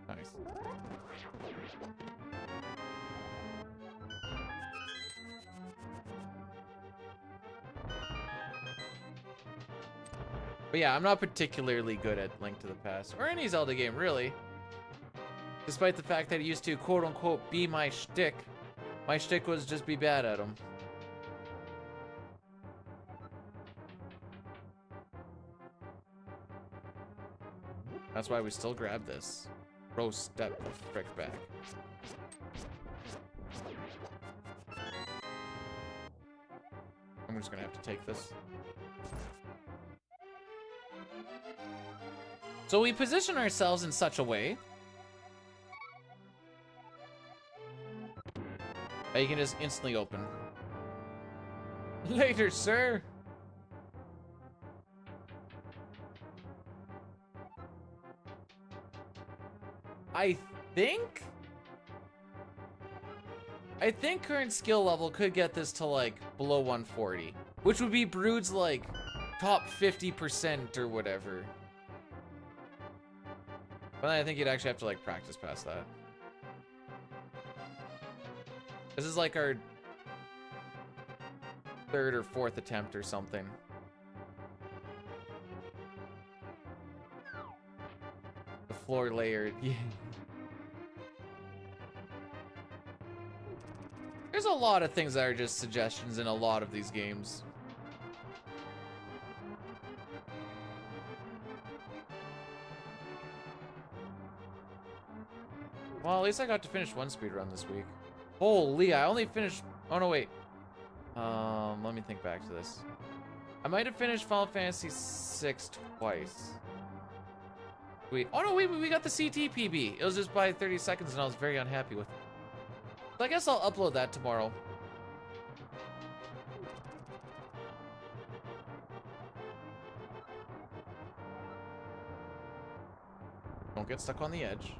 Nice. But yeah, I'm not particularly good at Link to the Past, or any Zelda game, really. Despite the fact that it used to, quote-unquote, be my shtick. My shtick was just be bad at them. That's why we still grab this. Bro, step the frick back. I'm just gonna have to take this. So we position ourselves in such a way that you can just instantly open. Later, sir. I think current skill level could get this to like below 140, which would be Brood's like top 50% or whatever. But I think you'd actually have to like practice past that. This is like our 3rd or 4th attempt or something. The floor layered. Yeah. There's a lot of things that are just suggestions in a lot of these games. Well, at least I got to finish one speedrun this week. Holy, I only finished... Oh, no, wait. Let me think back to this. I might have finished Final Fantasy VI twice. Wait. Oh, no, wait, we got the CT PB. It was just by 30 seconds, and I was very unhappy with it. So I guess I'll upload that tomorrow. Don't get stuck on the edge.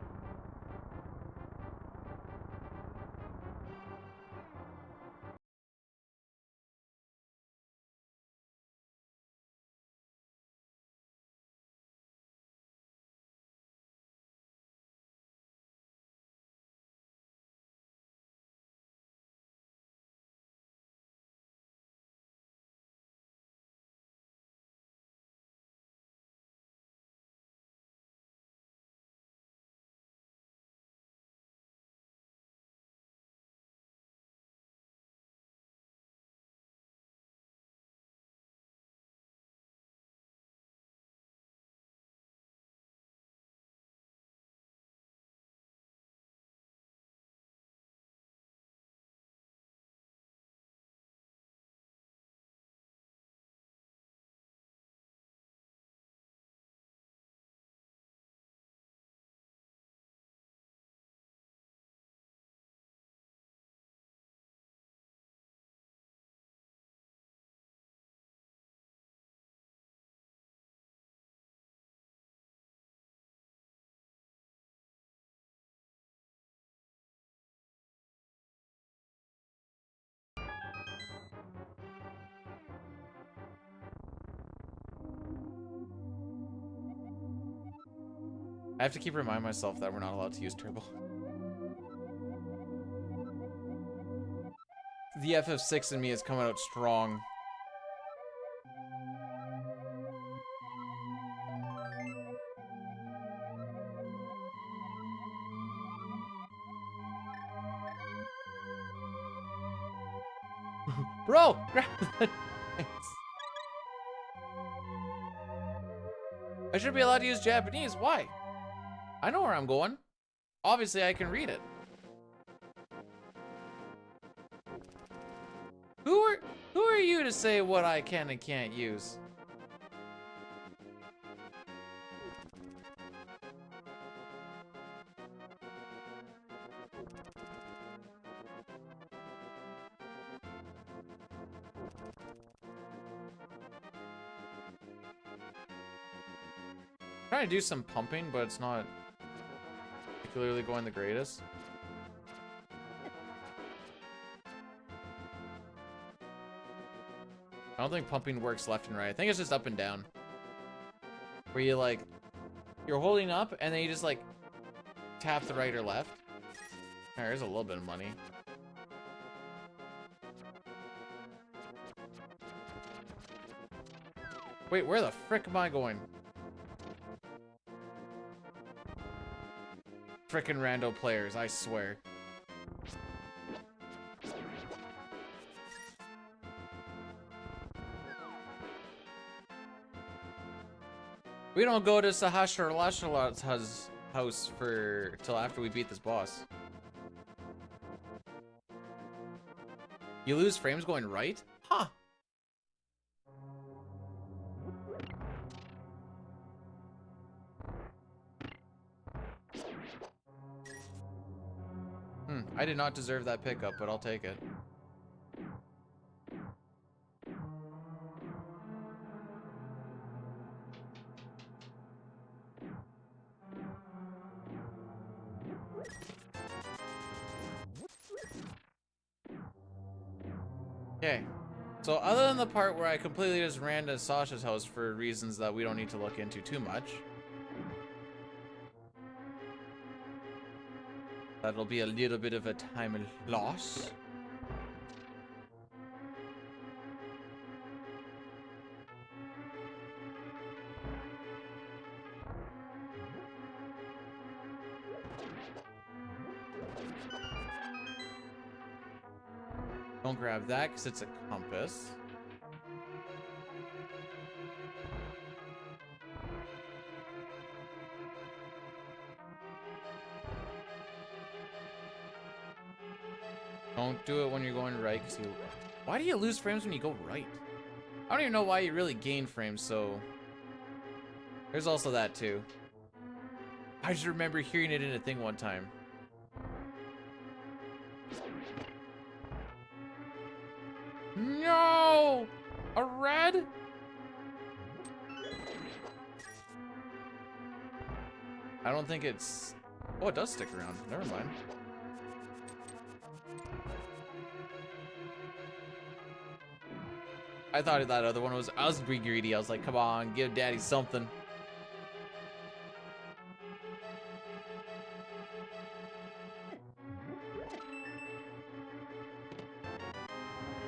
I have to keep reminding myself that we're not allowed to use turbo. The FF6 in me is coming out strong. Bro, grab that. I should be allowed to use Japanese. Why? I know where I'm going. Obviously, I can read it. Who are you to say what I can and can't use? I'm trying to do some pumping, but it's not particularly going the greatest. I don't think pumping works left and right. I think it's just up and down. Where you like, you're holding up and then you just like tap the right or left. There's a little bit of money. Wait, where the frick am I going? Frickin' rando players, I swear. We don't go to Sahasra Lashalat's house for till after we beat this boss. You lose frames going right? Huh. I did not deserve that pickup, but I'll take it. Okay. So other than the part where I completely just ran to Sasha's house for reasons that we don't need to look into too much. That'll be a little bit of a time loss. Don't grab that because it's a compass. Don't do it when you're going right, because you... Why do you lose frames when you go right? I don't even know why you really gain frames, so... There's also that, too. I just remember hearing it in a thing one time. No! A red? I don't think it's... Oh, it does stick around. Never mind. I thought that other one was... I was being greedy. I was like, come on, give daddy something.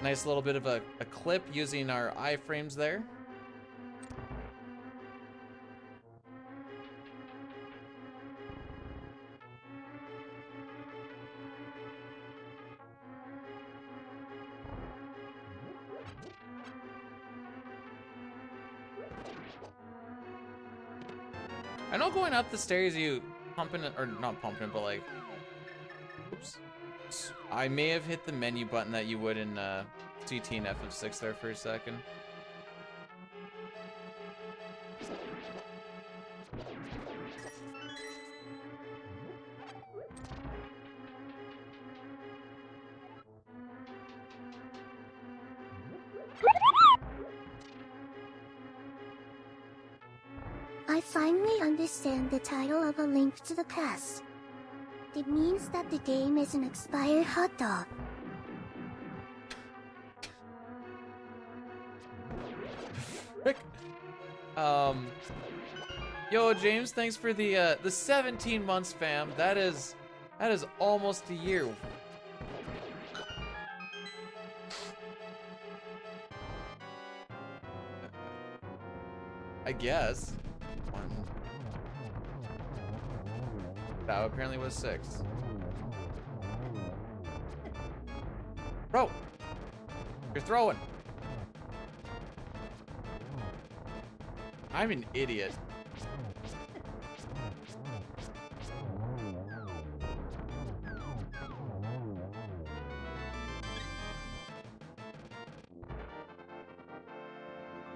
Nice little bit of a clip using our iframes there. I know going up the stairs you pumping it, or not pumping it, but like, oops. I may have hit the menu button that you would in CT and FF6 there for a second. I finally understand the title of A Link to the Past. It means that the game is an expired hot dog. Rick. Yo, James, thanks for the 17 months, fam. That is almost a year. I guess. That apparently was 6. Bro! You're throwing! I'm an idiot.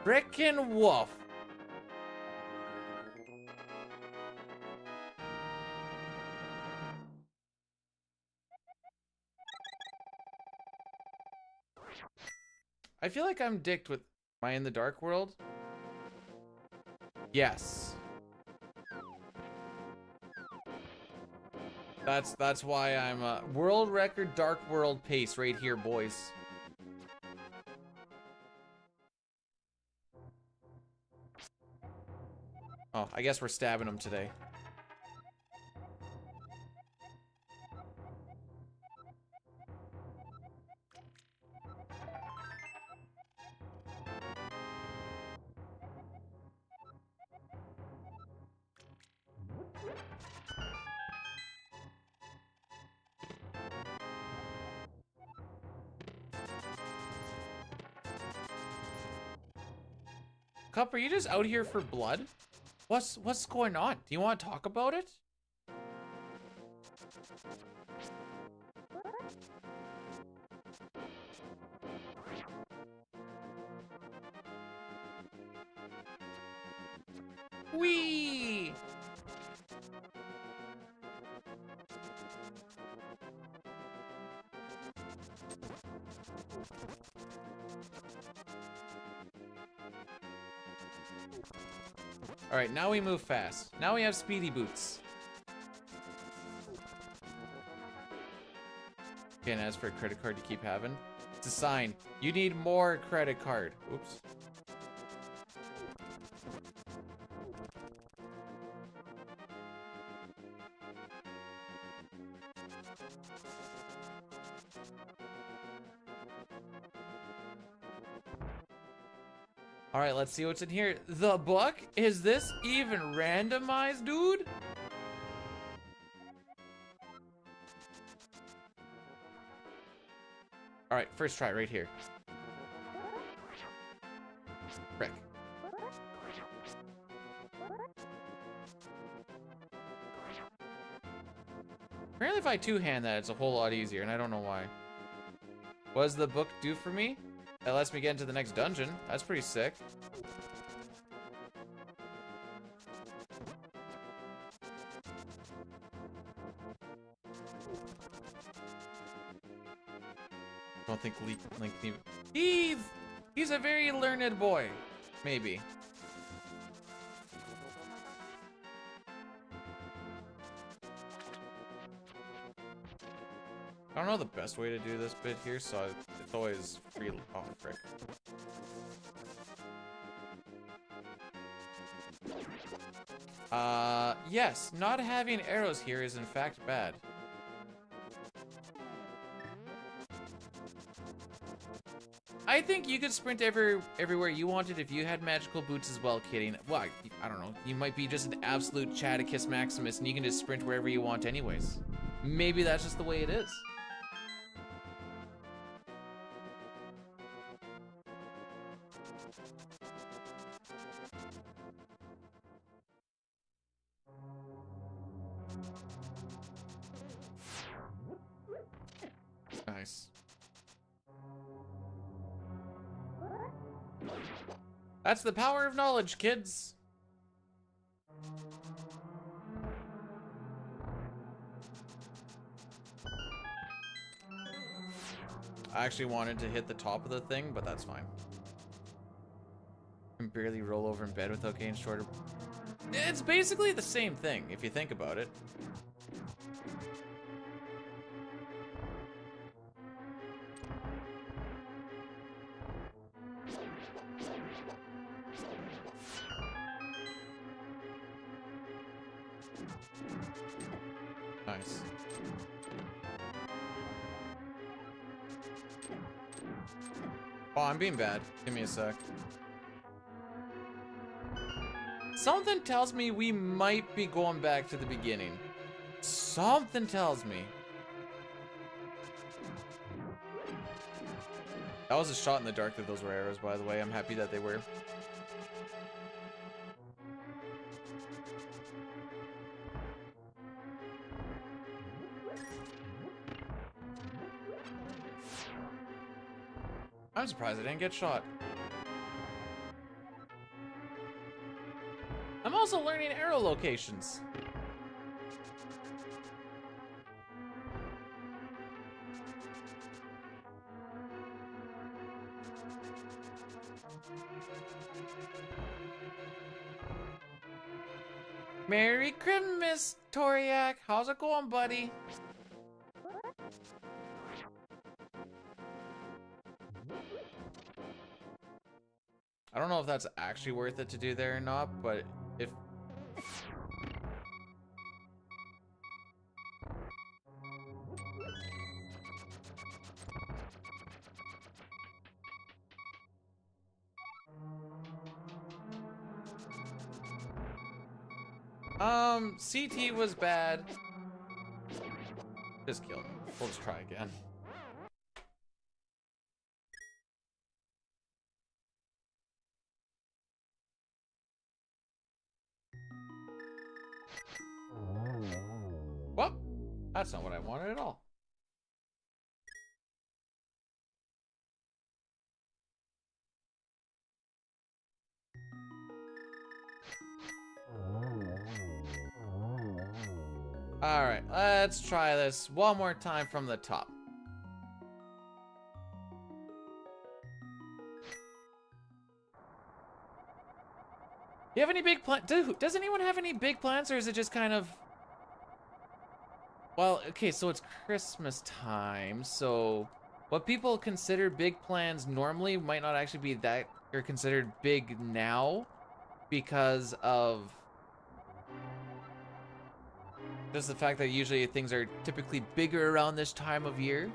Frickin' wolf! I feel like I'm dicked with... Am I in the dark world? Yes. That's why I'm world record Dark World pace right here, boys. Oh, I guess we're stabbing him today. Cup, are you just out here for blood? What's going on? Do you want to talk about it? Whee! Alright, now we move fast. Now we have speedy boots. Okay, and as for a credit card to keep having, it's a sign. You need more credit card. Oops. Alright, let's see what's in here. The book? Is this even randomized, dude? Alright, first try right here. Frick. Apparently if I two-hand that, it's a whole lot easier, and I don't know why. What does the book do for me? That lets me get into the next dungeon. That's pretty sick. I don't think Link he's a very learned boy. Maybe. I don't know the best way to do this bit here, so it's always free. Oh, frick. Yes, not having arrows here is in fact bad. I think you could sprint everywhere you wanted if you had magical boots as well, kidding. Well, I don't know. You might be just an absolute Chaticus Maximus and you can just sprint wherever you want anyways. Maybe that's just the way it is. Nice. That's the power of knowledge, kids. I actually wanted to hit the top of the thing, but that's fine. I can barely roll over in bed without getting shorter. It's basically the same thing, if you think about it. Nice. Oh, I'm being bad. Give me a sec. Something tells me we might be going back to the beginning. Something tells me. That was a shot in the dark that those were arrows, by the way. I'm happy that they were. I'm surprised I didn't get shot. I'm also learning arrow locations. Merry Christmas, Toriak. How's it going, buddy? I don't know if that's actually worth it to do there or not, but if... CT was bad. Just killed him. We'll just try again. Well, that's not what I wanted at all. Alright, let's try this one more time from the top. You have any big plans? Does anyone have any big plans, or is it just kind of... Well, okay, so it's Christmas time, so what people consider big plans normally might not actually be that, or considered big now, because of just the fact that usually things are typically bigger around this time of year.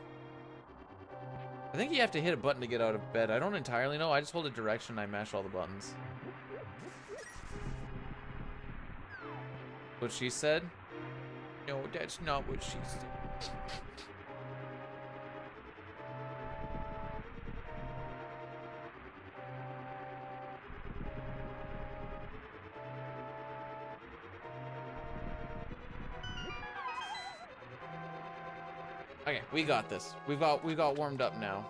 I think you have to hit a button to get out of bed. I don't entirely know. I just hold a direction and I mash all the buttons. What she said? No, that's not what she said. Okay, we got this. We got warmed up now.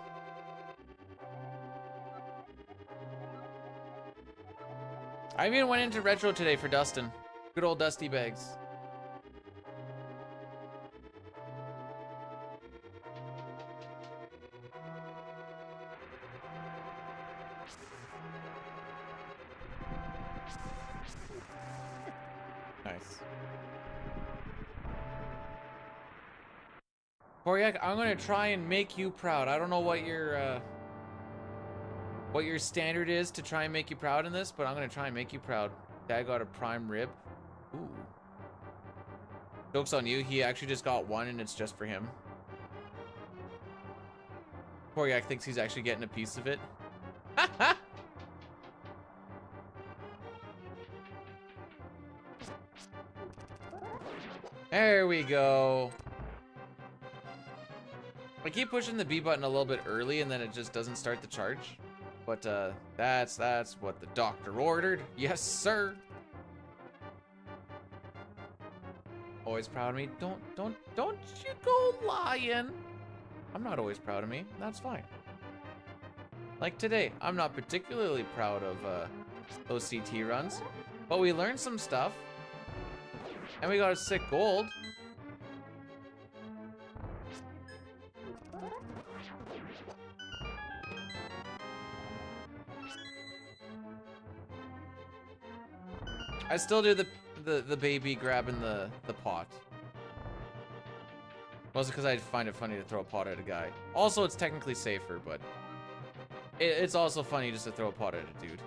I even went into retro today for Dustin. Good old Dusty Bags. Nice. Koryak, I'm gonna try and make you proud. I don't know what your standard is to try and make you proud in this, but I'm gonna try and make you proud. Dad got a prime rib. Ooh. Joke's on you, he actually just got one and it's just for him. Koryak thinks he's actually getting a piece of it. There we go. I keep pushing the B button a little bit early and then it just doesn't start the charge. But that's what the doctor ordered. Yes, sir. Always proud of me. Don't you go lying. I'm not always proud of me. That's fine. Like today, I'm not particularly proud of those CT runs, but we learned some stuff and we got a sick gold. I still do the baby grabbing the pot. Mostly because I find it funny to throw a pot at a guy. Also, it's technically safer, but it's also funny just to throw a pot at a dude.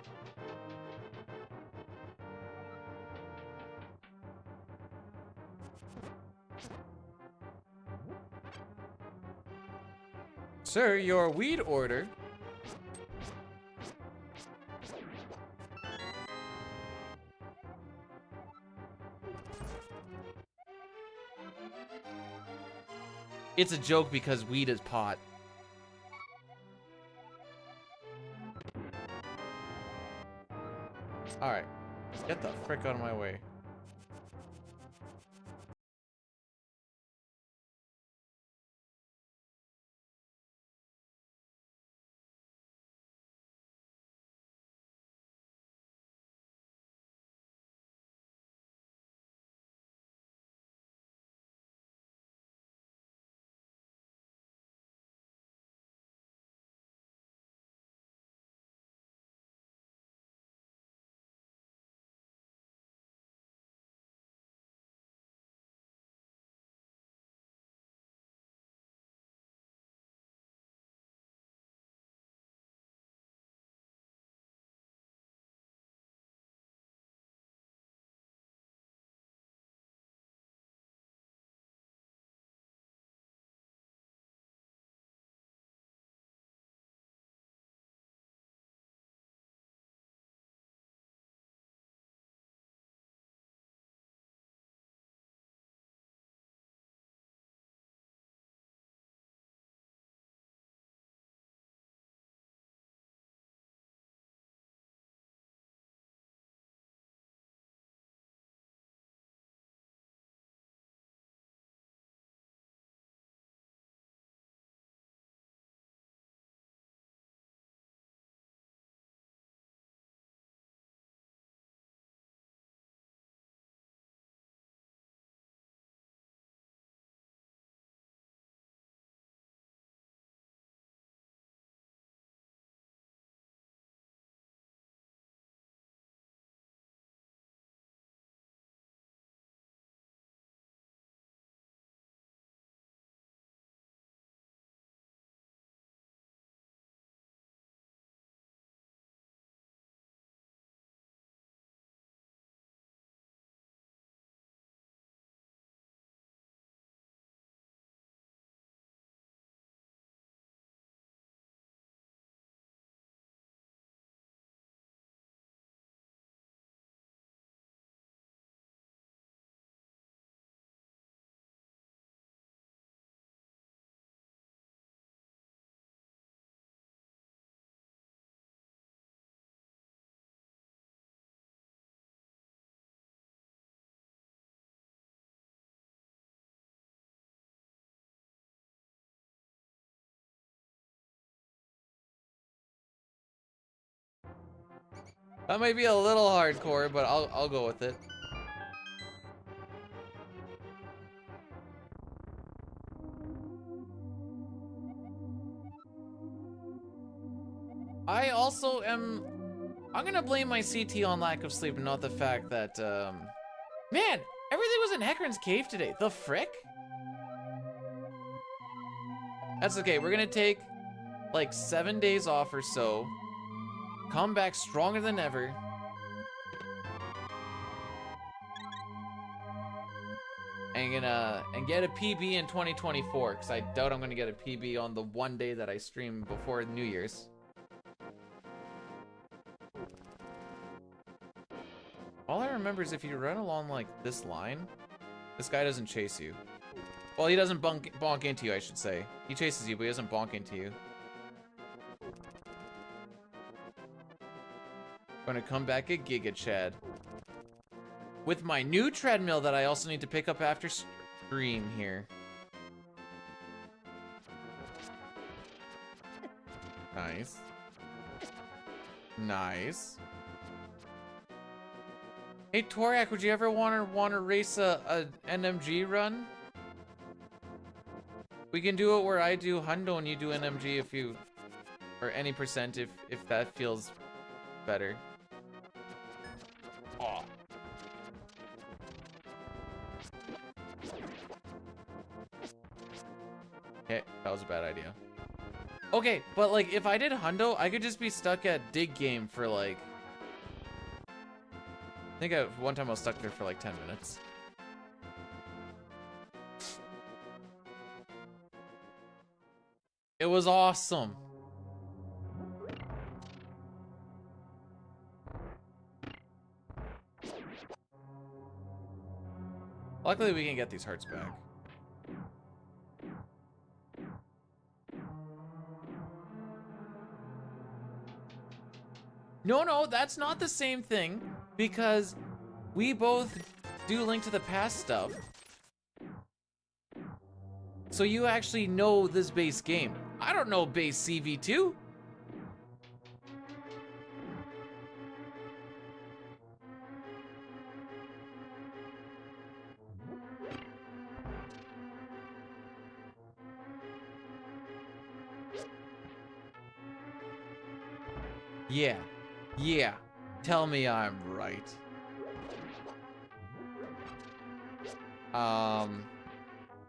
Sir, your weed order. It's a joke because weed is pot. Alright. Get the frick out of my way. That might be a little hardcore, but I'll go with it. I also am... I'm gonna blame my CT on lack of sleep, not the fact that, man, everything was in Hecarim's cave today. The frick? That's okay. We're gonna take, like, 7 days off or so. Come back stronger than ever. And get a PB in 2024, because I doubt I'm gonna get a PB on the one day that I stream before New Year's. All I remember is if you run along like this line, this guy doesn't chase you. Well, he doesn't bonk into you, I should say. He chases you, but he doesn't bonk into you. Gonna come back at Giga Chad. With my new treadmill that I also need to pick up after stream here. Nice. Nice. Hey Toriak, would you ever want to race a NMG run? We can do it where I do Hundo and you do NMG if you, or any percent if that feels better. Aw. Okay, that was a bad idea. Okay, but like if I did Hundo, I could just be stuck at Dig Game for like, I think one time I was stuck there for like 10 minutes. It was awesome. Luckily we can get these hearts back. No, that's not the same thing, because we both do Link to the Past stuff. So you actually know this base game. I don't know base CV2. Yeah, tell me I'm right.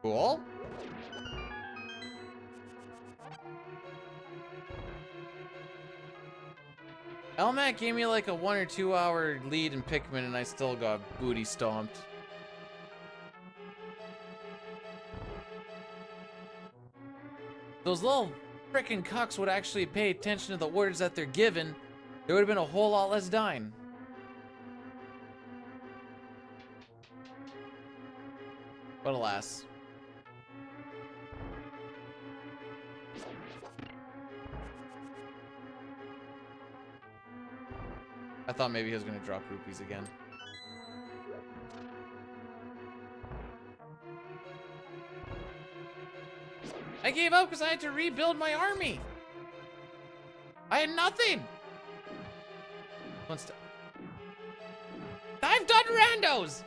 Cool. Elmac gave me like a 1 or 2 hour lead in Pikmin and I still got booty stomped. Those little frickin' cucks would actually pay attention to the orders that they're given, there would have been a whole lot less dying. But alas. I thought maybe he was gonna drop rupees again. I gave up because I had to rebuild my army. I had nothing. I've done randos.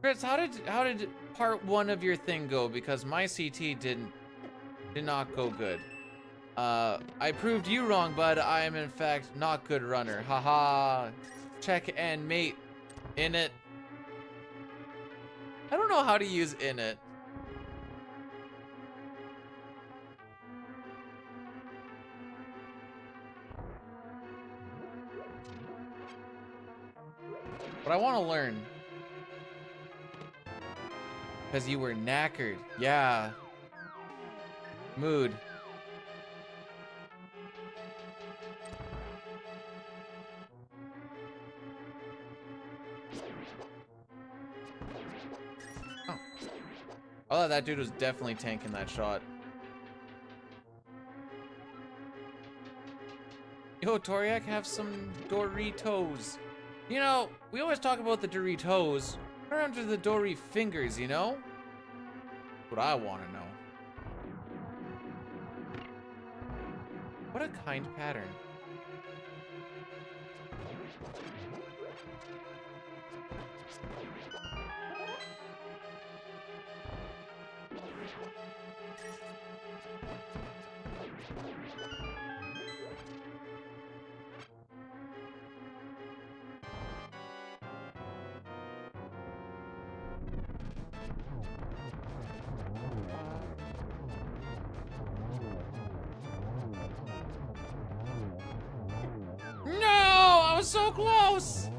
Chris, how did part 1 of your thing go? Because my CT did not go good. I proved you wrong, but I am in fact not good runner. Haha. Check and mate. In it. I don't know how to use in it. But I want to learn. Because you were knackered. Yeah. Mood. Oh. Oh, that dude was definitely tanking that shot. Yo, Toriak, have some Doritos. You know, we always talk about the Doritos. What are under the Dory fingers, you know? What I want to know. What a kind pattern. No! I was so close!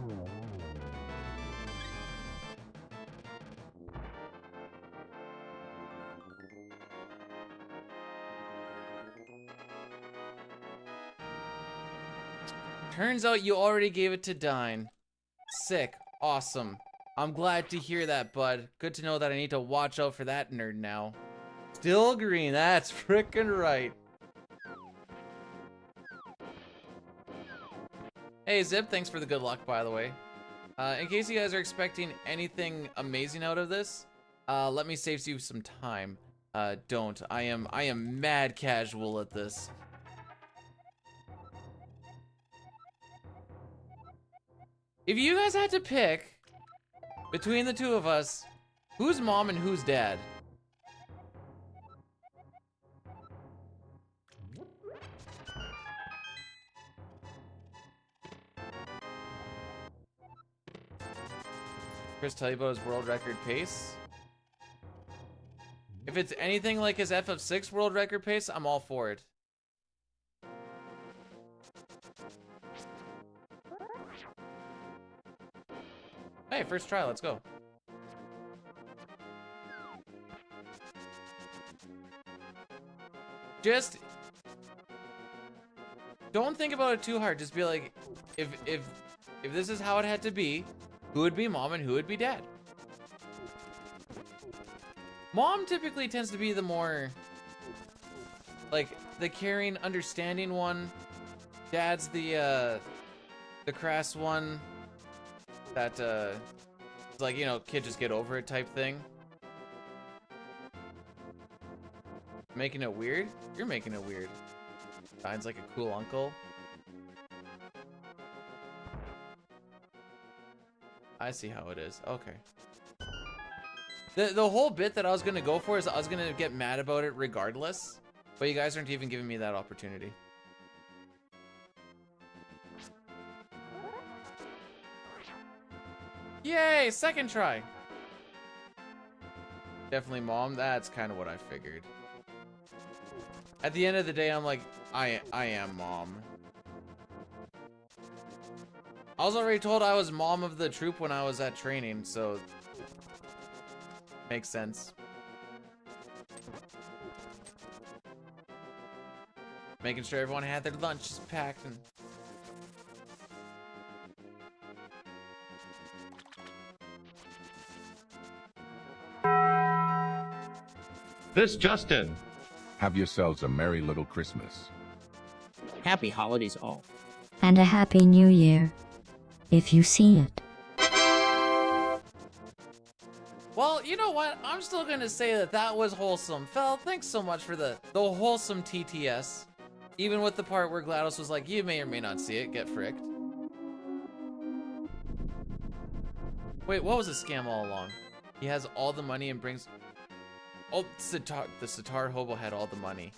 Turns out you already gave it to Dine. Sick. Awesome. I'm glad to hear that, bud. Good to know that I need to watch out for that nerd now. Still green. That's frickin' right. Hey, Zip. Thanks for the good luck, by the way. In case you guys are expecting anything amazing out of this, let me save you some time. Don't. I am mad casual at this. If you guys had to pick between the two of us, who's mom and who's dad? Chris tell you about his world record pace? If it's anything like his FF6 world record pace, I'm all for it. Hey, first try, let's go. Just don't think about it too hard. Just be like, if this is how it had to be, who would be mom and who would be dad? Mom typically tends to be the more, like, the caring, understanding one. Dad's the crass one. That, it's like, you know, kid, just get over it type thing. Making it weird? You're making it weird. Dine's like a cool uncle. I see how it is. Okay. The whole bit that I was gonna go for is I was gonna get mad about it regardless, but you guys aren't even giving me that opportunity. Yay, second try. Definitely mom. That's kind of what I figured. At the end of the day, I'm like, I am mom. I was already told I was mom of the troop when I was at training, so makes sense. Making sure everyone had their lunches packed and This Justin. Have yourselves a merry little Christmas. Happy holidays all. And a happy new year. If you see it. Well, you know what? I'm still gonna say that that was wholesome. Fel, thanks so much for the wholesome TTS. Even with the part where GLaDOS was like, you may or may not see it, get fricked. Wait, what was the scam all along? He has all the money and brings... Oh, the Sitar Hobo had all the money.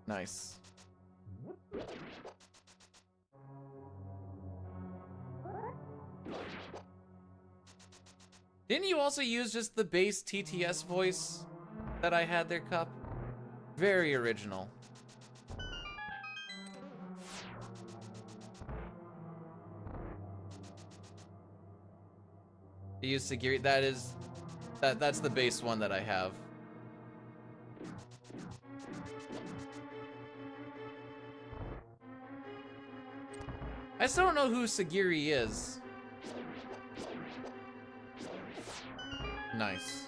Nice. Didn't you also use just the base TTS voice that I had there, Cup? Very original. You use Sagiri. That's the base one that I have. I still don't know who Sagiri is. Nice.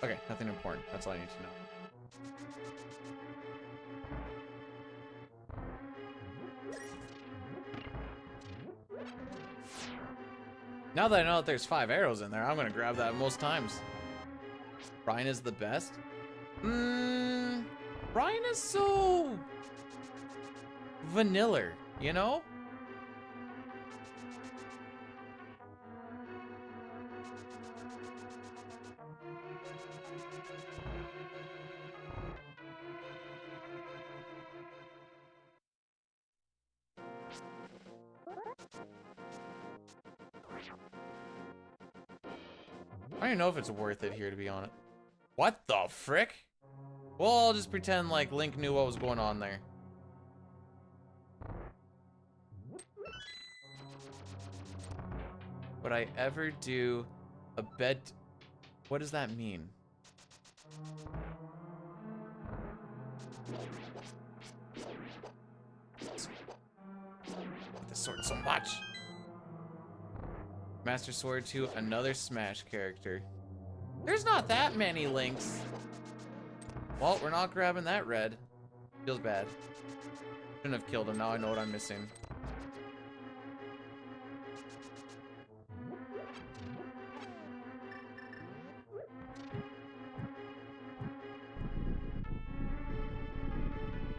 Okay, nothing important. That's all I need to know. Now that I know that there's 5 arrows in there, I'm gonna grab that most times. Brian is the best? Brian is so vanilla, you know? I don't even know if it's worth it here, to be honest. What the frick? Well, I'll just pretend like Link knew what was going on there. Would I ever do a bed? What does that mean? This sword so much. Master Sword to another Smash character. There's not that many Links. Well, we're not grabbing that red. Feels bad. Shouldn't have killed him. Now I know what I'm missing.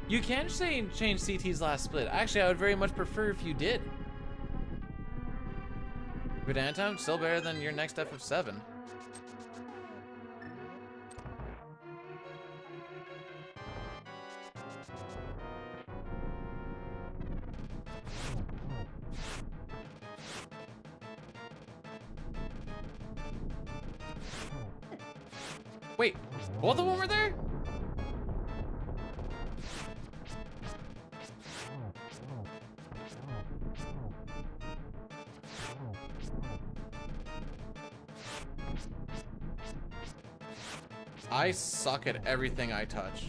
You can change CT's last split. Actually, I would very much prefer if you did. Banter, still better than your next FF7. Wait, both of them were there? I suck at everything I touch.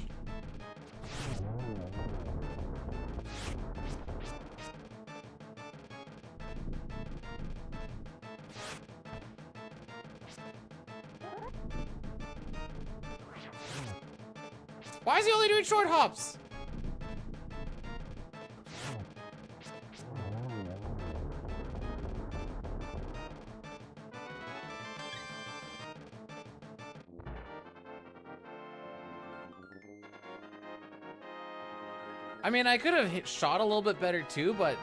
Why is he only doing short hops? I mean, I could have shot a little bit better too, but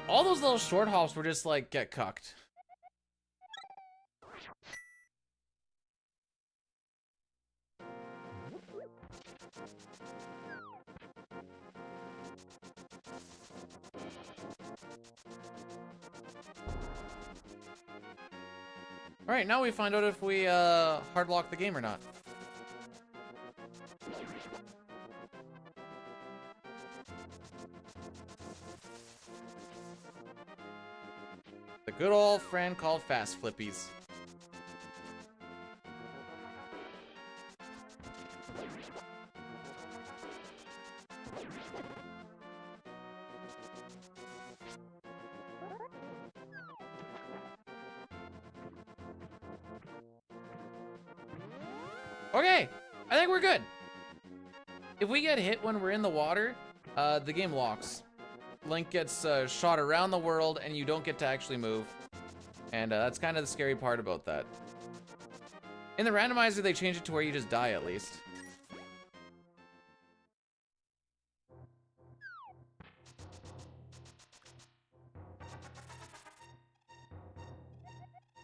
all those little short hops were just like, get cucked. Alright, now we find out if we hard lock the game or not. The good old friend called Fast Flippies. Okay, I think we're good. If we get hit when we're in the water, the game locks. Link gets shot around the world and you don't get to actually move. And that's kind of the scary part about that. In the randomizer, they change it to where you just die at least.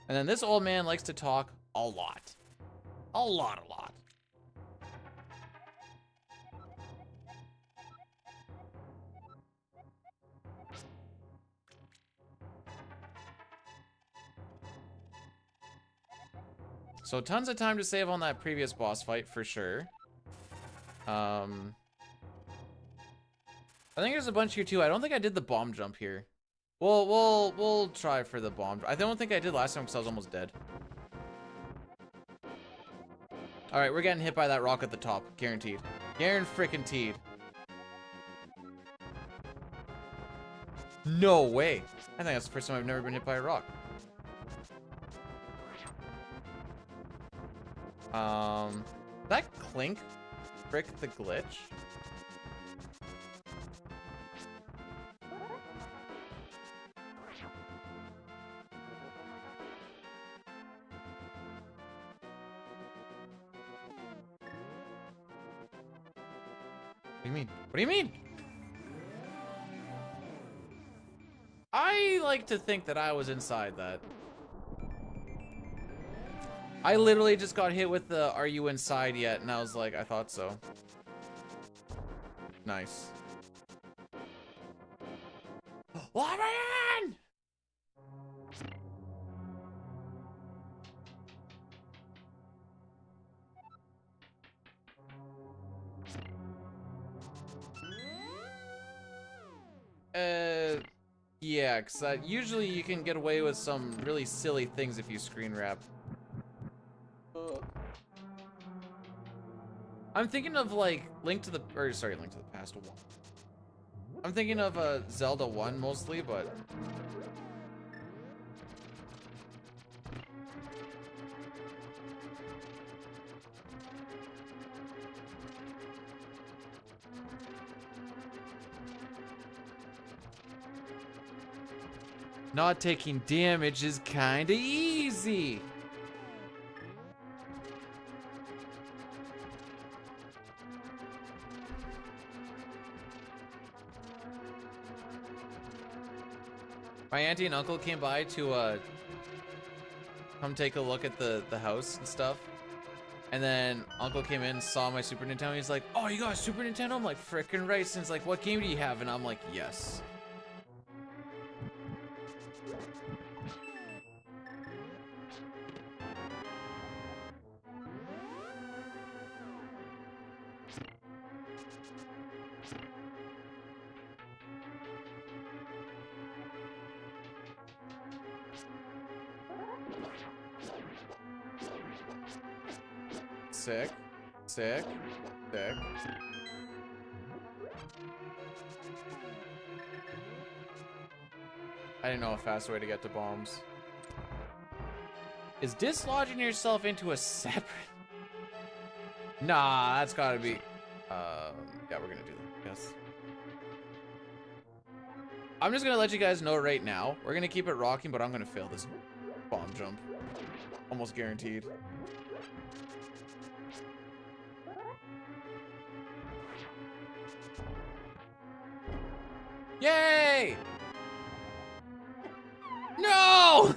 And then this old man likes to talk a lot. A lot. So tons of time to save on that previous boss fight for sure. I think there's a bunch here too. I don't think I did the bomb jump here. We'll try for the bomb. I don't think I did last time because I was almost dead. All right, we're getting hit by that rock at the top, guaranteed. Guaran-frickin-teed. No way. I think that's the first time I've never been hit by a rock. That Clink Frick the glitch? What do you mean? What do you mean? I like to think that I was inside that. I literally just got hit with the "Are you inside yet?" and I was like, I thought so. Nice. Let me in! Yeah, because usually you can get away with some really silly things if you screen wrap. I'm thinking of like Link to the Past 1. I'm thinking of Zelda 1 mostly, but not taking damage is kinda easy. My auntie and uncle came by to come take a look at the house and stuff. And then uncle came in, saw my Super Nintendo. He's like, "Oh, you got a Super Nintendo?" I'm like, "Frickin' right." Since like, "What game do you have?" And I'm like, "Yes." Sick. Sick. Sick. I didn't know a fast way to get to bombs. Is dislodging yourself into a separate... Nah, that's gotta be... Yeah, we're gonna do that, yes. I'm just gonna let you guys know right now. We're gonna keep it rocking, but I'm gonna fail this bomb jump. Almost guaranteed. Yay! No!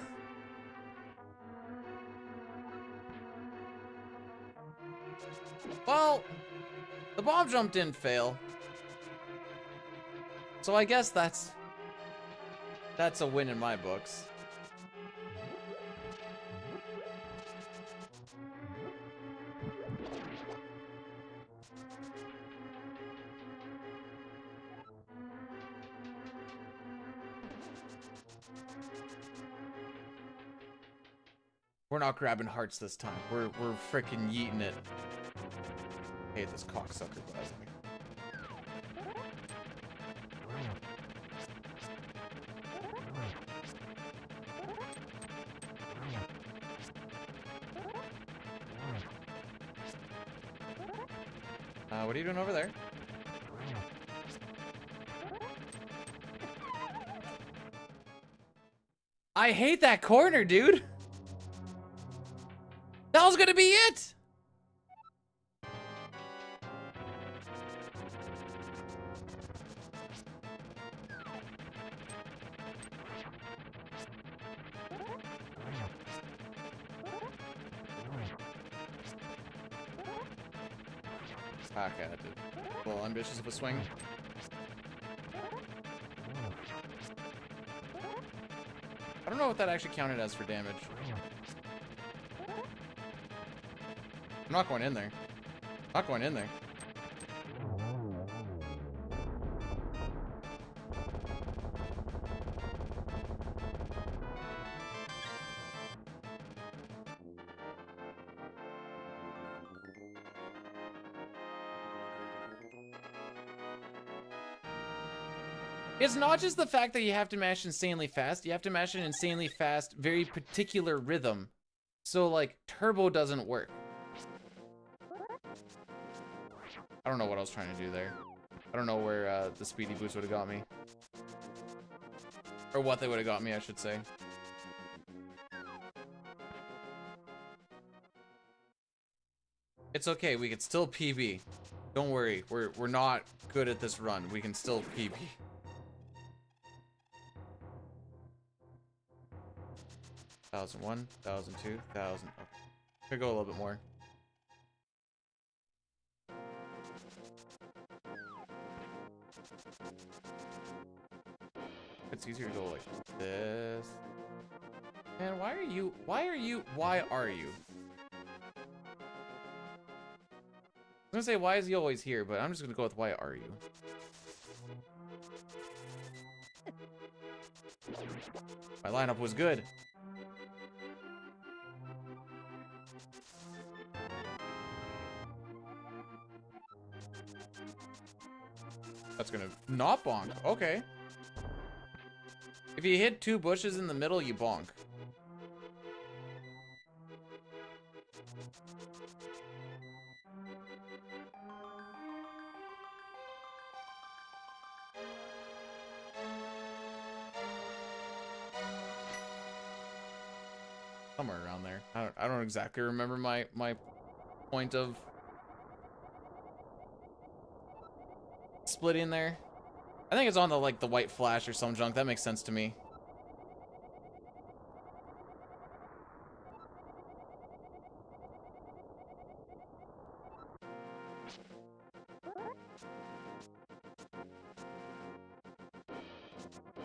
Well, the bomb jump didn't fail. So I guess that's a win in my books. We're not grabbing hearts this time. We're freaking yeeting it. I hate this cocksucker buzzing. What are you doing over there? I hate that corner, dude. That was gonna be it. Okay, I did a little ambitious of a swing. I don't know what that actually counted as for damage. I'm not going in there. Not going in there. It's not just the fact that you have to mash insanely fast. You have to mash an insanely fast, very particular rhythm. So, like, turbo doesn't work. don't know what I was trying to do there. I don't know where the speedy boots would have got me. Or what they would have got me, I should say. It's okay, we can still PB. Don't worry, we're not good at this run. We can still PB. 1,001, 1,002, 1,000. Okay. Could go a little bit more. It's easier to go like this. Man, why are you? I was gonna say, why is he always here? But I'm just gonna go with why are you? My lineup was good. That's gonna not bonk. Okay. If you hit 2 bushes in the middle, you bonk. Somewhere around there. I don't exactly remember my point of splitting there. I think it's on the like the white flash or some junk. That makes sense to me.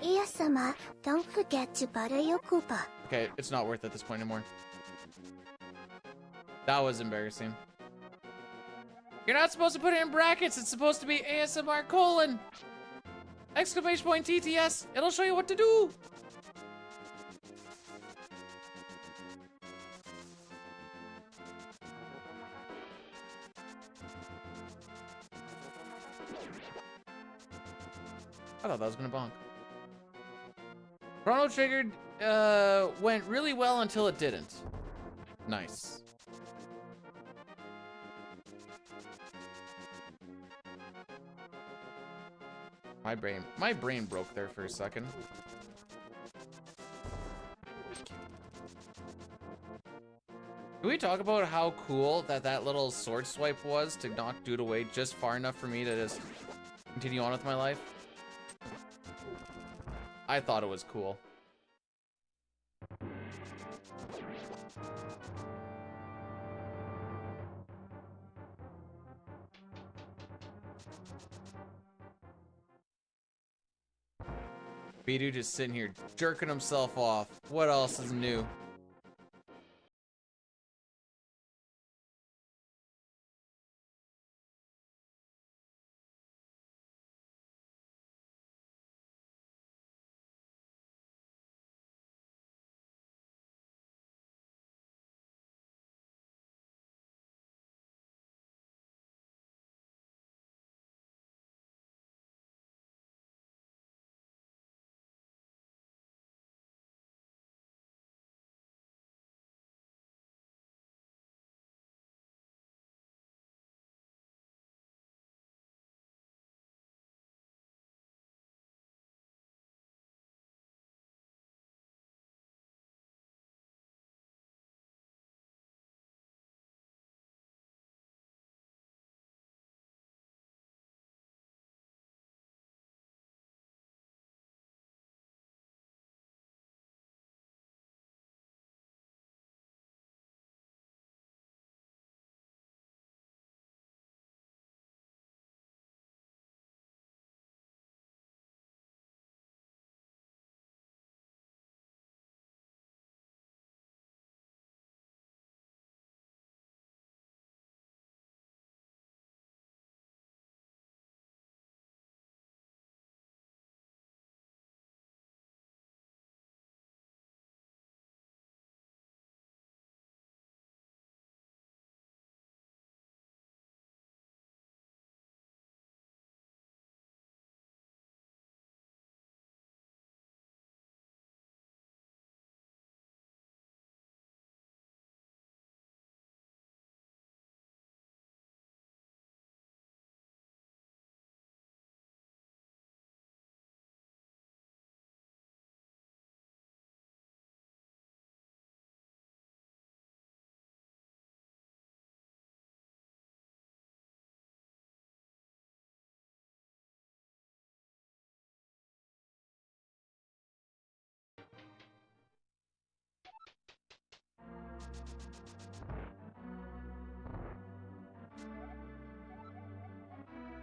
Iya-sama, don't forget to butter your Koopa. Okay, it's not worth it at this point anymore. That was embarrassing. You're not supposed to put it in brackets. It's supposed to be ASMR colon. Exclamation point TTS. It'll show you what to do. I thought that was gonna bonk. Chrono Triggered went really well until it didn't. Nice. My brain broke there for a second. Can we talk about how cool that little sword swipe was to knock dude away just far enough for me to just continue on with my life? I thought it was cool. B-Dude just sitting here jerking himself off. What else is new?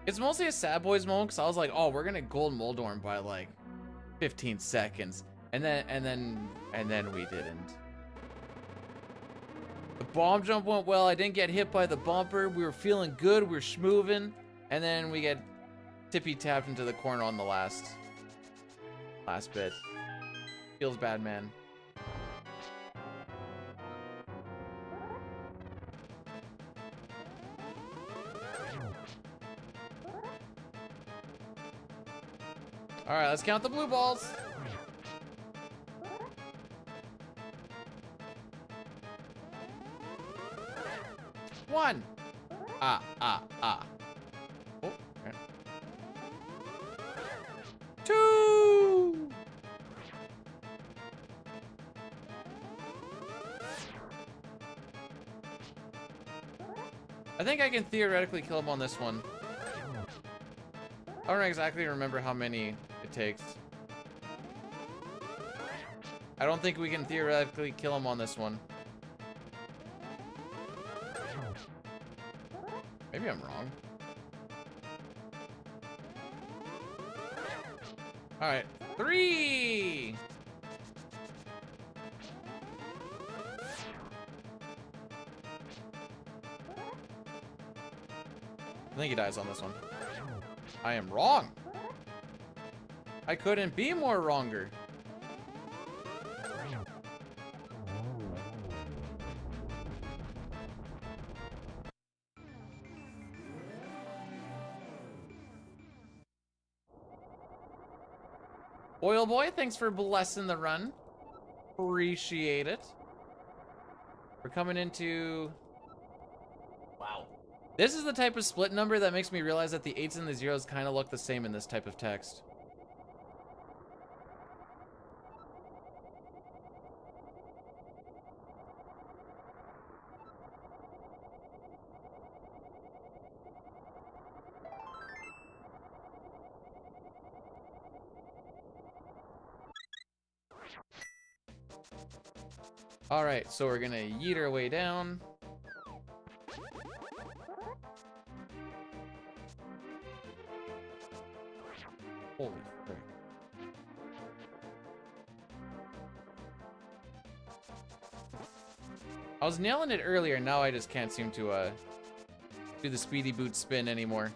It's mostly a sad boys moment because I was like, oh, we're gonna gold Moldorm by like 15 seconds, and then we didn't. The bomb jump went well. I didn't get hit by the bumper. We were feeling good. We were schmoving, and then we get tippy tapped into the corner on the last bit. Feels bad, man. All right, let's count the blue balls. One. Ah. Oh, okay. Two. I think I can theoretically kill him on this one. I don't exactly remember how many it takes. I don't think we can theoretically kill him on this one. Maybe I'm wrong. All right, 3. I think he dies on this one. I am wrong. I couldn't be more wronger. Oil Boy, thanks for blessing the run. Appreciate it. We're coming into... Wow. This is the type of split number that makes me realize that the 8s and the 0s kind of look the same in this type of text. All right, so we're gonna yeet our way down. Holy frick. I was nailing it earlier, now I just can't seem to do the speedy boot spin anymore.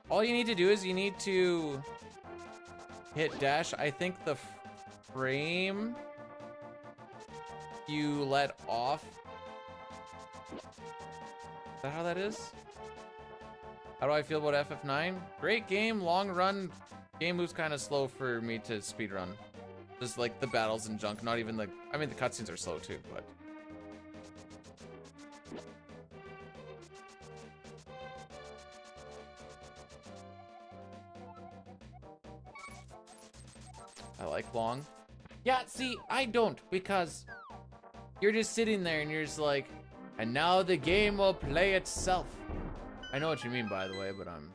All you need to do is you need to hit dash. I think the frame you let off. Is that how that is? How do I feel about FF9? Great game, long run. Game moves kind of slow for me to speedrun. Just like the battles and junk, not even the, I mean the cutscenes are slow too, but. I like long. Yeah, see, I don't, because you're just sitting there and you're just like, and now the game will play itself. I know what you mean, by the way, but I'm...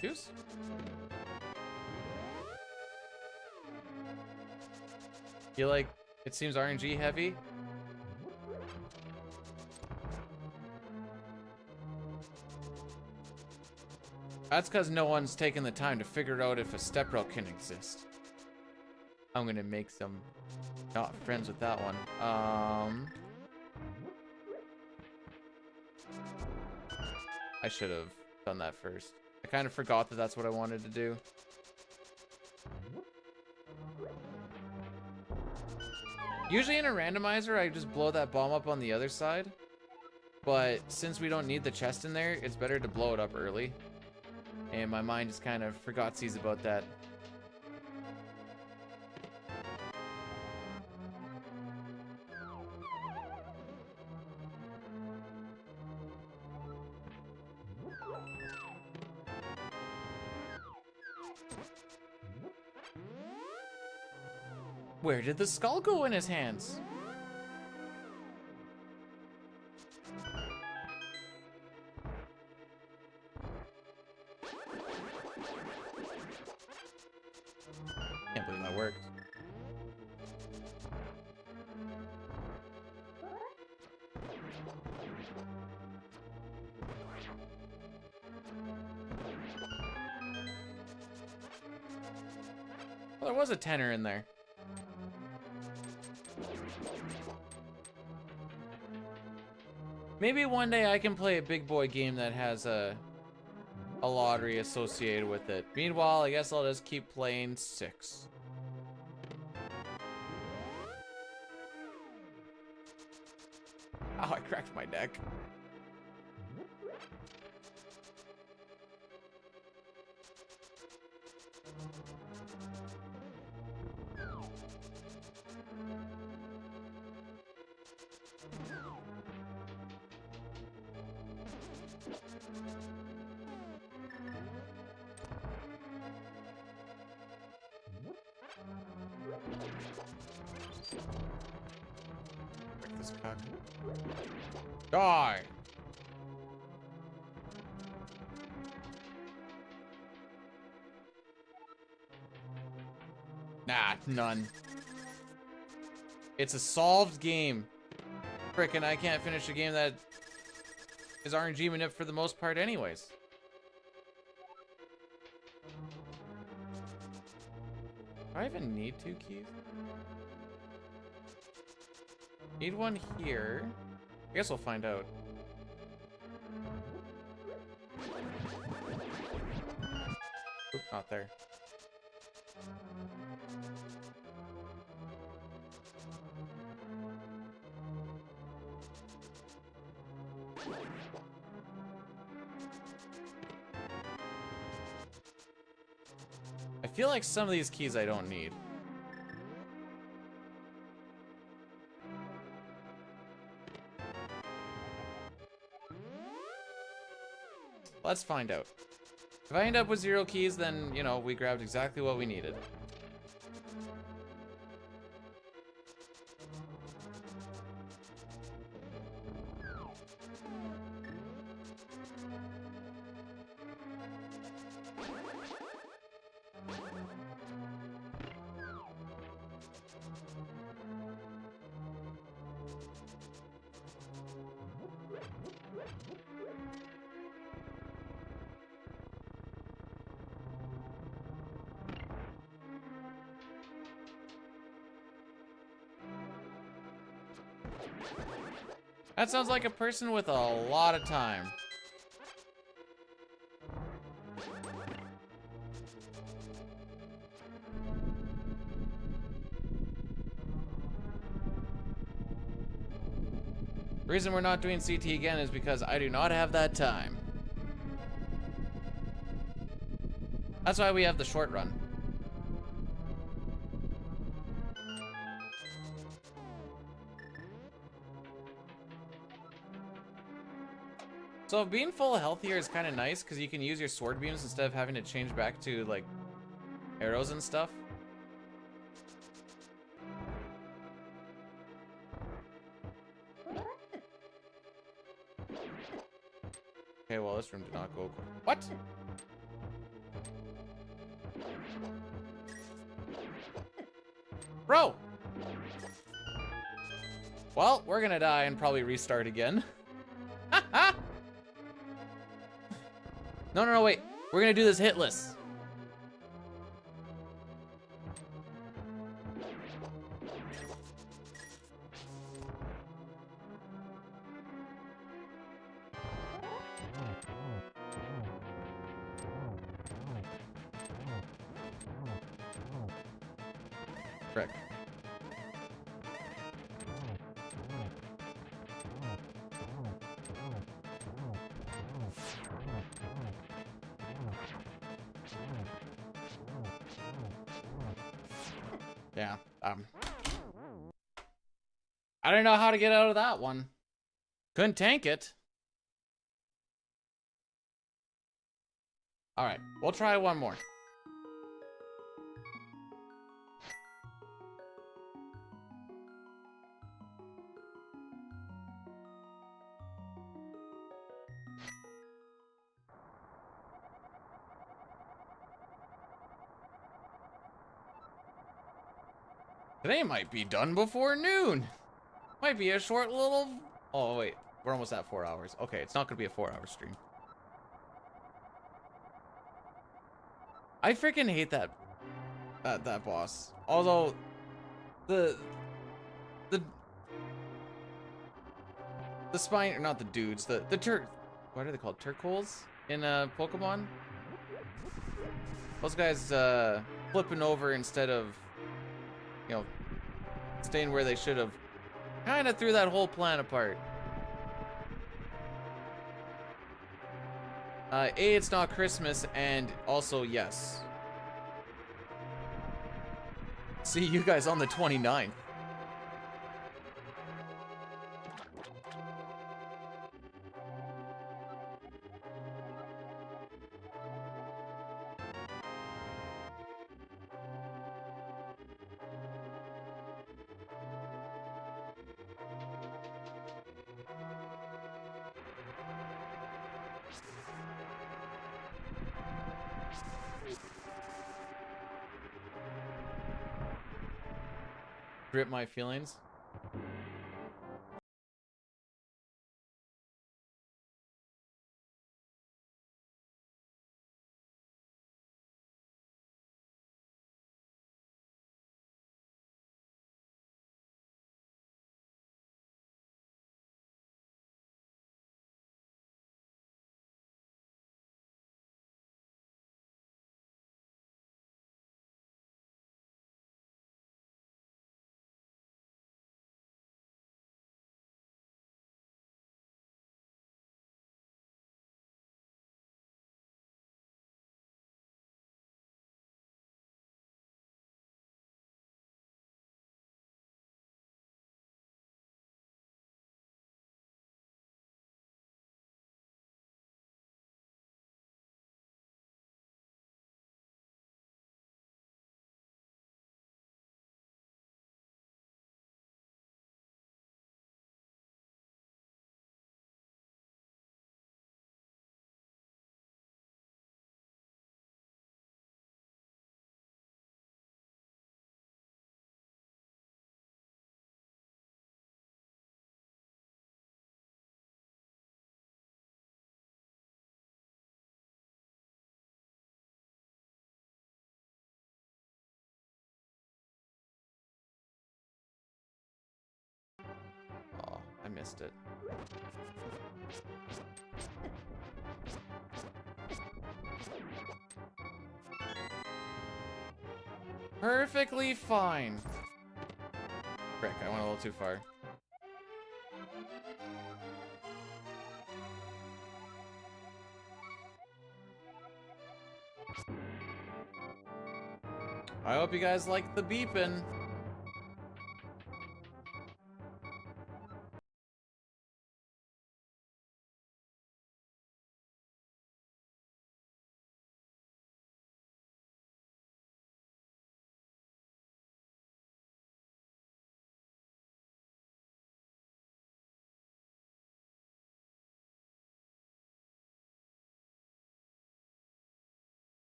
Juice? You like, it seems RNG heavy? That's because no one's taken the time to figure out if a step rail can exist. I'm gonna make some not friends with that one. I should have done that first. I kind of forgot that that's what I wanted to do. Usually in a randomizer, I just blow that bomb up on the other side. But since we don't need the chest in there, it's better to blow it up early. And my mind just kind of forgot-sees about that. Where did the skull go in his hands? Can't believe that worked. Well, there was a tenor in there. Maybe one day I can play a big boy game that has a lottery associated with it. Meanwhile, I guess I'll just keep playing 6. Oh, I cracked my neck. Break this cock. Die! Nah, none. It's a solved game. Frickin' I can't finish a game that is RNG manip for the most part anyways. Do I even need 2 keys? Need one here. I guess we'll find out. Oop, not there. I feel like some of these keys I don't need. Let's find out. If I end up with 0 keys, then, you know, we grabbed exactly what we needed. That sounds like a person with a lot of time. The reason we're not doing CT again is because I do not have that time. That's why we have the short run. So being full health here is kind of nice because you can use your sword beams instead of having to change back to like arrows and stuff. Okay, well this room did not go. What? Bro! Well, we're gonna die and probably restart again. No, wait. We're gonna do this hitless. Frick. Yeah, I don't know how to get out of that one. Couldn't tank it. All right, we'll try one more. Today might be done before noon. Might be a short little... Oh, wait. We're almost at 4 hours. Okay, it's not going to be a 4-hour stream. I freaking hate that boss. Although, the spine... Not the dudes. The what are they called? Turquoise? In Pokemon? Those guys flipping over instead of, you know, staying where they should have. Kind of threw that whole plan apart. A, it's not Christmas, and also, yes. See you guys on the 29th. Grip my feelings. Oh, I missed it. Perfectly fine. Frick, I went a little too far. I hope you guys like the beeping.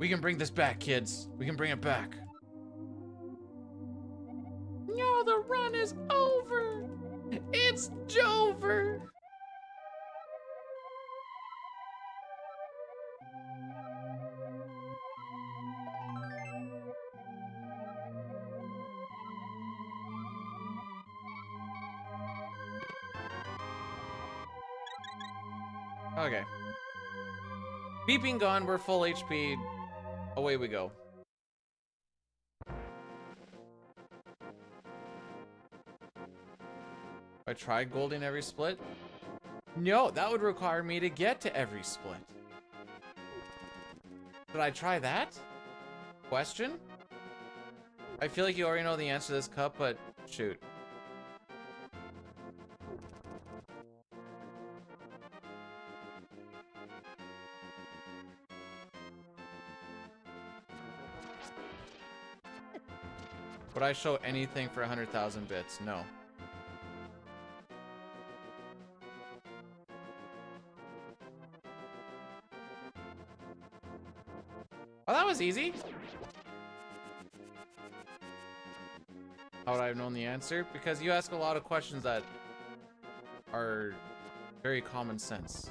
We can bring this back, kids. We can bring it back. No, the run is over. It's Jover. Okay. Beeping gone, we're full HP. Away we go. I tried golding every split? No, that would require me to get to every split. Did I try that? Question? I feel like you already know the answer to this cup, but shoot. Would I show anything for 100,000 bits? No. Oh, that was easy. How would I have known the answer? Because you ask a lot of questions that are very common sense.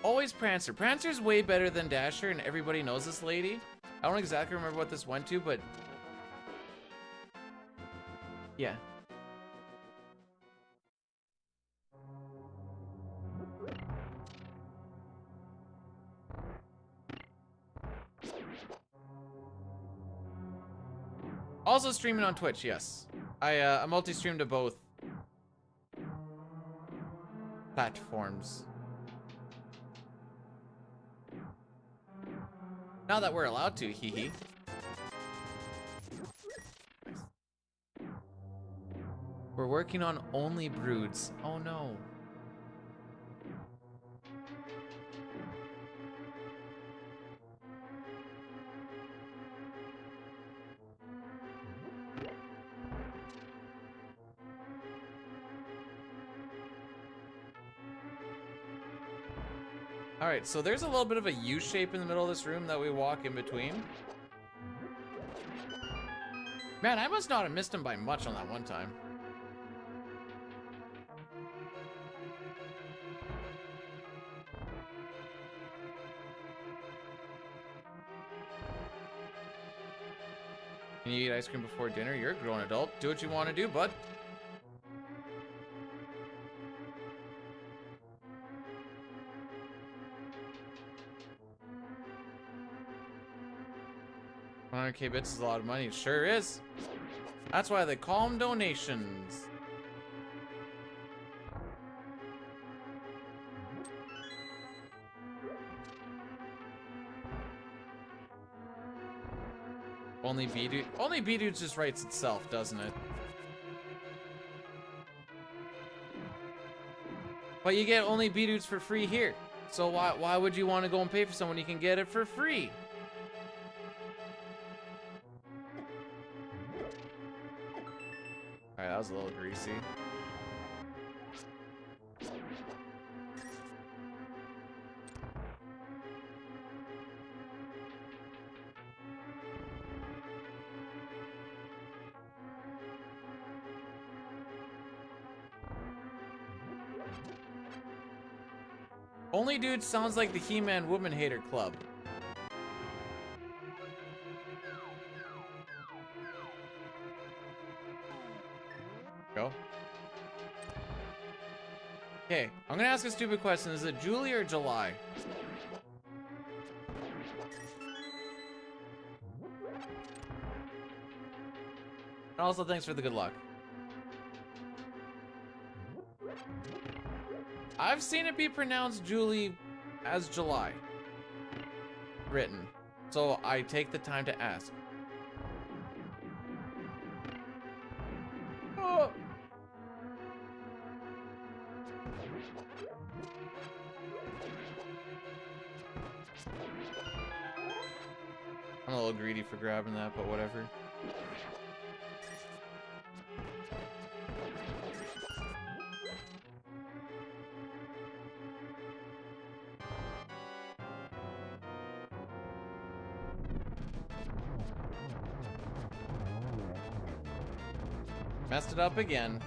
Always Prancer. Prancer's way better than Dasher, and everybody knows this lady. I don't exactly remember what this went to, but yeah. Also streaming on Twitch, yes. I multi-stream to both platforms. Now that we're allowed to, hee hee. We're working on only broods. Oh no. Alright, so there's a little bit of a U shape in the middle of this room that we walk in between. Man, I must not have missed him by much on that one time. Can you eat ice cream before dinner? You're a grown adult. Do what you want to do, bud. $100K bits is a lot of money. It sure is. That's why they call them donations. Only B-Dudes just writes itself, doesn't it? But you get only B-Dudes for free here. So why would you want to go and pay for someone you can get it for free? Alright, that was a little greasy. Only Dude sounds like the He-Man Woman Hater Club. Go. Okay, I'm gonna ask a stupid question. Is it Julie or July? And also, thanks for the good luck. I've seen it be pronounced Julie as July. Written. So I take the time to ask. Oh. I'm a little greedy for grabbing that, but whatever. Messed it up again.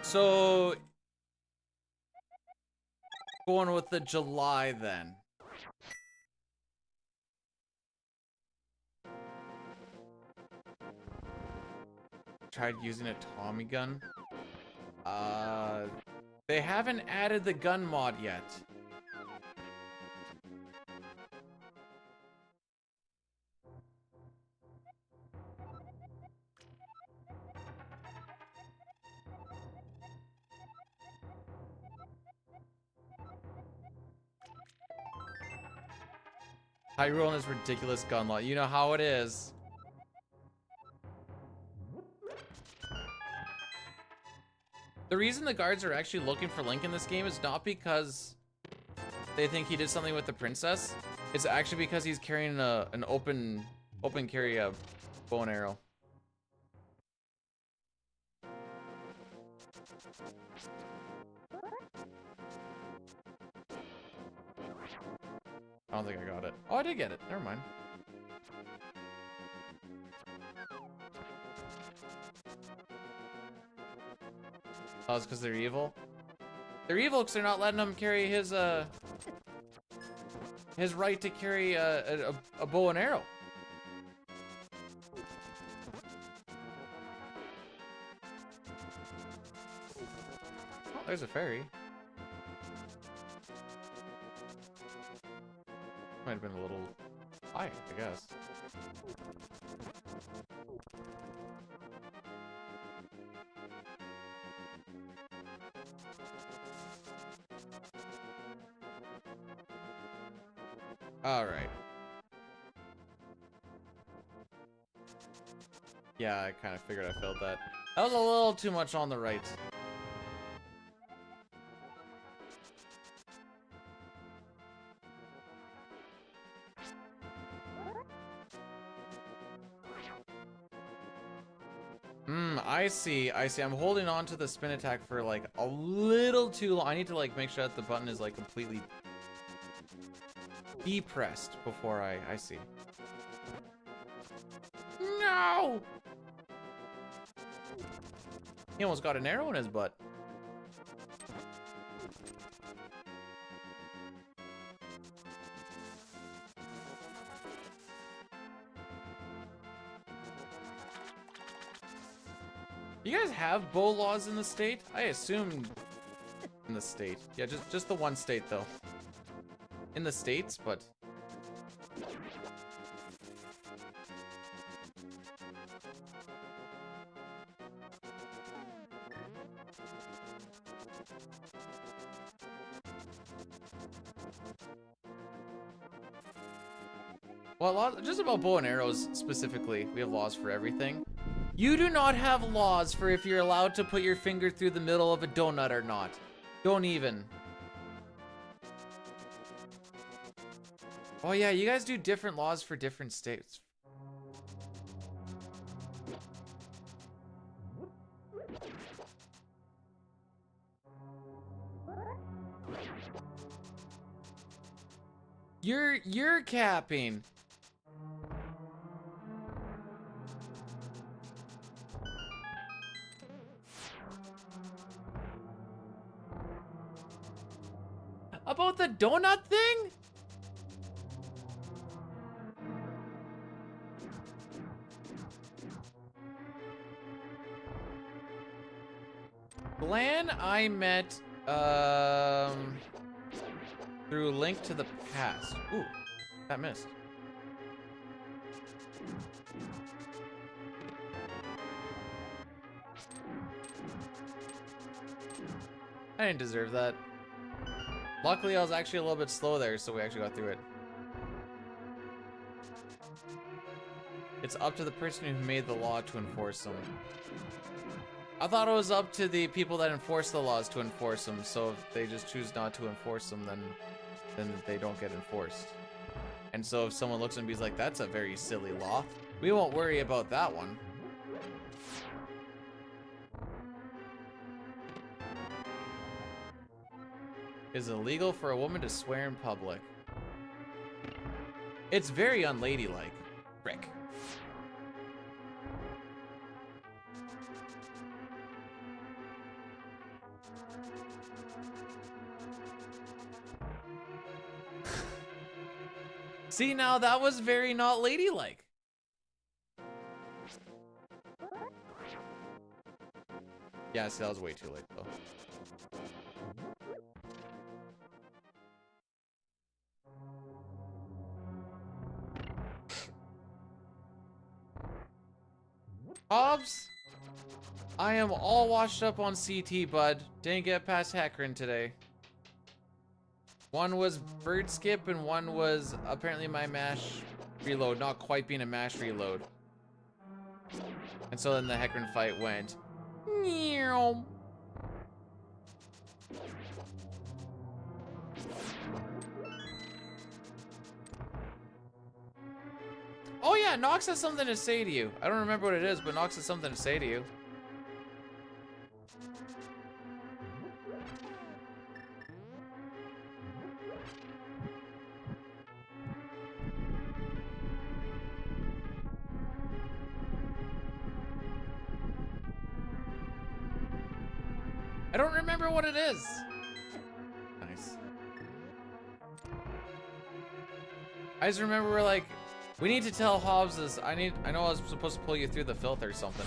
So, going with the July then. Tried using a Tommy gun. They haven't added the gun mod yet. Hyrule and his ridiculous gun law. You know how it is. The reason the guards are actually looking for Link in this game is not because they think he did something with the princess. It's actually because he's carrying an open carry bow and arrow. I don't think I got it. Oh, I did get it. Never mind. Oh, it's because they're evil? They're evil because they're not letting him carry his right to carry a bow and arrow. Oh, there's a fairy. Might have been a little high, I guess. All right. Yeah, I kind of figured I failed that. That was a little too much on the right. I see. I'm holding on to the spin attack for like a little too long. I need to like make sure that the button is like completely depressed before I see. No! He almost got an arrow in his butt. You guys have bow laws in the state? I assume in the state. Yeah, just the one state though. In the States, but well, just about bow and arrows specifically, we have laws for everything. You do not have laws for if you're allowed to put your finger through the middle of a donut or not. Don't even. Oh yeah, you guys do different laws for different states. You're capping. About the donut thing? Glenn, I met through Link to the Past. Ooh, that missed. I didn't deserve that. Luckily, I was actually a little bit slow there, so we actually got through it. It's up to the person who made the law to enforce them. I thought it was up to the people that enforce the laws to enforce them, so if they just choose not to enforce them, then they don't get enforced. And so if someone looks and be like, that's a very silly law, we won't worry about that one. Is it illegal for a woman to swear in public? It's very unladylike. Frick. See, now that was very not ladylike. Yeah, see, that was way too late though. Hobbs, I am all washed up on CT, bud. Didn't get past Hecarim today. One was bird skip and one was apparently my mash reload, not quite being a mash reload. And so then the Hecarim fight went. Meow. Oh yeah, Nox has something to say to you. I don't remember what it is, but Nox has something to say to you. I don't remember what it is. Nice. I just remember we're like, we need to tell Hobbs this. I know I was supposed to pull you through the filter or something.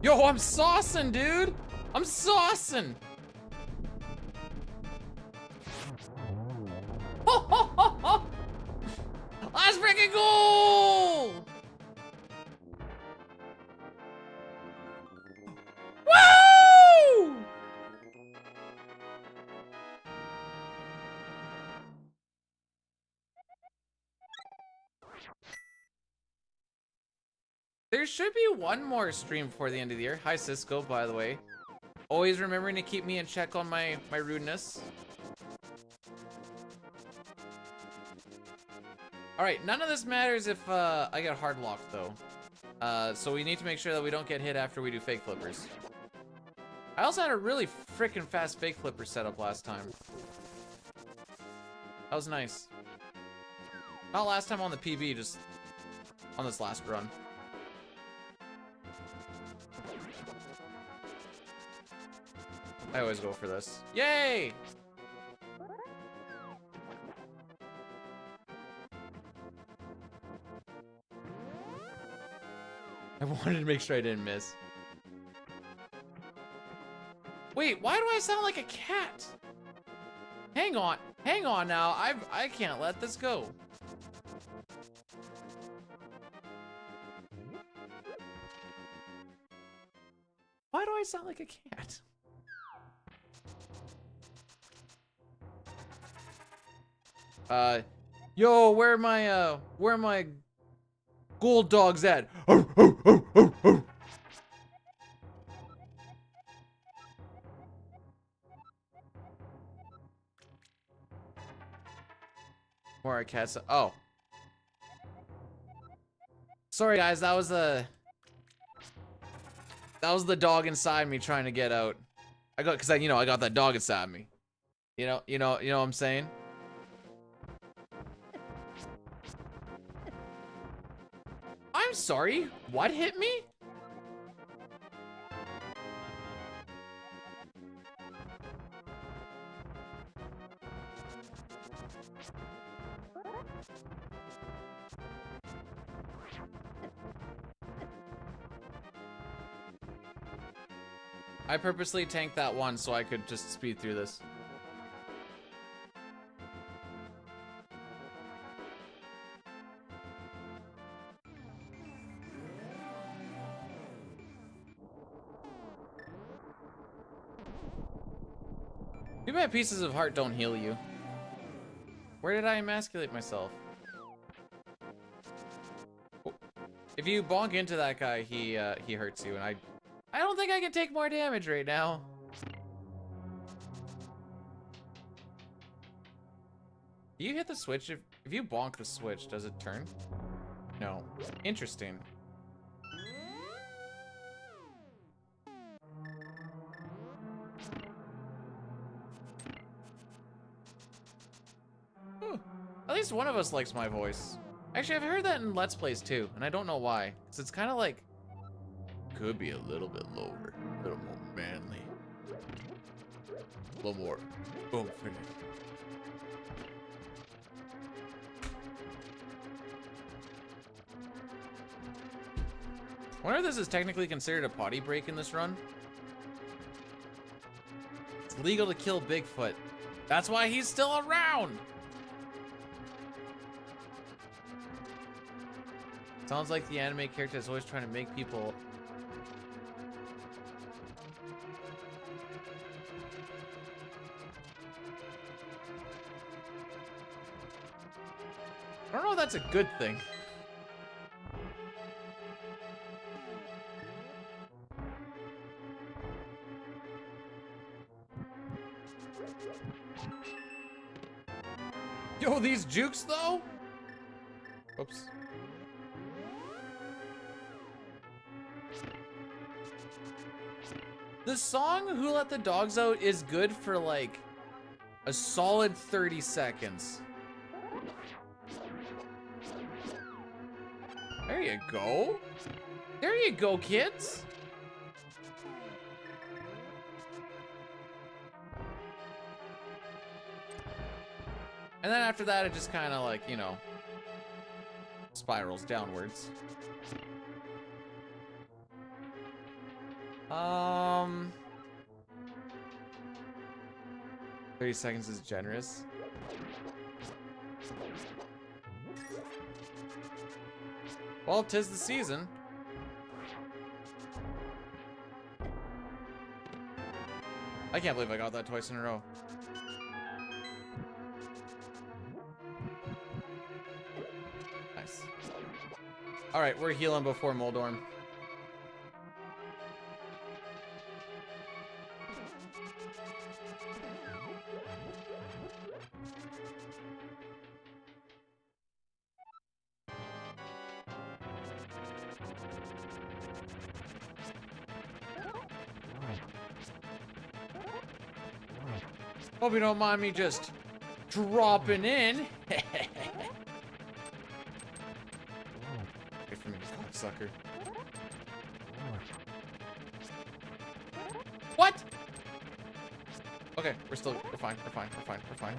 Yo, I'm saucing, dude. I'm saucing. Let's freaking go! Woo! There should be one more stream before the end of the year. Hi, Cisco, by the way. Always remembering to keep me in check on my rudeness. Alright, none of this matters if I get hard locked though. So we need to make sure that we don't get hit after we do fake flippers. I also had a really freaking fast fake flipper setup last time. That was nice. Not last time on the PB, just on this last run. I always go for this. Yay! I wanted to make sure I didn't miss. Wait, why do I sound like a cat? Hang on now. I can't let this go. Why do I sound like a cat? Yo, where are my gold dogs at? More cats. Oh. Sorry guys, that was the dog inside me trying to get out. I got that dog inside me. You know what I'm saying? I'm sorry, what hit me? I purposely tanked that one so I could just speed through this. Too bad pieces of heart don't heal you. Where did I emasculate myself? Oh. If you bonk into that guy, he hurts you, and I don't think I can take more damage right now. Do you hit the switch? If you bonk the switch, does it turn? No. Interesting. At least one of us likes my voice. Actually, I've heard that in Let's Plays too, and I don't know why. Because it's kind of like, could be a little bit lower, a little more manly, a little more oomph in it. I wonder if this is technically considered a potty break in this run. It's legal to kill Bigfoot. That's why he's still around! Sounds like the anime character is always trying to make people... I don't know if that's a good thing. Yo, these jukes though? Oops. The song Who Let the Dogs Out is good for like a solid 30 seconds. There you go. There you go, kids. And then after that, it just kind of like, you know, spirals downwards. 30 seconds is generous. Well, 'tis the season. I can't believe I got that twice in a row. Nice. All right, we're healing before Moldorm. Hope you don't mind me just dropping in. Wait for me, sucker. What? Okay, we're fine, we're fine, we're fine, we're fine.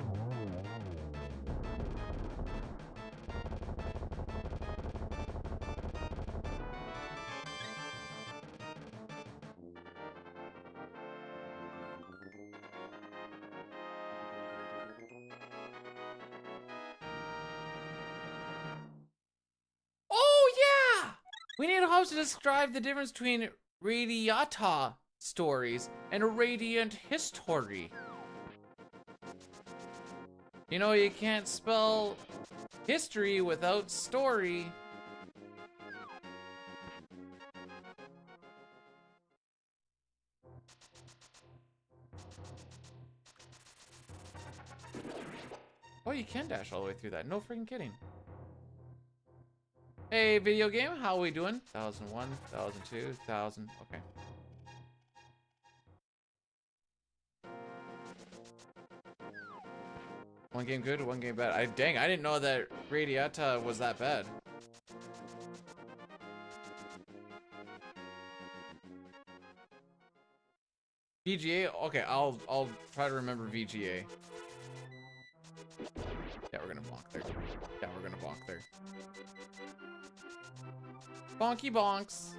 We need a host to describe the difference between radiata stories and a radiant history. You know, you can't spell history without story. Oh, you can dash all the way through that. No freaking kidding. Hey, video game, how are we doing? 1001, 1002, 1000, okay. One game good, one game bad. Dang, I didn't know that Radiata was that bad. VGA? Okay, I'll try to remember VGA. Yeah, we're gonna bonk there. Yeah, we're gonna bonk there. Bonky bonks.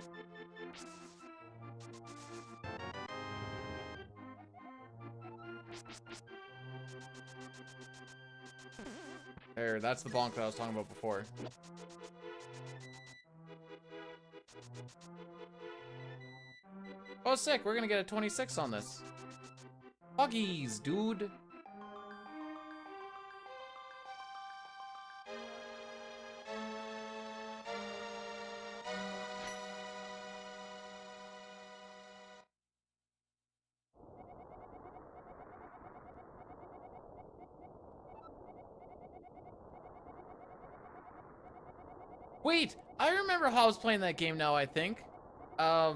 There, that's the bonk that I was talking about before. Oh, sick. We're gonna get a 26 on this. Huggies, dude. Wait, I remember how I was playing that game now, I think. That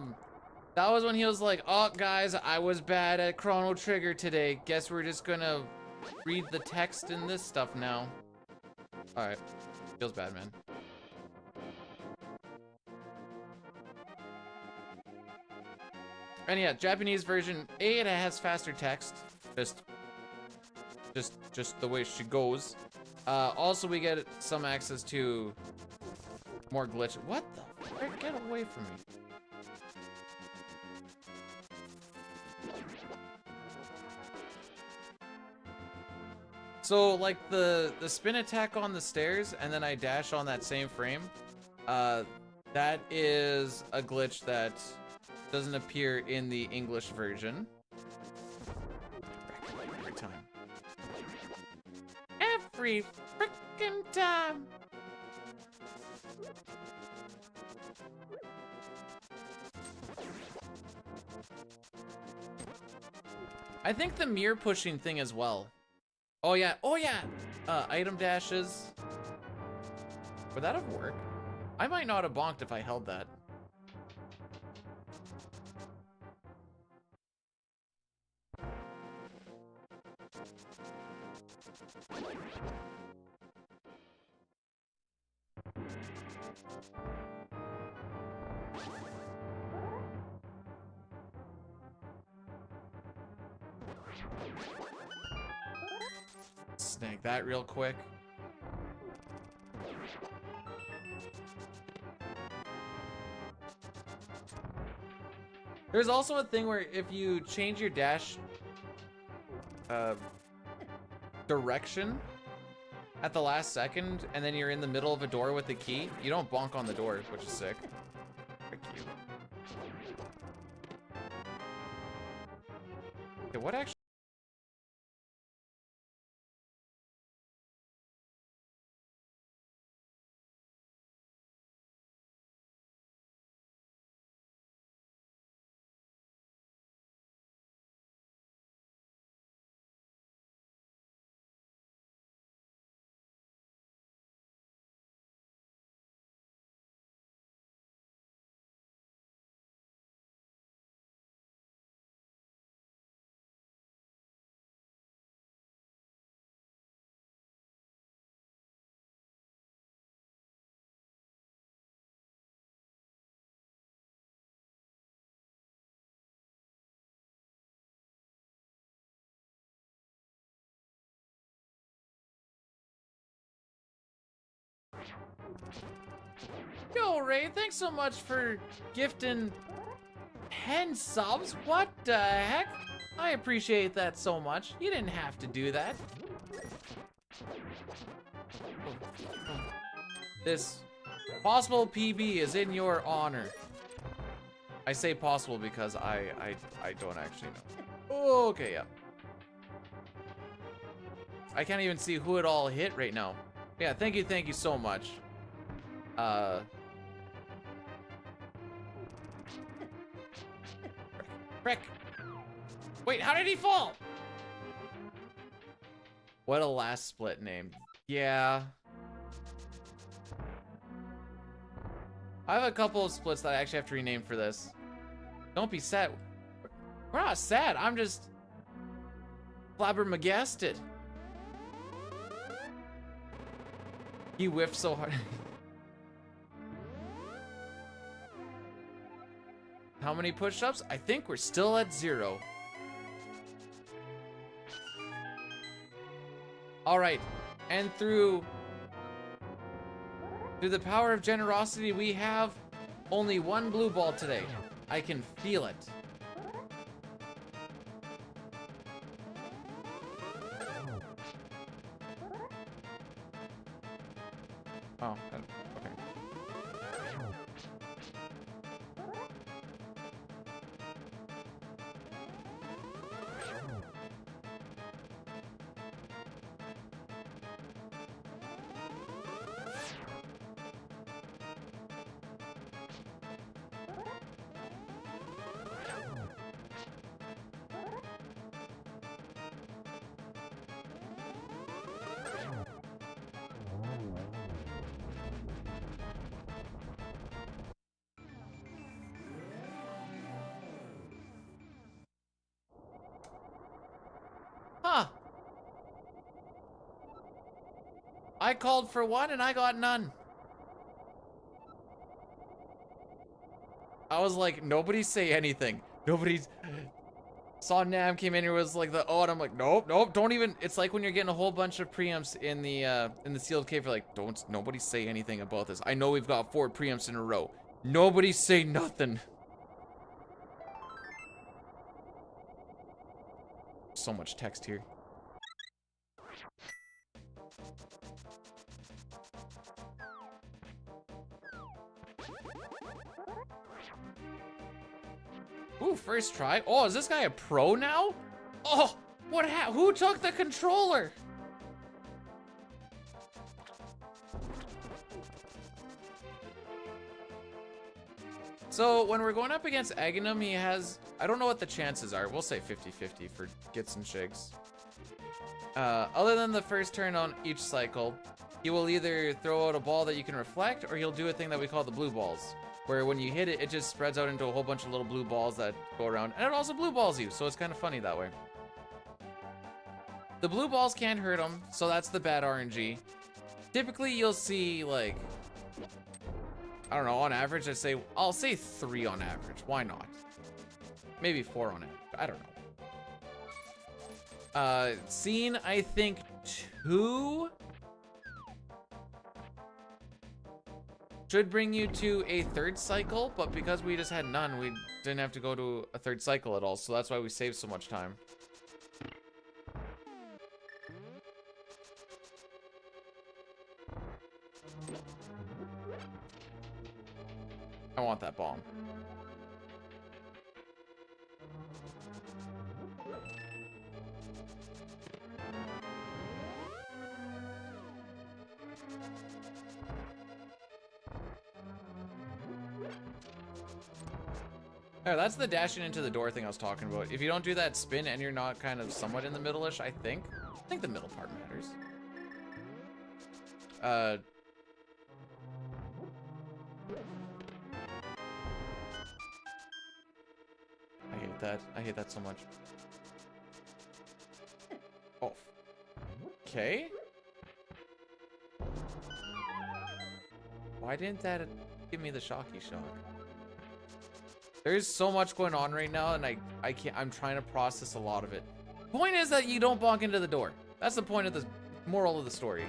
was when he was like, oh, guys, I was bad at Chrono Trigger today. Guess we're just gonna read the text in this stuff now. Alright. Feels bad, man. And yeah, Japanese version, it has faster text. Just the way she goes. Also, we get some access to more glitch. What the frick? Get away from me. So, like, the spin attack on the stairs, and then I dash on that same frame, that is a glitch that doesn't appear in the English version. Every time. Every frickin' time! I think the mirror pushing thing as well. Oh yeah, oh yeah! Item dashes. Would that have worked? I might not have bonked if I held that. Snag that real quick. There's also a thing where if you change your dash direction at the last second and then you're in the middle of a door with the key, you don't bonk on the door, which is sick. Frick you. Okay, what actually? Yo, Ray, thanks so much for gifting 10 subs. What the heck? I appreciate that so much. You didn't have to do that. This possible PB is in your honor. I say possible because I don't actually know. Okay, yeah. I can't even see who it all hit right now. Yeah, thank you so much. Frick. Wait, how did he fall? What a last split name. Yeah. I have a couple of splits that I actually have to rename for this. Don't be sad. We're not sad, I'm just flabbergasted. He whiffed so hard. How many push-ups? I think we're still at 0. All right, and through the power of generosity, we have only 1 blue ball today. I can feel it. Oh, okay. I called for one and I got none. I was like, nobody say anything. Nobody saw Nam came in here was like the and I'm like, nope, don't even. It's like when you're getting a whole bunch of preamps in the sealed cave. You're like, nobody say anything about this. I know we've got 4 preamps in a row. Nobody say nothing. So much text here. Ooh, first try. Oh, is this guy a pro now? Oh, who took the controller? So when we're going up against Aghanim, he has, I don't know what the chances are. We'll say 50-50 for Gits and Shigs. Other than the first turn on each cycle, he will either throw out a ball that you can reflect, or he'll do a thing that we call the blue balls, where when you hit it, it just spreads out into a whole bunch of little blue balls that go around, and it also blue balls you, so it's kind of funny that way. The blue balls can't hurt him, so that's the bad RNG. Typically, you'll see, like, I don't know, on average, I'll say 3 on average. Why not? Maybe 4 on average. I don't know. Scene, I think 2 should bring you to a 3rd cycle, but because we just had none, we didn't have to go to a 3rd cycle at all, so that's why we saved so much time. I want that bomb. Alright, that's the dashing into the door thing I was talking about. If you don't do that spin and you're not kind of somewhat in the middle-ish, I think the middle part matters. I hate that so much. Oh. Okay. Why didn't that give me the shocky shock? There's so much going on right now, and I can't. I'm trying to process a lot of it. Point is that you don't bonk into the door. That's the point of the moral of the story.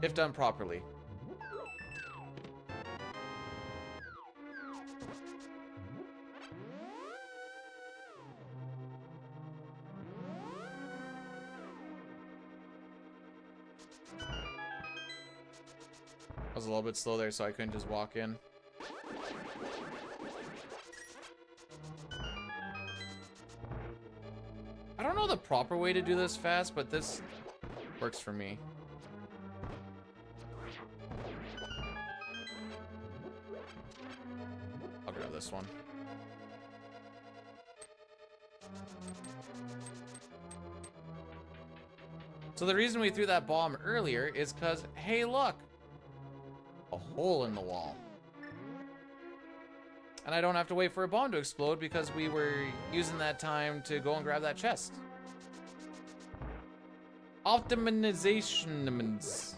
If done properly. I was a little bit slow there, so I couldn't just walk in. I don't know the proper way to do this fast, but this works for me. I'll grab this one. So the reason we threw that bomb earlier is because, hey, look, a hole in the wall. And I don't have to wait for a bomb to explode because we were using that time to go and grab that chest. Optimizations.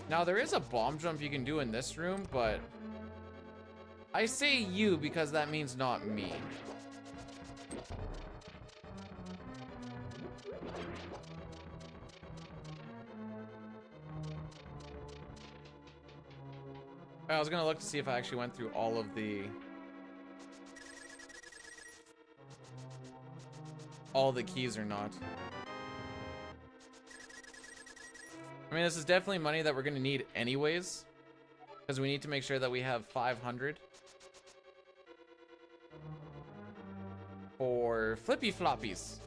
Now there is a bomb jump you can do in this room, but I say you because that means not me. I was gonna look to see if I actually went through all of the keys or not. I mean, this is definitely money that we're gonna need anyways, because we need to make sure that we have 500 for flippy floppies.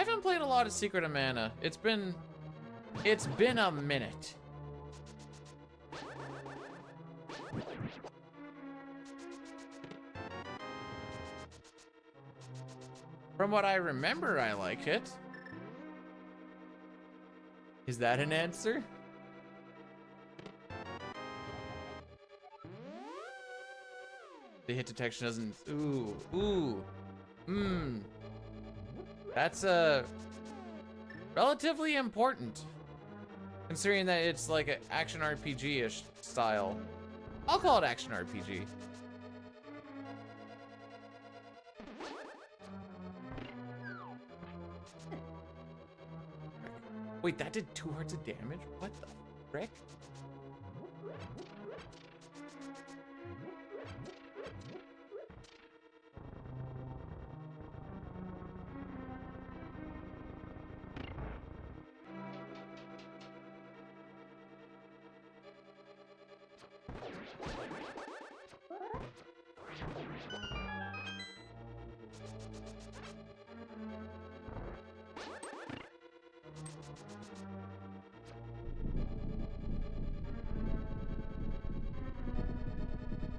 haven't played a lot of Secret of Mana. It's been a minute. From what I remember, I like it. Is that an answer? The hit detection doesn't, That's relatively important, considering that it's like an action RPG-ish style. I'll call it action RPG. Wait, that did 2 hearts of damage? What the frick?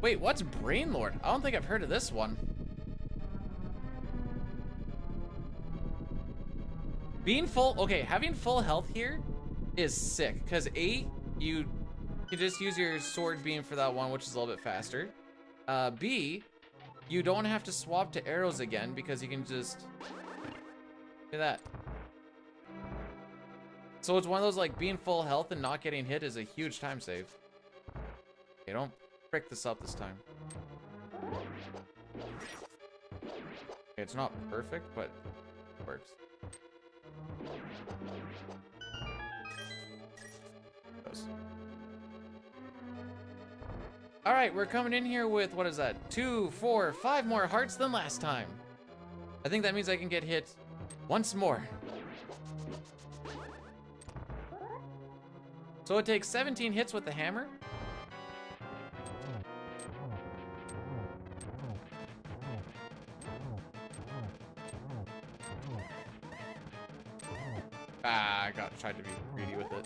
Wait, what's Brain Lord? I don't think I've heard of this one. Being full, okay, having full health here is sick, because A, you can just use your sword beam for that one, which is a little bit faster. B, you don't have to swap to arrows again, because you can just, look at that. So it's one of those, like, being full health and not getting hit is a huge time save. Okay, don't frick this up this time. Okay, it's not perfect, but it works. All right, we're coming in here with, what is that? 2, 4, 5 more hearts than last time. I think that means I can get hit once more. So it takes 17 hits with the hammer. I tried to be greedy with it.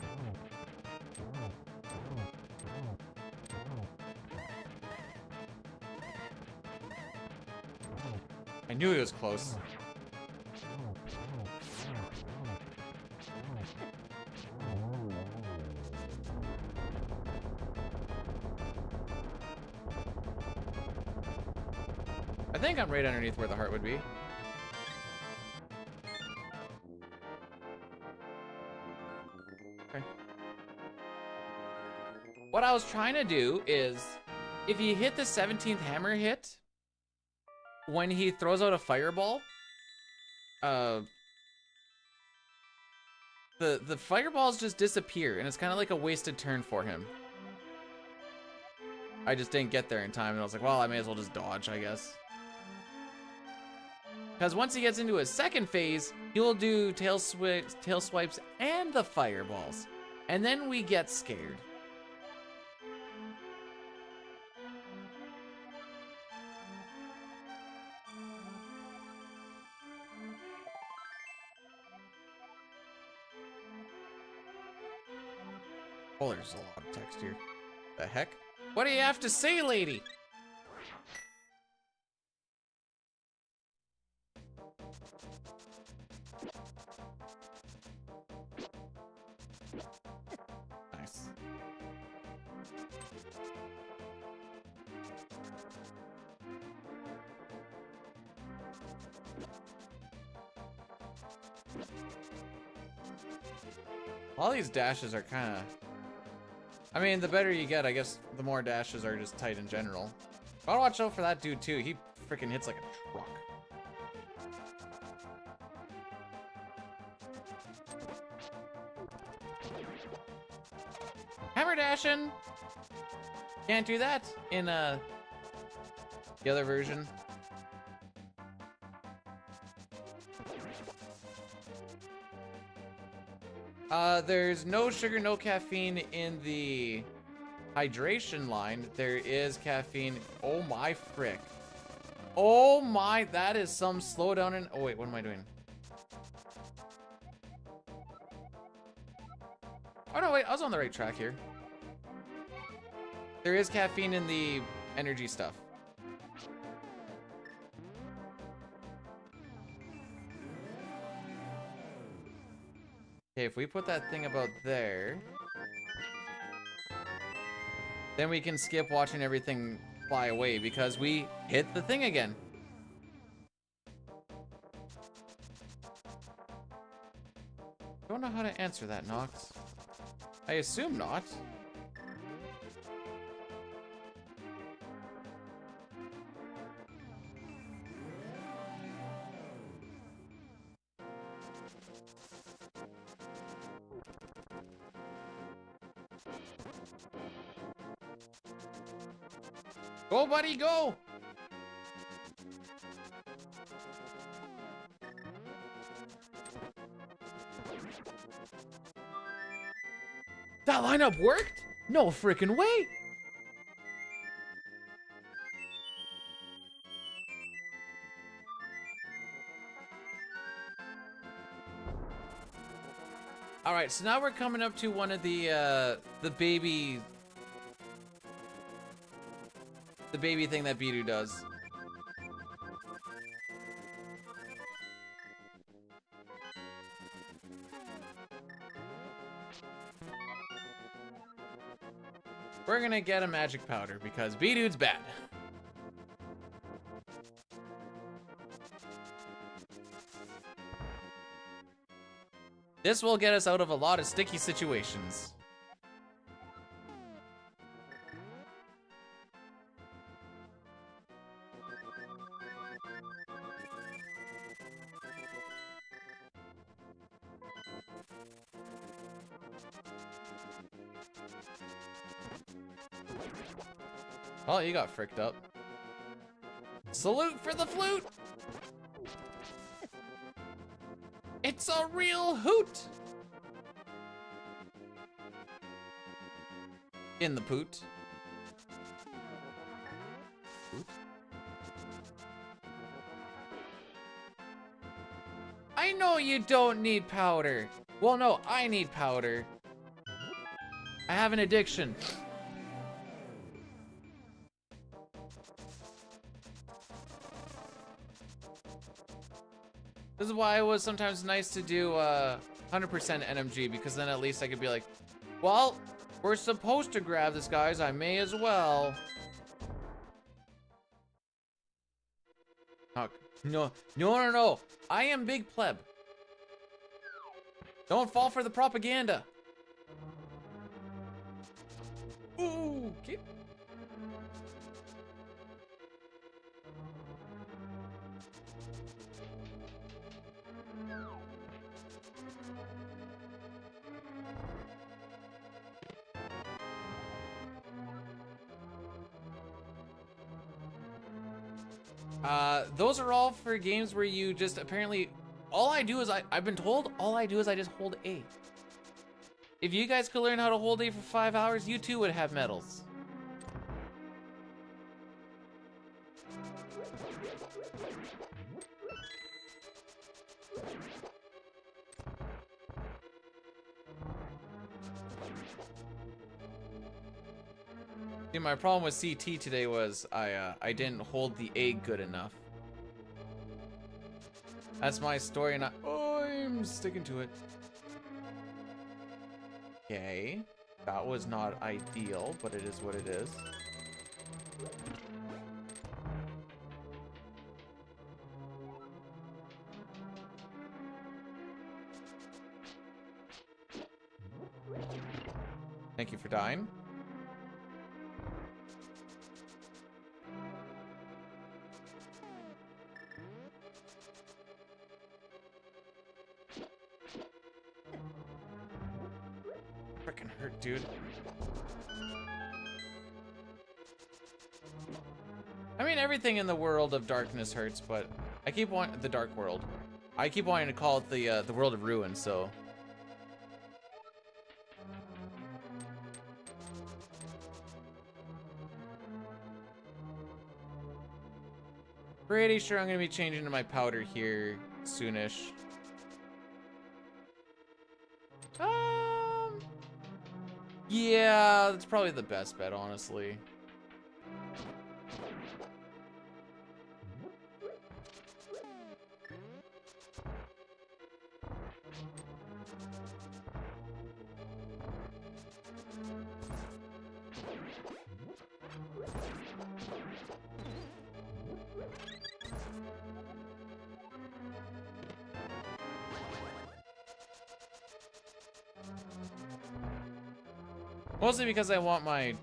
I knew he was close. I think I'm right underneath where the heart would be. Okay. What I was trying to do is, if you hit the 17th hammer hit, when he throws out a fireball, the fireballs just disappear, and it's kind of like a wasted turn for him. I just didn't get there in time, and I was like, well, I may as well just dodge, I guess. Because once he gets into his second phase, he'll do tail swipes and the fireballs. And then we get scared. Oh, there's a lot of text here. The heck? What do you have to say, lady? Nice. All these dashes are kind of... I mean, the better you get, I guess the more dashes are just tight in general. Gotta watch out for that dude, too. He freaking hits like a truck. Hammer dashing! Can't do that in the other version. There's no sugar, no caffeine in the hydration line. There is caffeine. Oh my frick. Oh my, that is some slowdown in... Oh wait, what am I doing? Oh no, wait, I was on the right track here. There is caffeine in the energy stuff. Okay, if we put that thing about there, then we can skip watching everything fly away because we hit the thing again. Don't know how to answer that, Nox. I assume not. Go, buddy, go! That lineup worked? No freaking way! All right, so now we're coming up to one of the baby thing that Bidu does. We're gonna get a magic powder because B-Dude's bad. This will get us out of a lot of sticky situations. Oh, you got fricked up. Salute for the flute! It's a real hoot! In the poot. Poot? I know you don't need powder. Well, no, I need powder. I have an addiction. This is why it was sometimes nice to do 100% NMG, because then at least I could be like, well, we're supposed to grab this, guys. I may as well. Oh, no. I am big pleb. Don't fall for the propaganda. Ooh, okay. Those are all for games where you just apparently, all I do is I've been told all I do is I just hold A. If you guys could learn how to hold A for 5 hours, you too would have medals. See, my problem with CT today was I didn't hold the A good enough. That's my story, and I'm sticking to it. Okay, that was not ideal, but it is what it is. Thank you for dying. Frickin' hurt, dude. I mean, everything in the world of darkness hurts, but I keep wanting the dark world. I keep wanting to call it the world of ruin, so. Pretty sure I'm gonna be changing to my powder here soonish. Yeah, that's probably the best bet, honestly. Mostly because I want my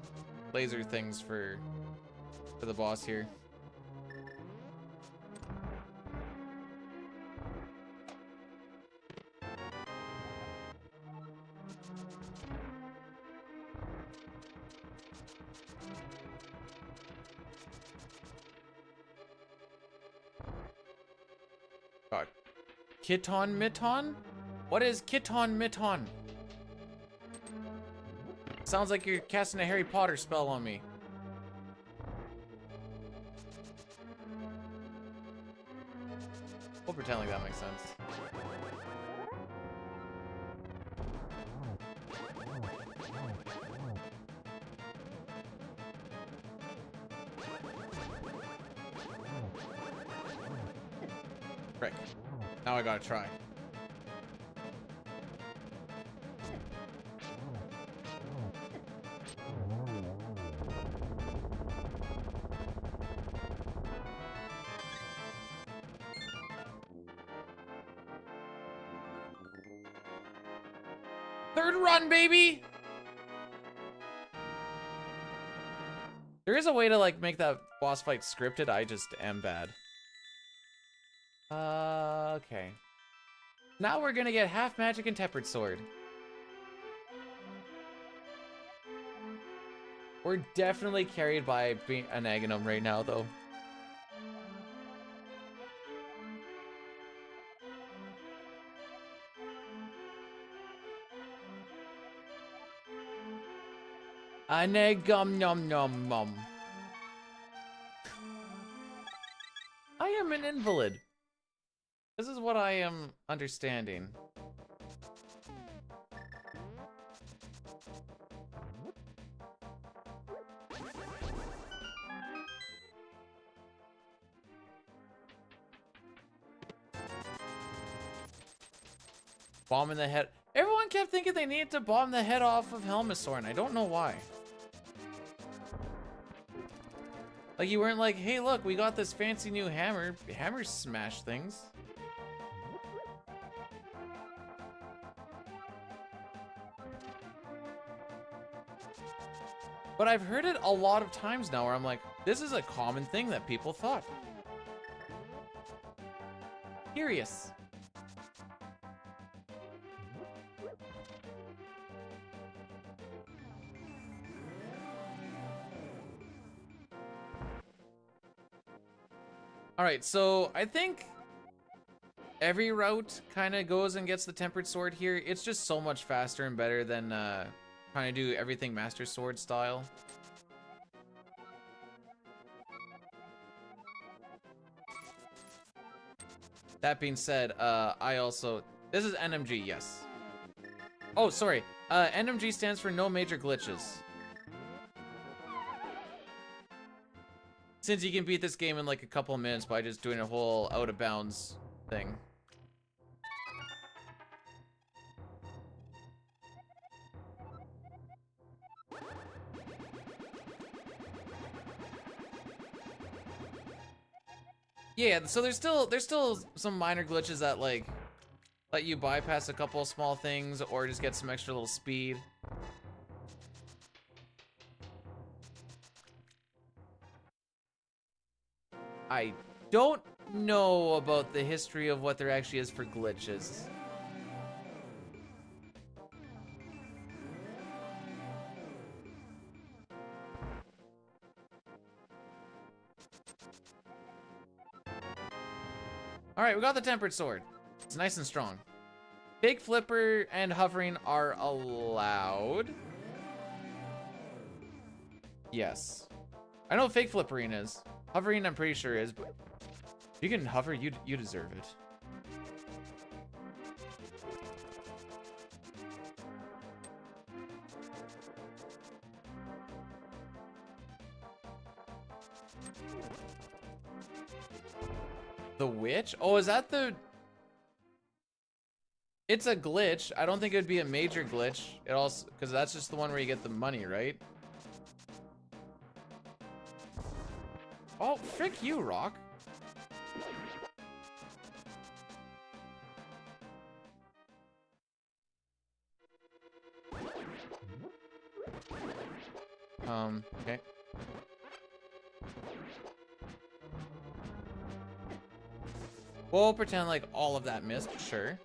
laser things for the boss here. God. Kiton Miton? What is Kiton Miton? Sounds like you're casting a Harry Potter spell on me. We'll pretend like that makes sense. Frick. Now I gotta try. Third run, baby! There is a way to, like, make that boss fight scripted. I just am bad. Okay. Now we're gonna get half magic and tempered sword. We're definitely carried by an Aghanim right now, though. Anegum nom nom mum. I am an invalid. This is what I am understanding. Bomb in the head. Everyone kept thinking they needed to bomb the head off of Helmasaur, and I don't know why. Like, you weren't like, hey, look, we got this fancy new hammer. Hammers smash things. But I've heard it a lot of times now where I'm like, this is a common thing that people thought. Curious. Alright, so I think every route kind of goes and gets the tempered sword here. It's just so much faster and better than trying to do everything Master Sword style. That being said, I also... This is NMG, yes. Oh, sorry. NMG stands for no major glitches. Since you can beat this game in like a couple of minutes by just doing a whole out of bounds thing. Yeah, so there's still some minor glitches that like let you bypass a couple of small things or just get some extra little speed. I don't know about the history of what there actually is for glitches. Alright, we got the tempered sword. It's nice and strong. Big flipper and hovering are allowed. Yes. I know fake flippering is. Hovering, I'm pretty sure is, but if you can hover, you deserve it. The witch? Oh, is that the... It's a glitch. I don't think it would be a major glitch. It also... Because that's just the one where you get the money, right? Oh, frick you, Rock. Okay. We'll pretend like all of that missed, sure.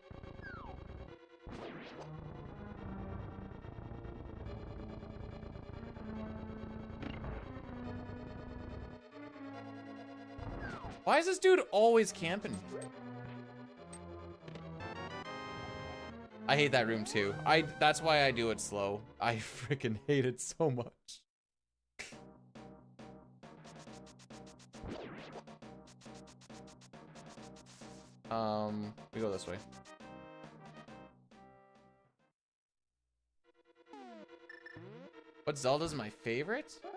Why is this dude always camping? I hate that room too. That's why I do it slow. I freaking hate it so much. We go this way. What Zelda's my favorite? Breath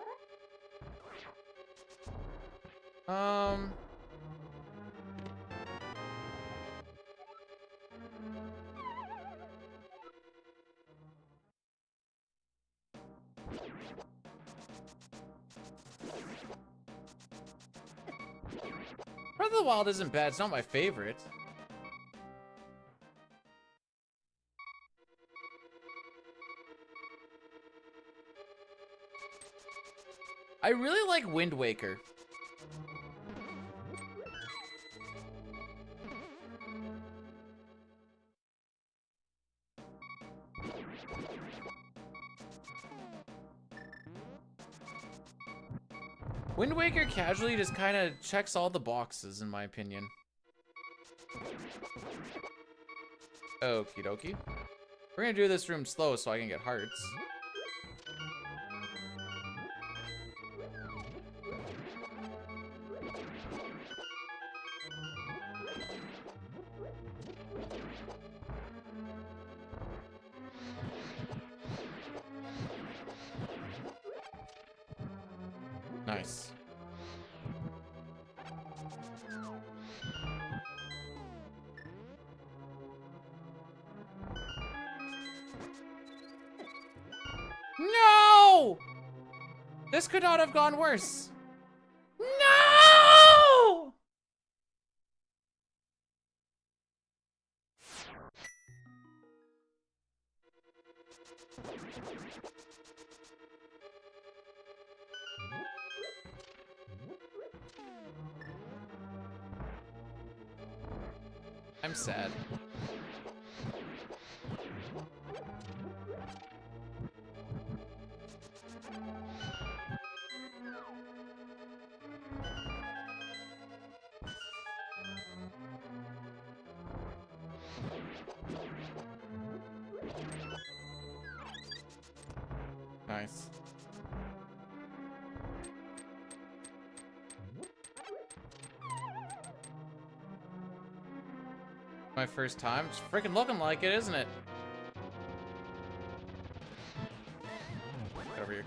of the Wild isn't bad. It's not my favorite. I really like Wind Waker. Wind Waker casually just kind of checks all the boxes, in my opinion. Okie dokie. We're gonna do this room slow so I can get hearts. Nice. No! This could not have gone worse. No! I'm sad. Nice. My first time. It's freaking looking like it, isn't it? Get over here.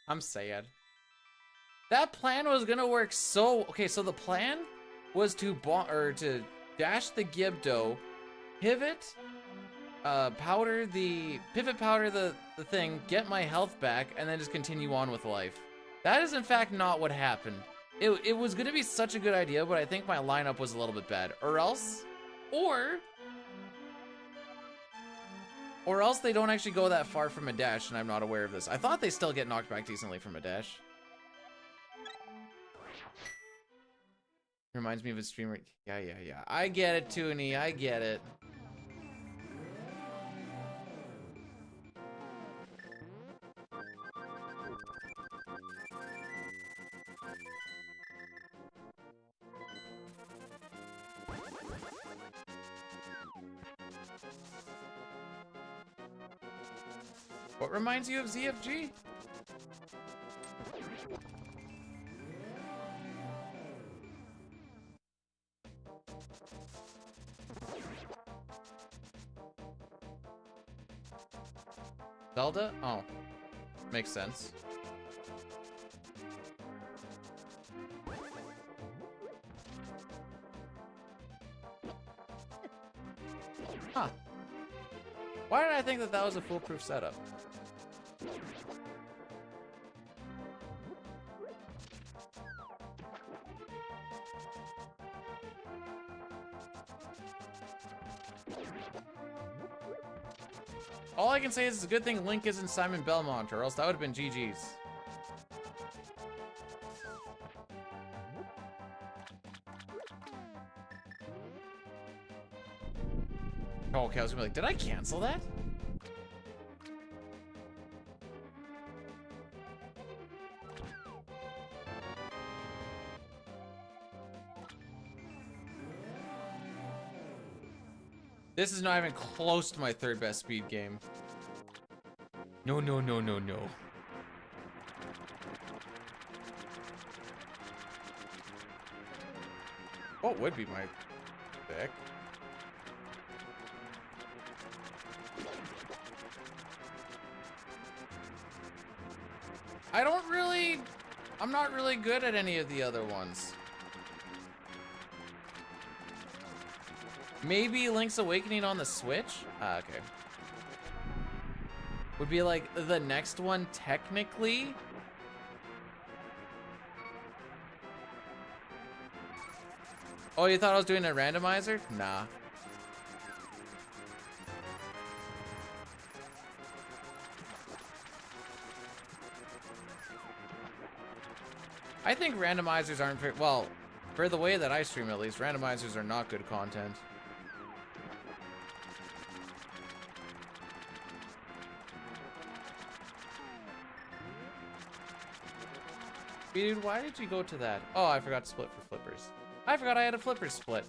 I'm sad. That plan was gonna work so... Okay, so the plan was to dash the Gibdo, pivot, powder the thing, get my health back, and then just continue on with life. That is in fact not what happened. It was gonna be such a good idea, but I think my lineup was a little bit bad. Or else they don't actually go that far from a dash, and I'm not aware of this. I thought they still get knocked back decently from a dash. Reminds me of a streamer. Yeah. I get it, Toonie. I get it. What reminds you of ZFG? Zelda? Oh. Makes sense. Huh. Why did I think that that was a foolproof setup? All I can say is it's a good thing Link isn't Simon Belmont, or else that would have been GG's. Oh, okay, I was gonna be like, did I cancel that? This is not even close to my third best speed game. No, no, no, no, no. What would be my pick? I'm not really good at any of the other ones. Maybe Link's Awakening on the Switch? Ah, okay. Would be like the next one technically. Oh, you thought I was doing a randomizer? Nah. I think randomizers aren't very, well, for the way that I stream at least, randomizers are not good content. Dude, why did you go to that? Oh, I forgot to split for flippers. I forgot I had a flipper split.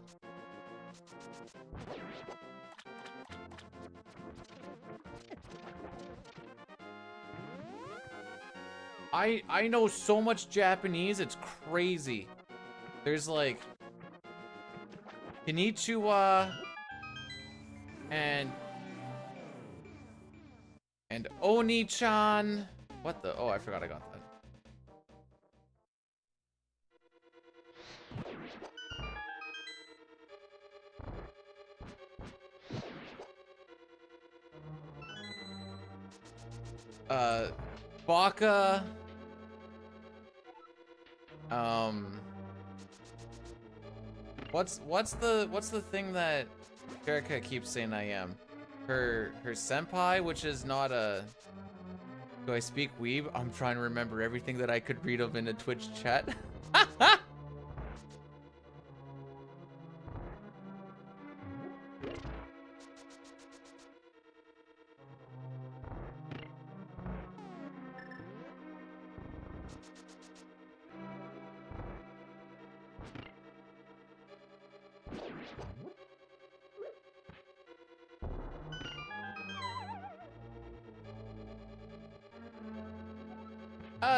I know so much Japanese, it's crazy. There's like Konnichiwa and Oni-chan. What the? Oh, I forgot I got that. Baka. What's the thing that Erica keeps saying I am? Her senpai, which is not a. Do I speak weeb? I'm trying to remember everything that I could read of in a Twitch chat.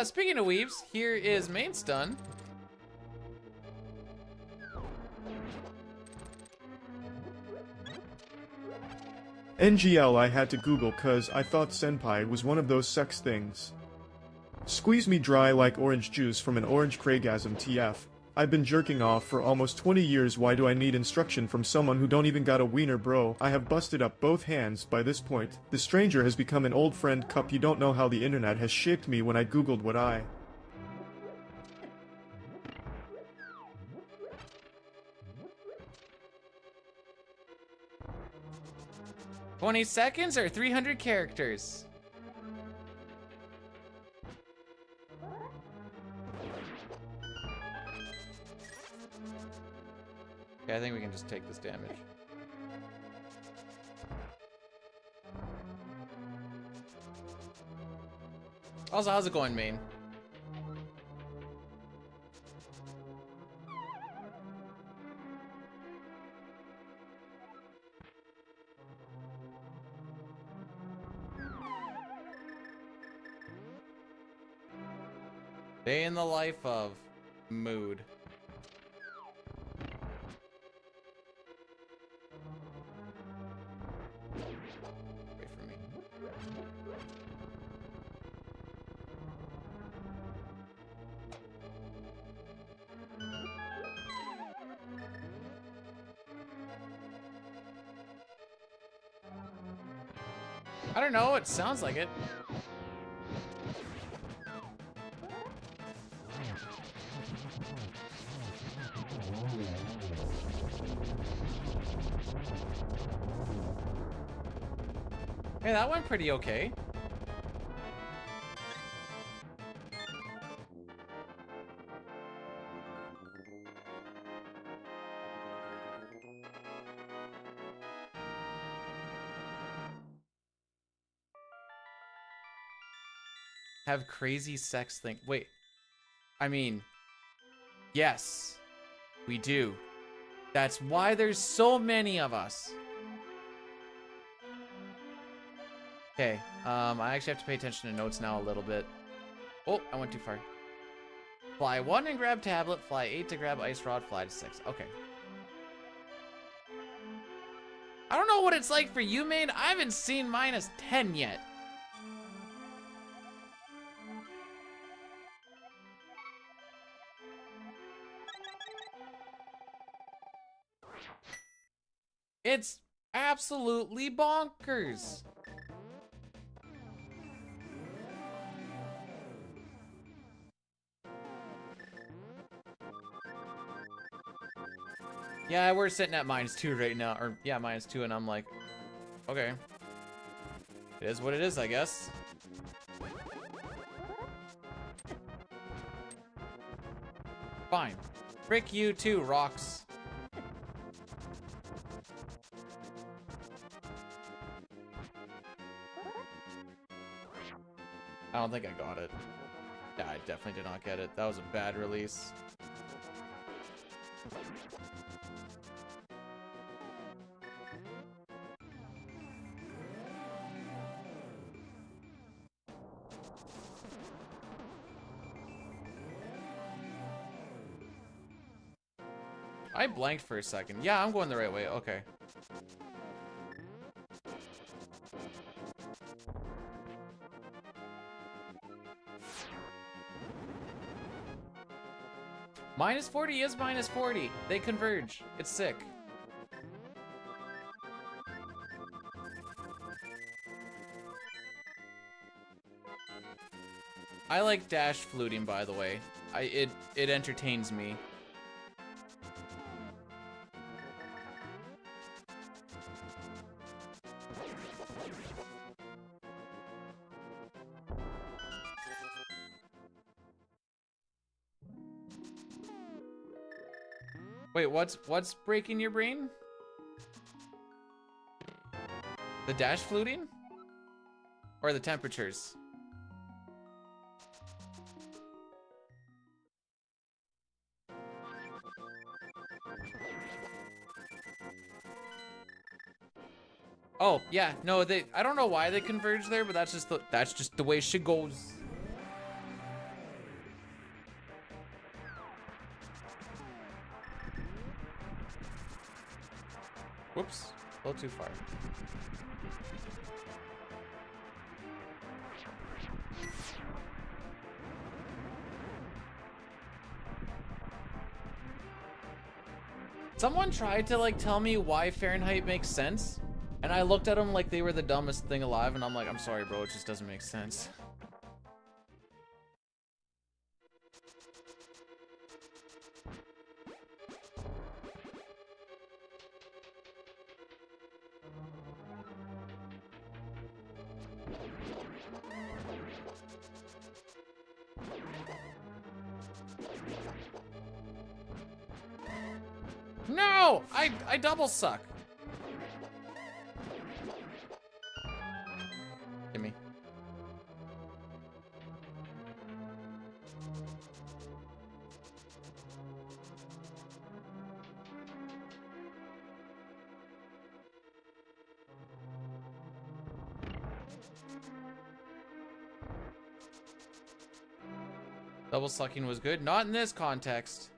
Speaking of weebs, here is main stun. NGL I had to Google cause I thought senpai was one of those sex things. Squeeze me dry like orange juice from an orange craigasm TF. I've been jerking off for almost 20 years, why do I need instruction from someone who don't even got a wiener, bro? I have busted up both hands by this point. The stranger has become an old friend cup. You don't know how the internet has shaped me when I googled what I... 20 seconds or 300 characters? Okay, I think we can just take this damage. Also, how's it going, main? Day in the life of mood. Wait for me. I don't know, it sounds like it. Hey, that went pretty okay. Have crazy sex thing. Wait. I mean, yes, we do. That's why there's so many of us. Okay, I actually have to pay attention to notes now a little bit. Oh, I went too far. Fly 1 and grab tablet, fly 8 to grab ice rod, fly to 6. Okay. I don't know what it's like for you, main. I haven't seen -10 yet. It's absolutely bonkers. Yeah, we're sitting at -2 right now, or yeah, -2, and I'm like, okay. It is what it is, I guess. Fine. Frick you too, rocks. I don't think I got it. Yeah, I definitely did not get it. That was a bad release. I blanked for a second. Yeah, I'm going the right way. Okay. -40 is -40. They converge. It's sick. I like dash fluting, by the way. It entertains me. Wait, what's breaking your brain? The dash fluting? Or the temperatures? Oh, yeah, no, I don't know why they converge there, but that's just the way shit goes. Whoops, a little too far. Someone tried to like tell me why Fahrenheit makes sense, and I looked at them like they were the dumbest thing alive, and I'm like, I'm sorry, bro, it just doesn't make sense. No! I double suck. Give me. Double sucking was good. Not in this context.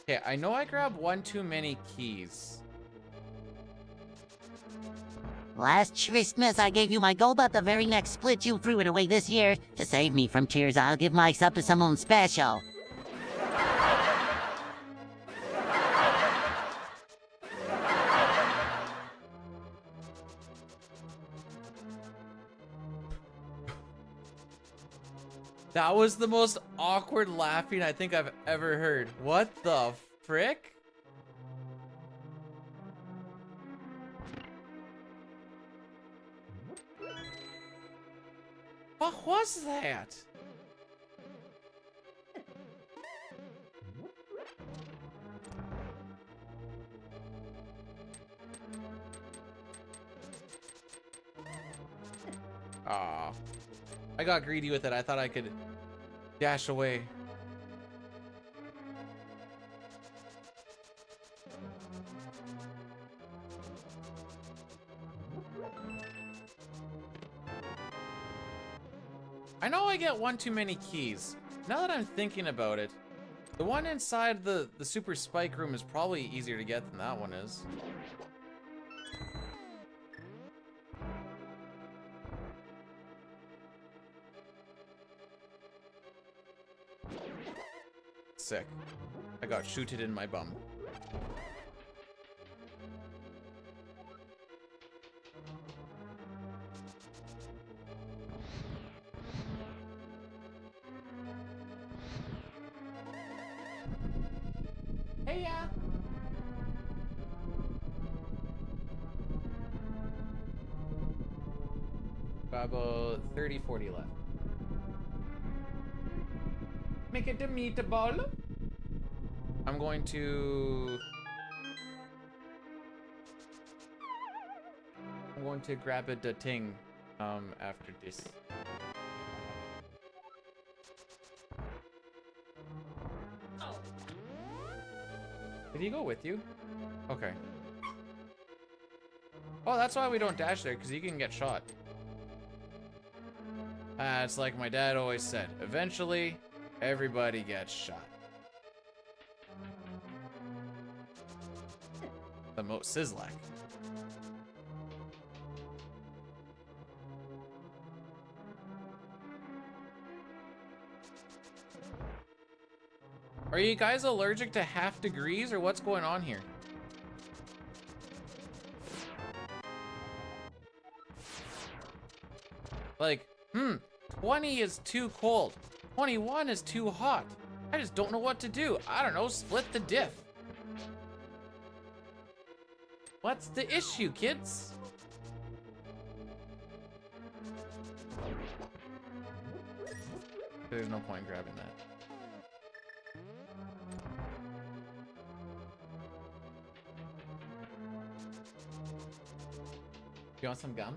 Okay, I know I grabbed one too many keys. Last Christmas I gave you my gold, but the very next split you threw it away this year. To save me from tears, I'll give myself to someone special. That was the most awkward laughing I think I've ever heard. What the frick? What was that? Aw. I got greedy with it. I thought I could dash away. I know I get one too many keys. Now that I'm thinking about it, the one inside the super spike room is probably easier to get than that one is. Sick. I got shooted in my bum. Hey, yeah. Got about 30, 40 left. Make it a meatball. I'm going to grab a ting after this. Did he go with you? Okay. Oh, that's why we don't dash there, because you can get shot. It's like my dad always said, eventually everybody gets shot. The most Sizzlack. Are you guys allergic to half degrees or what's going on here? Like, 20 is too cold. 21 is too hot. I just don't know what to do. I don't know, split the diff. What's the issue, kids? There's no point grabbing that. You want some gum?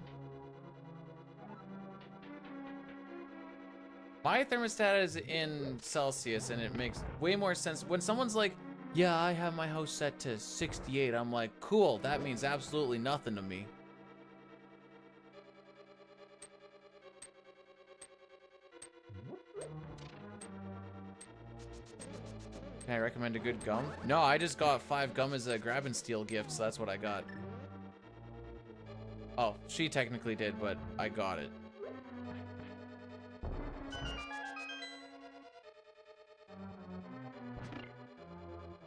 My thermostat is in Celsius and it makes way more sense. When someone's like, yeah, I have my house set to 68, I'm like, cool, that means absolutely nothing to me. Can I recommend a good gum? No, I just got 5 gum as a grab and steal gift, so that's what I got. Oh, she technically did, but I got it.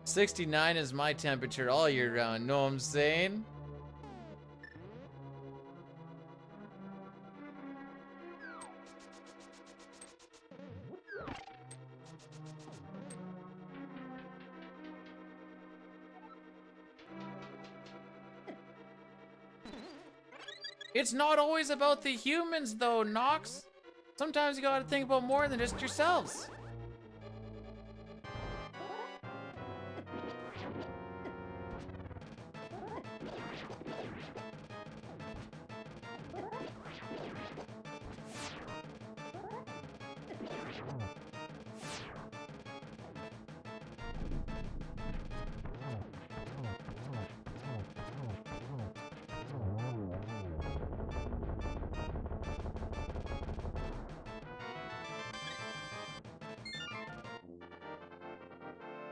"69 is my temperature all year round, know what I'm saying? It's not always about the humans though, Nox. Sometimes you gotta think about more than just yourselves.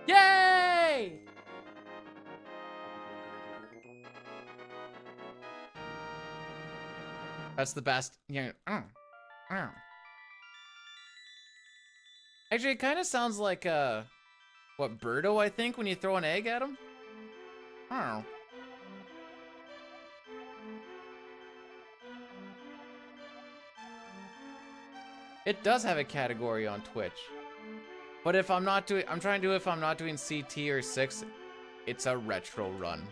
Yay! That's the best. Yeah. Actually, it kind of sounds like what, Birdo, I think, when you throw an egg at him. Oh. It does have a category on Twitch. But if I'm not doing, I'm trying to do, if I'm not doing CT or 6, it's a retro run.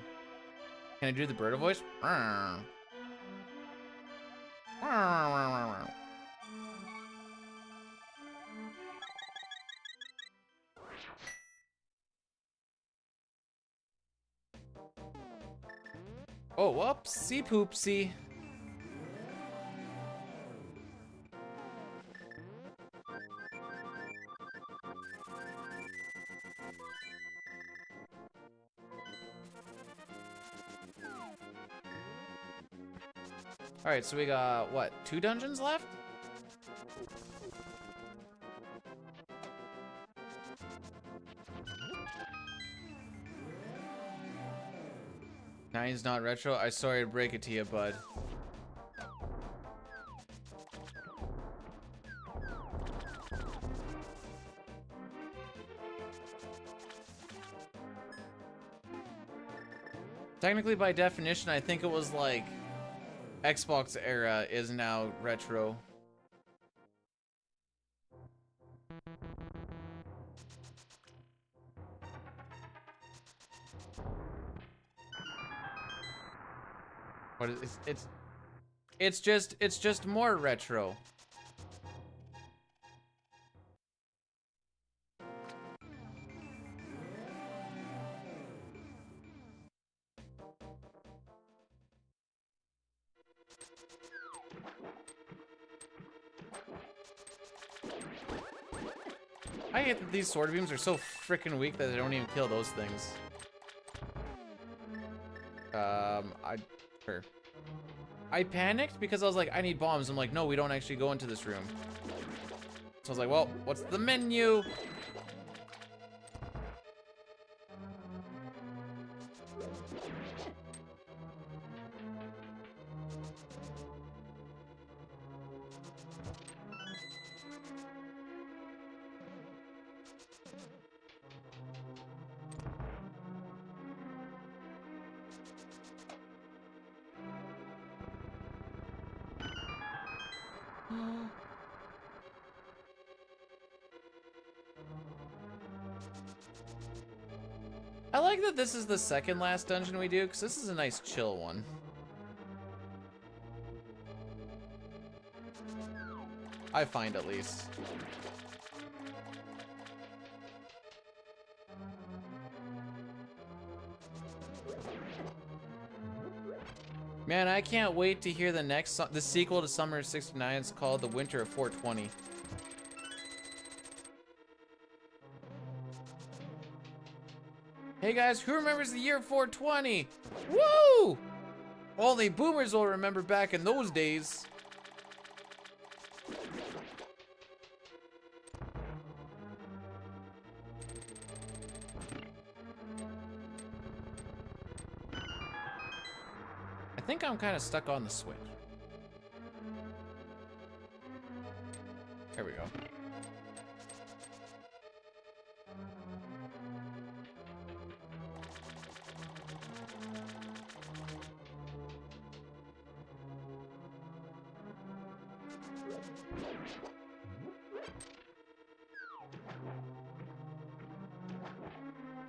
Can I do the Birdo voice? Oh, whoopsie poopsie. Alright, so we got, what, 2 dungeons left? Nine's not retro. I'm sorry to break it to you, bud. Technically, by definition, I think it was like Xbox era is now retro. What is it's just more retro. I hate that these sword beams are so freaking weak that they don't even kill those things. Sure. I panicked because I was like, I need bombs. I'm like, no, we don't actually go into this room. So I was like, well, what's the menu? I like that this is the second last dungeon we do, because this is a nice chill one. I find, at least. Man, I can't wait to hear the next the sequel to Summer of '69. It's called The Winter of 420. Hey guys, who remembers the year 420? Woo! Only boomers will remember back in those days. I think I'm kind of stuck on the switch. There we go.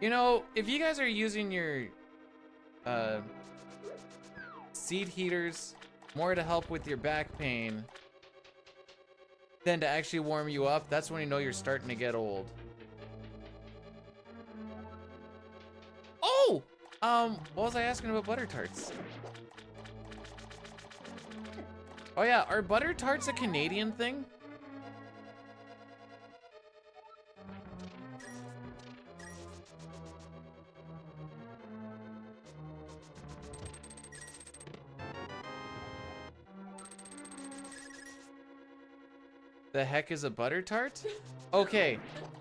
You know, if you guys are using your seed heaters more to help with your back pain than to actually warm you up, that's when you know you're starting to get old. Oh! What was I asking about butter tarts? Oh yeah, are butter tarts a Canadian thing? The heck is a butter tart? Okay,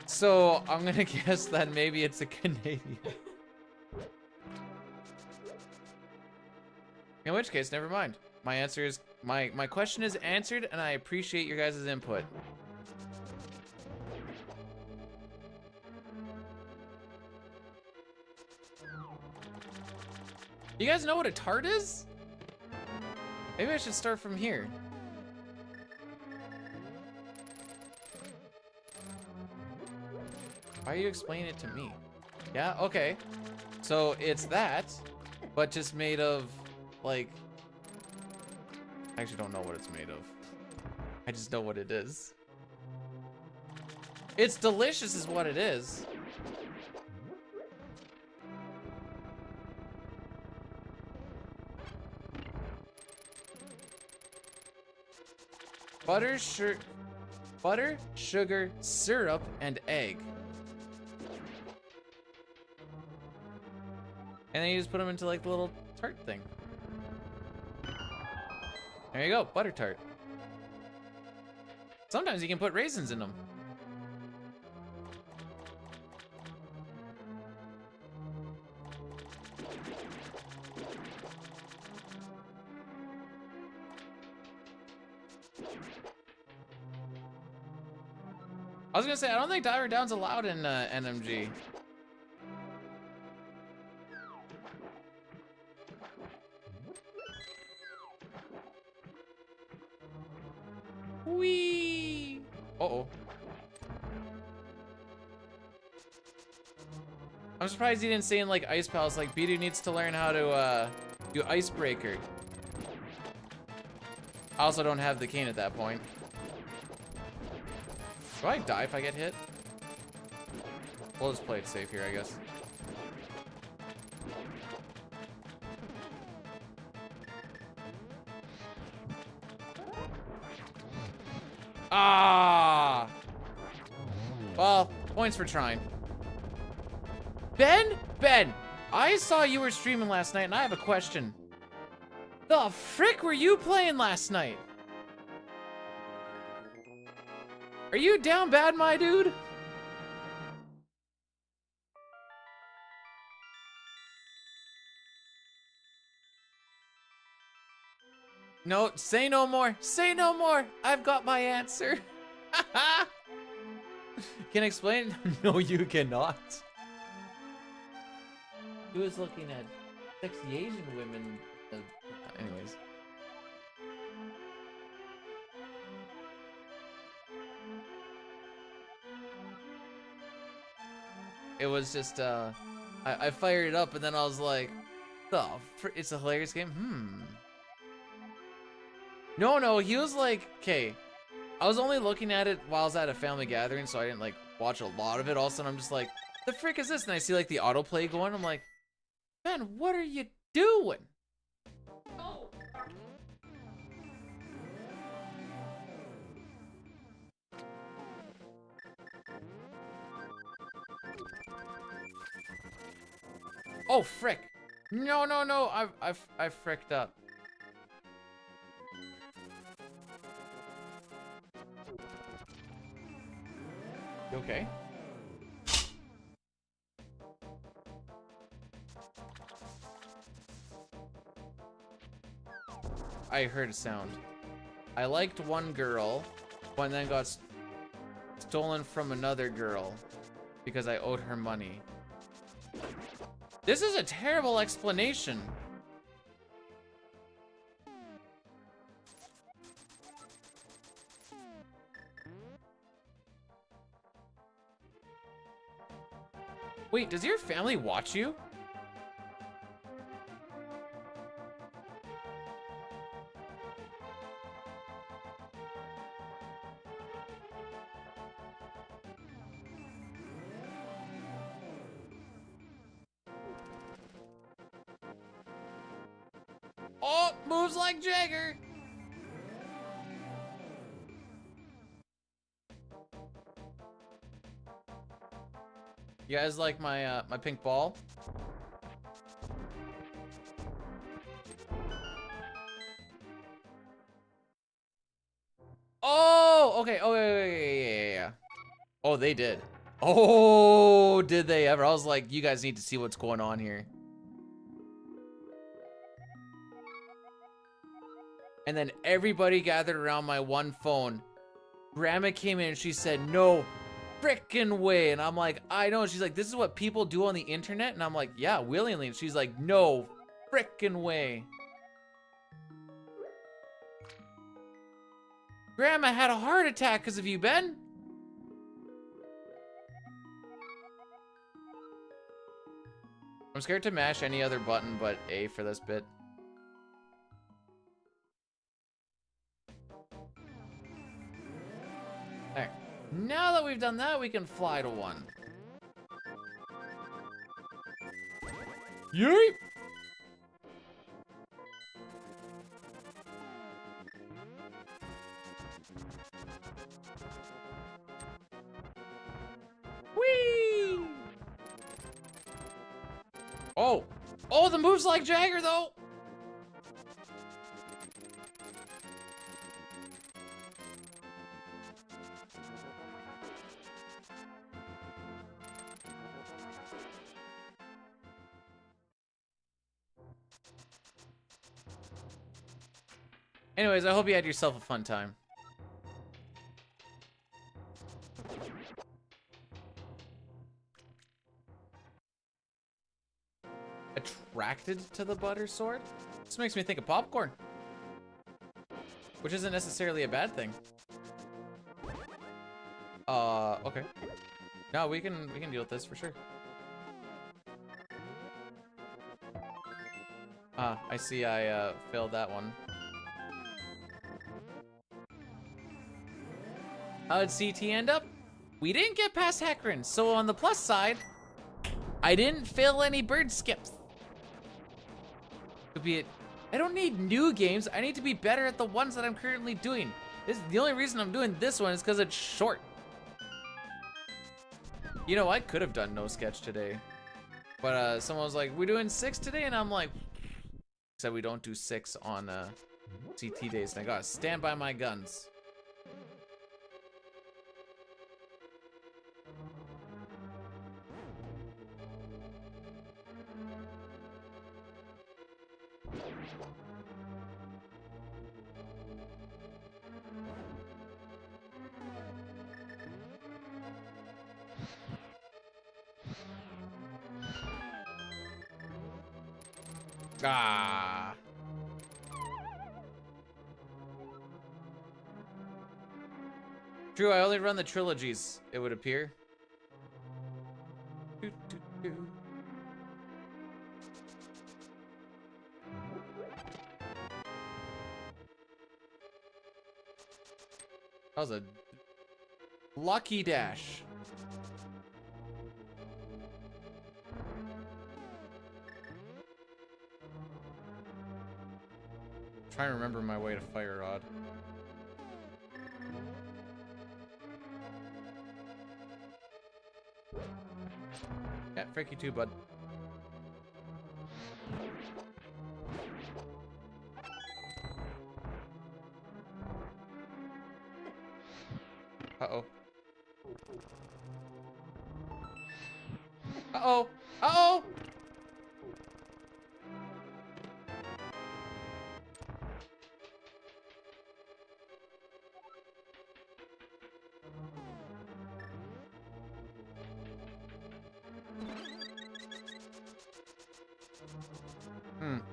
So I'm gonna guess that maybe it's a Canadian. In which case, never mind. My answer is my question is answered, and I appreciate your guys' input. You guys know what a tart is? Maybe I should start from here. Why are you explaining it to me? Yeah, okay. So it's that, but just made of, like... I actually don't know what it's made of. I just know what it is. It's delicious is what it is. Butter, sugar, syrup, and egg. And then you just put them into like the little tart thing. There you go, butter tart. Sometimes you can put raisins in them. I was gonna say, I don't think diving down's allowed in NMG. Whee! Uh-oh. I'm surprised he didn't say in like Ice Palace, like Bidu needs to learn how to do Icebreaker. I also don't have the cane at that point. Do I die if I get hit? We'll just play it safe here, I guess. Ah! Well, points for trying. Ben, I saw you were streaming last night and I have a question. The frick were you playing last night? Are you down bad, my dude? No, say no more. Say no more. I've got my answer. Can I explain? No, you cannot. He was looking at sexy Asian women. Anyways. It was just, I fired it up and then I was like, oh, it's a hilarious game? No, he was like, okay, I was only looking at it while I was at a family gathering, so I didn't like watch a lot of it. All of a sudden I'm just like, the frick is this? And I see like the autoplay going. I'm like, man, what are you doing? Oh. Oh, frick. No, I fricked up. You okay? I heard a sound. I liked one girl, but then got stolen from another girl because I owed her money. This is a terrible explanation. Wait, does your family watch you? Oh, moves like Jagger. You guys like my my pink ball? Oh, okay. Oh, yeah. Oh, they did. Oh, did they ever? I was like, you guys need to see what's going on here. And then everybody gathered around my one phone. Grandma came in and she said, no frickin' way. And I'm like, I know. She's like, this is what people do on the internet? And I'm like, yeah, willingly. And she's like, no frickin' way. Grandma had a heart attack because of you, Ben. I'm scared to mash any other button but A for this bit. Alright. Now that we've done that, we can fly to 1. Yeet! Whee! Oh! Oh, the move's like Jagger, though! Anyways, I hope you had yourself a fun time. Attracted to the butter sword? This makes me think of popcorn. Which isn't necessarily a bad thing. Okay. No, we can deal with this for sure. Ah, I see I failed that one. How did CT end up? We didn't get past Hecarim, so on the plus side, I didn't fail any bird skips. Could be it. I don't need new games. I need to be better at the ones that I'm currently doing. The only reason I'm doing this one is because it's short. You know, I could have done no sketch today, but someone was like, "We're doing 6 today," and I'm like, "Said we don't do 6 on CT days." And I gotta stand by my guns. Ah. True, I only run the trilogies, it would appear. Doo, doo, doo. That was a lucky dash. Trying to remember my way to Fire Rod. Yeah, frick you too, bud. Uh-oh. Uh-oh! Uh-oh!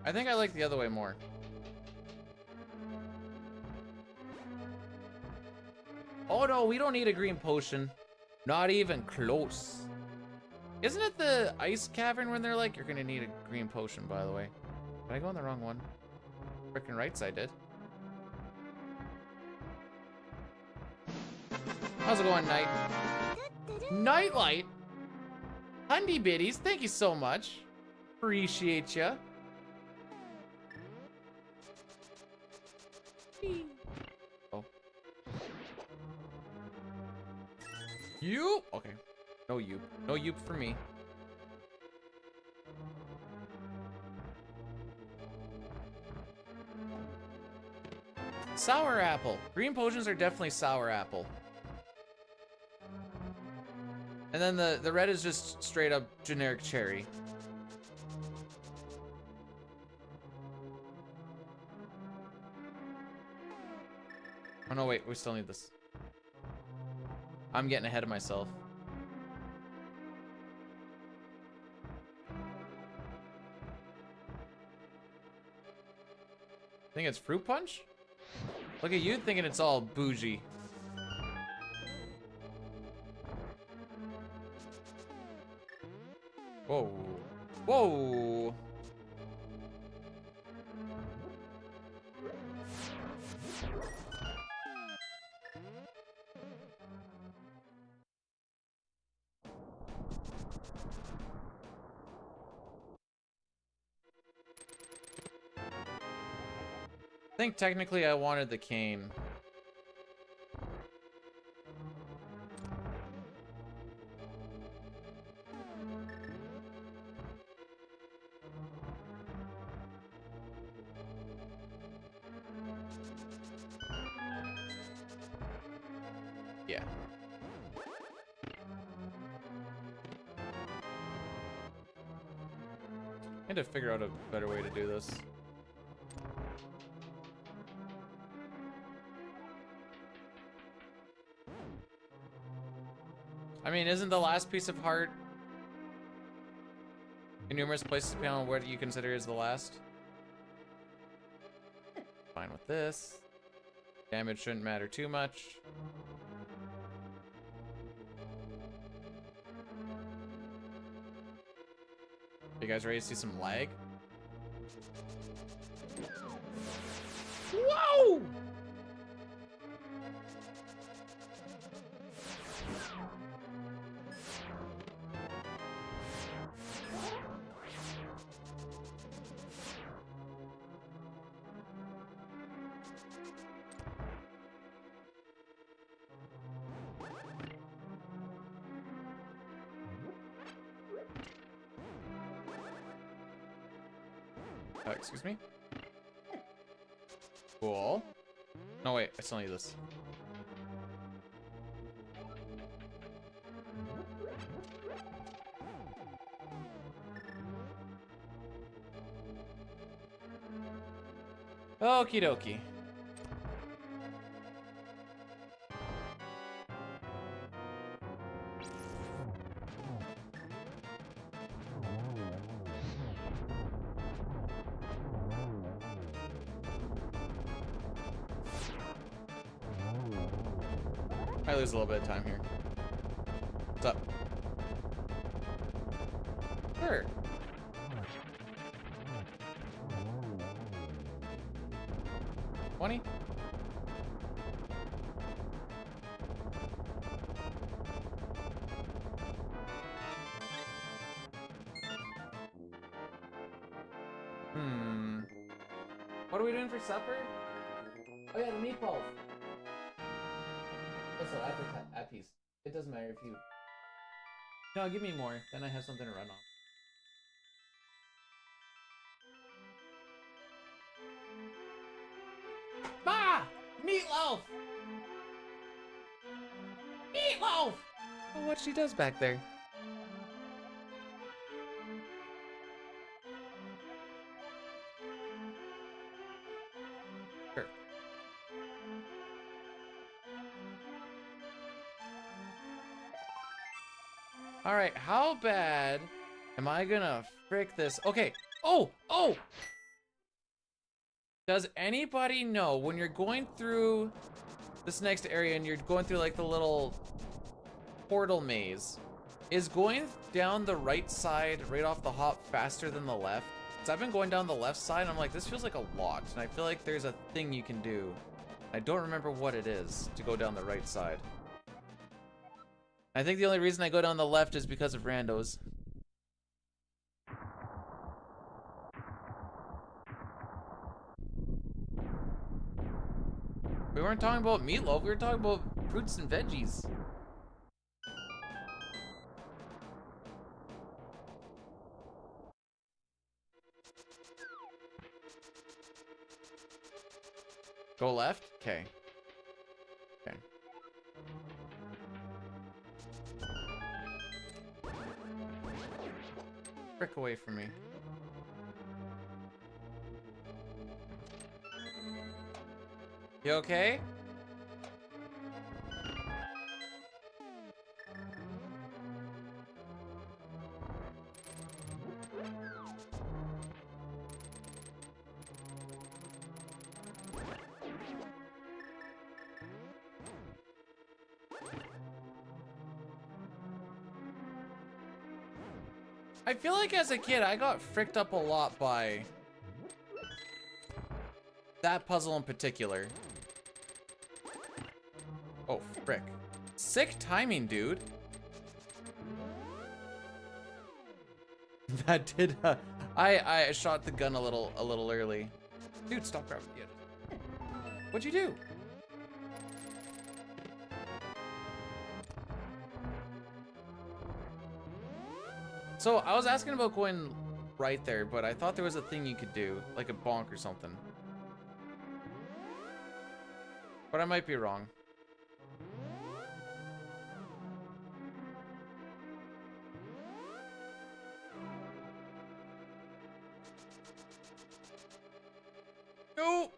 I think I like the other way more. Oh no, we don't need a green potion. Not even close. Isn't it the ice cavern when they're like, you're gonna need a green potion, by the way? Did I go on the wrong one? Frickin' right side did. How's it going, Night? Nightlight? Hundy biddies, thank you so much. Appreciate ya. Oh. You? Okay. No you. No you for me. Sour apple. Green potions are definitely sour apple. And then the red is just straight up generic cherry. Oh no, wait, we still need this. I'm getting ahead of myself. Think it's fruit punch? Look at you thinking it's all bougie. Whoa. Whoa. I think technically I wanted the cane. Yeah. I had to figure out a better way to do this. I mean, isn't the last piece of heart in numerous places depending on what you consider is the last? Fine with this. Damage shouldn't matter too much. You guys ready to see some lag? Whoa! Excuse me? Cool. No, wait, I still need this. Okie dokie. I lose a little bit of time here. What's up? Sure. $20? What are we doing for supper? Oh yeah, the meatballs. Also, at peace. It doesn't matter if you... No, give me more. Then I have something to run on. Ma! Meatloaf! Meatloaf! Oh, what she does back there. Sure. Alright, how bad am I gonna frick this? Okay. Oh! Oh! Does anybody know when you're going through this next area and you're going through like the little portal maze, is going down the right side right off the hop faster than the left? So I've been going down the left side and I'm like, this feels like a lot. And I feel like there's a thing you can do. I don't remember what it is to go down the right side. I think the only reason I go down the left is because of randos. We weren't talking about meatloaf, we were talking about fruits and veggies. Go left? Okay. Okay. frick away from me. You okay? I feel like as a kid, I got fricked up a lot by that puzzle in particular. Oh, frick. Sick timing, dude. That did, I shot the gun a little early. Dude, stop grabbing the edge. What'd you do? So, I was asking about going right there, but I thought there was a thing you could do, like a bonk or something. But I might be wrong. No!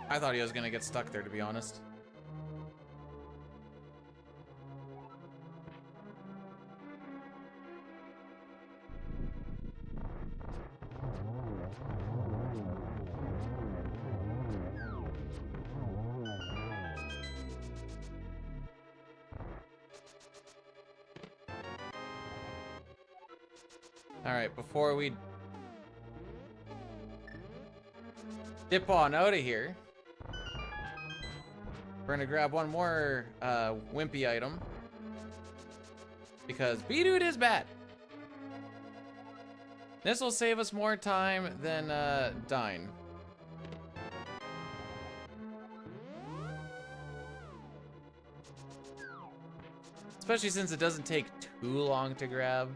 I thought he was gonna get stuck there, to be honest. Alright, before we dip on out of here, we're gonna grab one more wimpy item, because B-Dude is bad. This will save us more time than dying. Especially since it doesn't take too long to grab.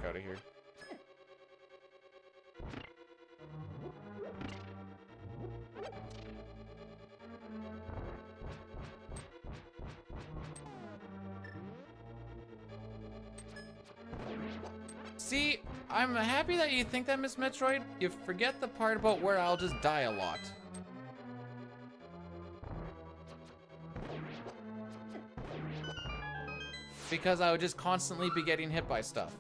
Out of here. See, I'm happy that you think that, Miss Metroid. You forget the part about where I'll just die a lot. Because I would just constantly be getting hit by stuff.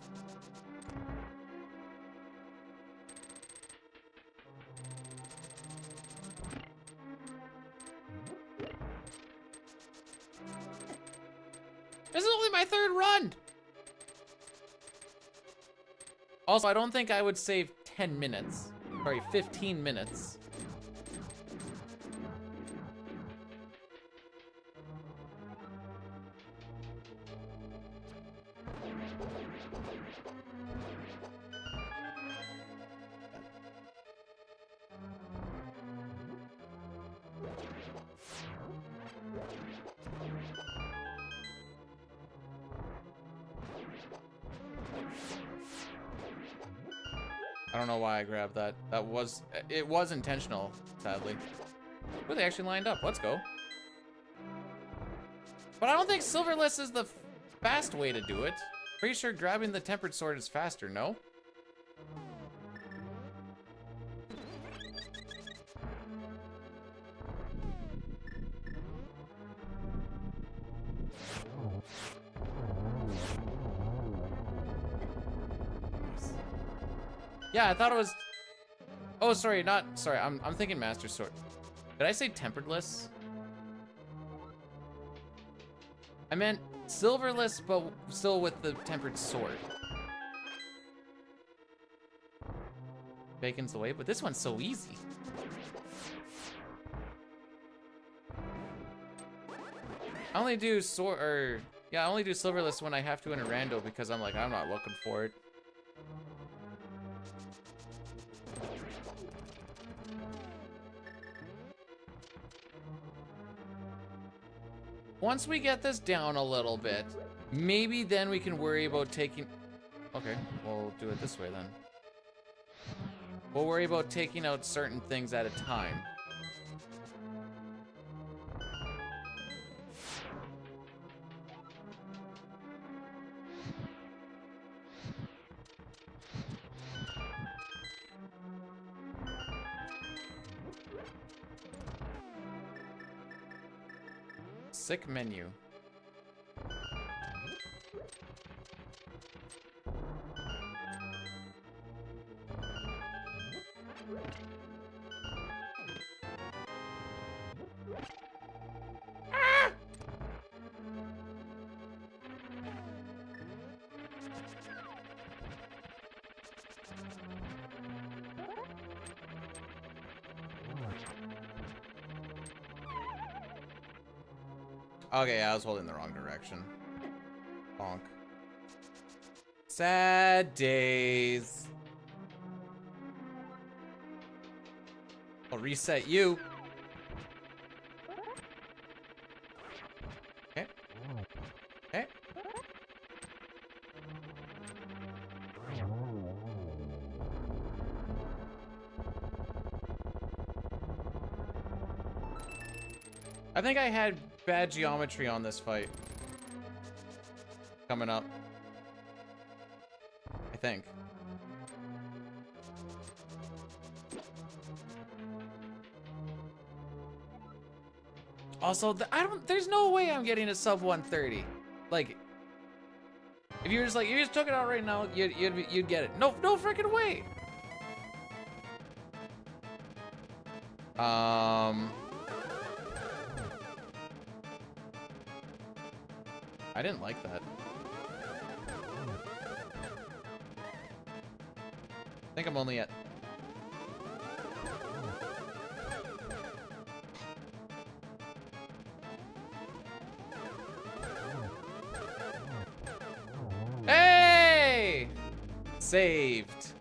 This is only my third run! Also, I don't think I would save 10 minutes. Sorry, 15 minutes. I don't know why I grabbed that. It was intentional, sadly. But they actually lined up. Let's go. But I don't think Silverless is the fast way to do it. Pretty sure grabbing the tempered sword is faster, no? Yeah, I thought it was... Oh, sorry, sorry, I'm thinking Master Sword. Did I say temperedless? I meant silverless, but still with the tempered sword. Bacon's the way, but this one's so easy. I only do sword, or... Yeah, I only do silverless when I have to in a rando because I'm like, I'm not looking for it. Once we get this down a little bit, maybe then we can worry about taking... Okay, we'll do it this way then. We'll worry about taking out certain things at a time. Sick menu. Okay, I was holding the wrong direction. Bonk. Sad days. I'll reset you. Okay. Okay. I think I had bad geometry on this fight. Coming up. I think. Also, there's no way I'm getting a sub 130. Like, if you were just like, you just took it out right now, you'd get it. No freaking way. I didn't like that. I think I'm only at... Hey! Saved.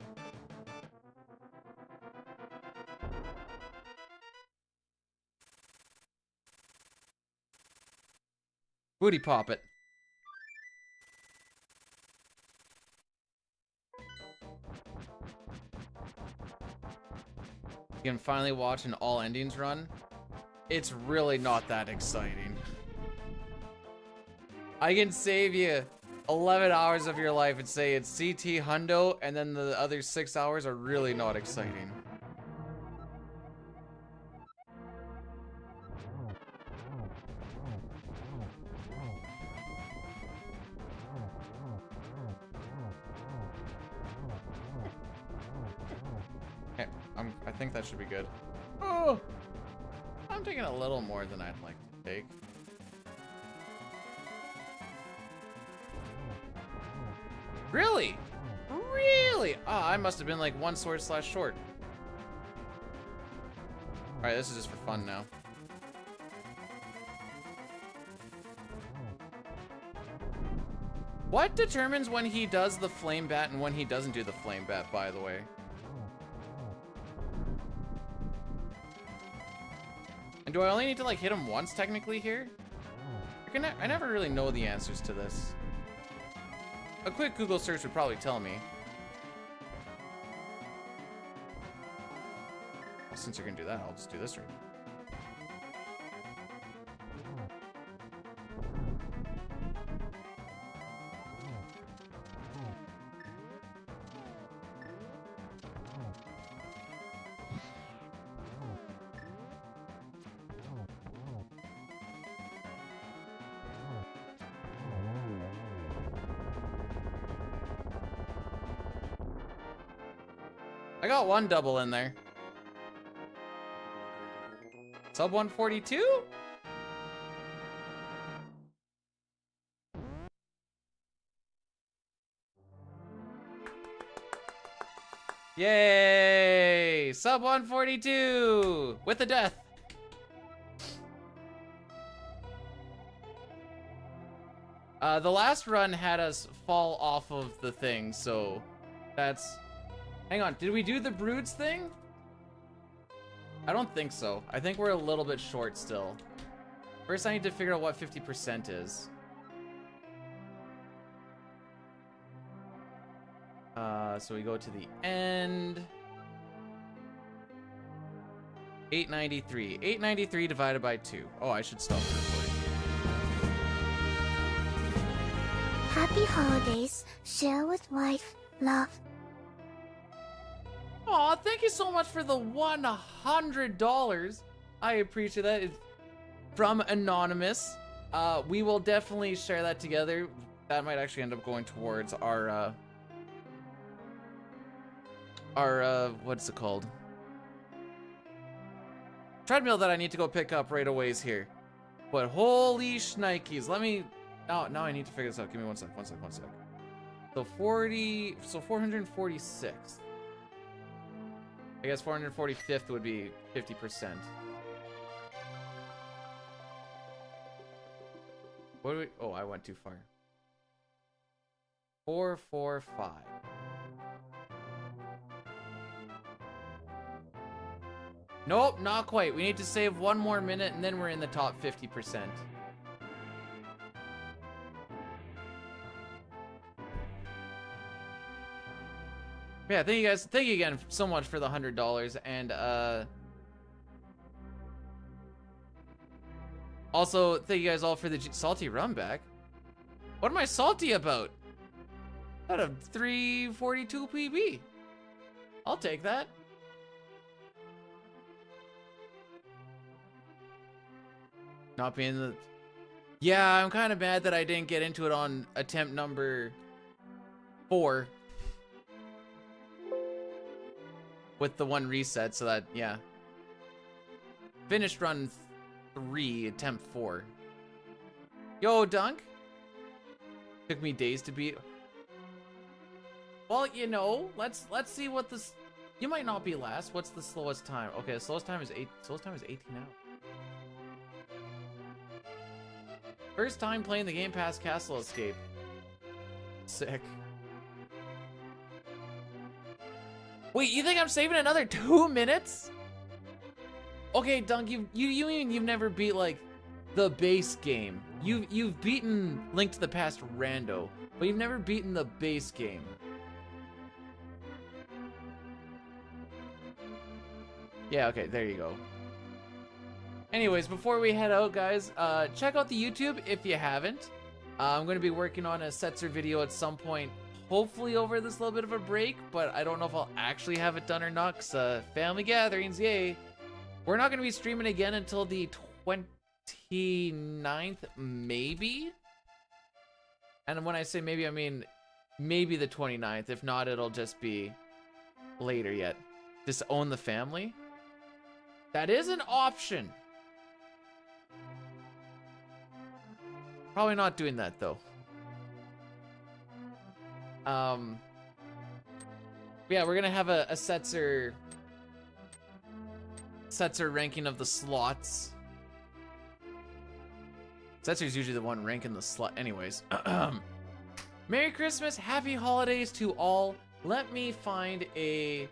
Booty pop it. You can finally watch an all endings run. It's really not that exciting. I can save you 11 hours of your life and say it's CT Hundo, and then the other 6 hours are really not exciting. Okay, I think that should be good. Oh! I'm taking a little more than I'd like to take. Really? Really? Ah, I must have been like 1 sword slash short. Alright, this is just for fun now. What determines when he does the flame bat and when he doesn't do the flame bat, by the way? And do I only need to like hit him once technically here? I never really know the answers to this. A quick Google search would probably tell me. Well, since you're gonna do that, I'll just do this right now. I got 1 double in there. Sub 142? Yay! Sub 142! With a death. The last run had us fall off of the thing, so that's... Hang on, did we do the broods thing? I don't think so. I think we're a little bit short still. First, I need to figure out what 50% is. So we go to the end. 893. 893 divided by 2. Oh, I should stop the recording. Happy holidays. Share with wife. Love. Aw, thank you so much for the $100. I appreciate that. It's from Anonymous. We will definitely share that together. That might actually end up going towards our what's it called? Treadmill that I need to go pick up right away here. But holy shnikes, let me... Now I need to figure this out. Give me one sec. So 446. I guess 445th would be 50%. What do we... Oh, I went too far. 445. Nope, not quite. We need to save one more minute and then we're in the top 50%. Yeah, thank you guys. Thank you again so much for the $100. And also thank you guys all for the salty rum back. What am I salty about? Out of 342 PB. I'll take that. Not being the... Yeah, I'm kind of mad that I didn't get into it on attempt number 4. With the one reset, so that, yeah. Finished run 3, attempt 4. Yo, Dunk. Took me days to beat. Well, you know, let's see what this... You might not be last. What's the slowest time? Okay, the slowest time is 18 hours. First time playing the Game Pass Castle Escape. Sick. Wait, you think I'm saving another 2 minutes? Okay, Dunk, you've never beat like the base game. You've beaten Link to the Past Rando, but you've never beaten the base game. Yeah, okay, there you go. Anyways, before we head out, guys, check out the YouTube if you haven't. I'm going to be working on a Setzer video at some point, hopefully over this little bit of a break, but I don't know if I'll actually have it done or not, because family gatherings, yay. We're not going to be streaming again until the 29th, maybe? And when I say maybe, I mean maybe the 29th. If not, it'll just be later yet. Disown the family? That is an option. Probably not doing that, though. Yeah, we're gonna have a Setzer ranking of the slots. Setzer's usually the one ranking the slot. Anyways, Merry Christmas, Happy Holidays to all. Let me find a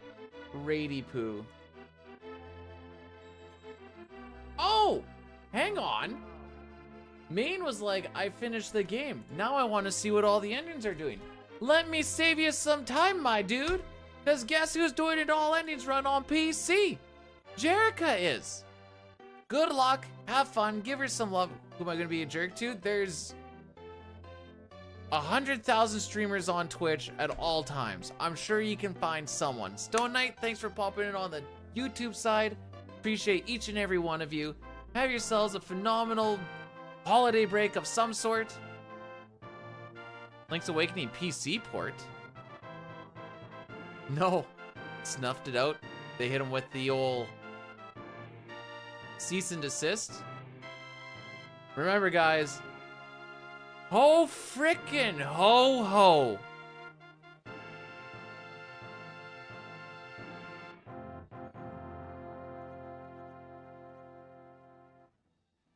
Rady Poo. Oh, hang on. Maine was like, I finished the game. Now I want to see what all the endings are doing. Let me save you some time, my dude. Because guess who's doing an all endings run on PC? Jerica is. Good luck. Have fun. Give her some love. Who am I going to be a jerk to? There's 100,000 streamers on Twitch at all times. I'm sure you can find someone. Stone Knight, thanks for popping in on the YouTube side. Appreciate each and every one of you. Have yourselves a phenomenal holiday break of some sort. Link's Awakening PC port. No. Snuffed it out. They hit him with the old cease and desist. Remember, guys. Ho frickin' ho ho.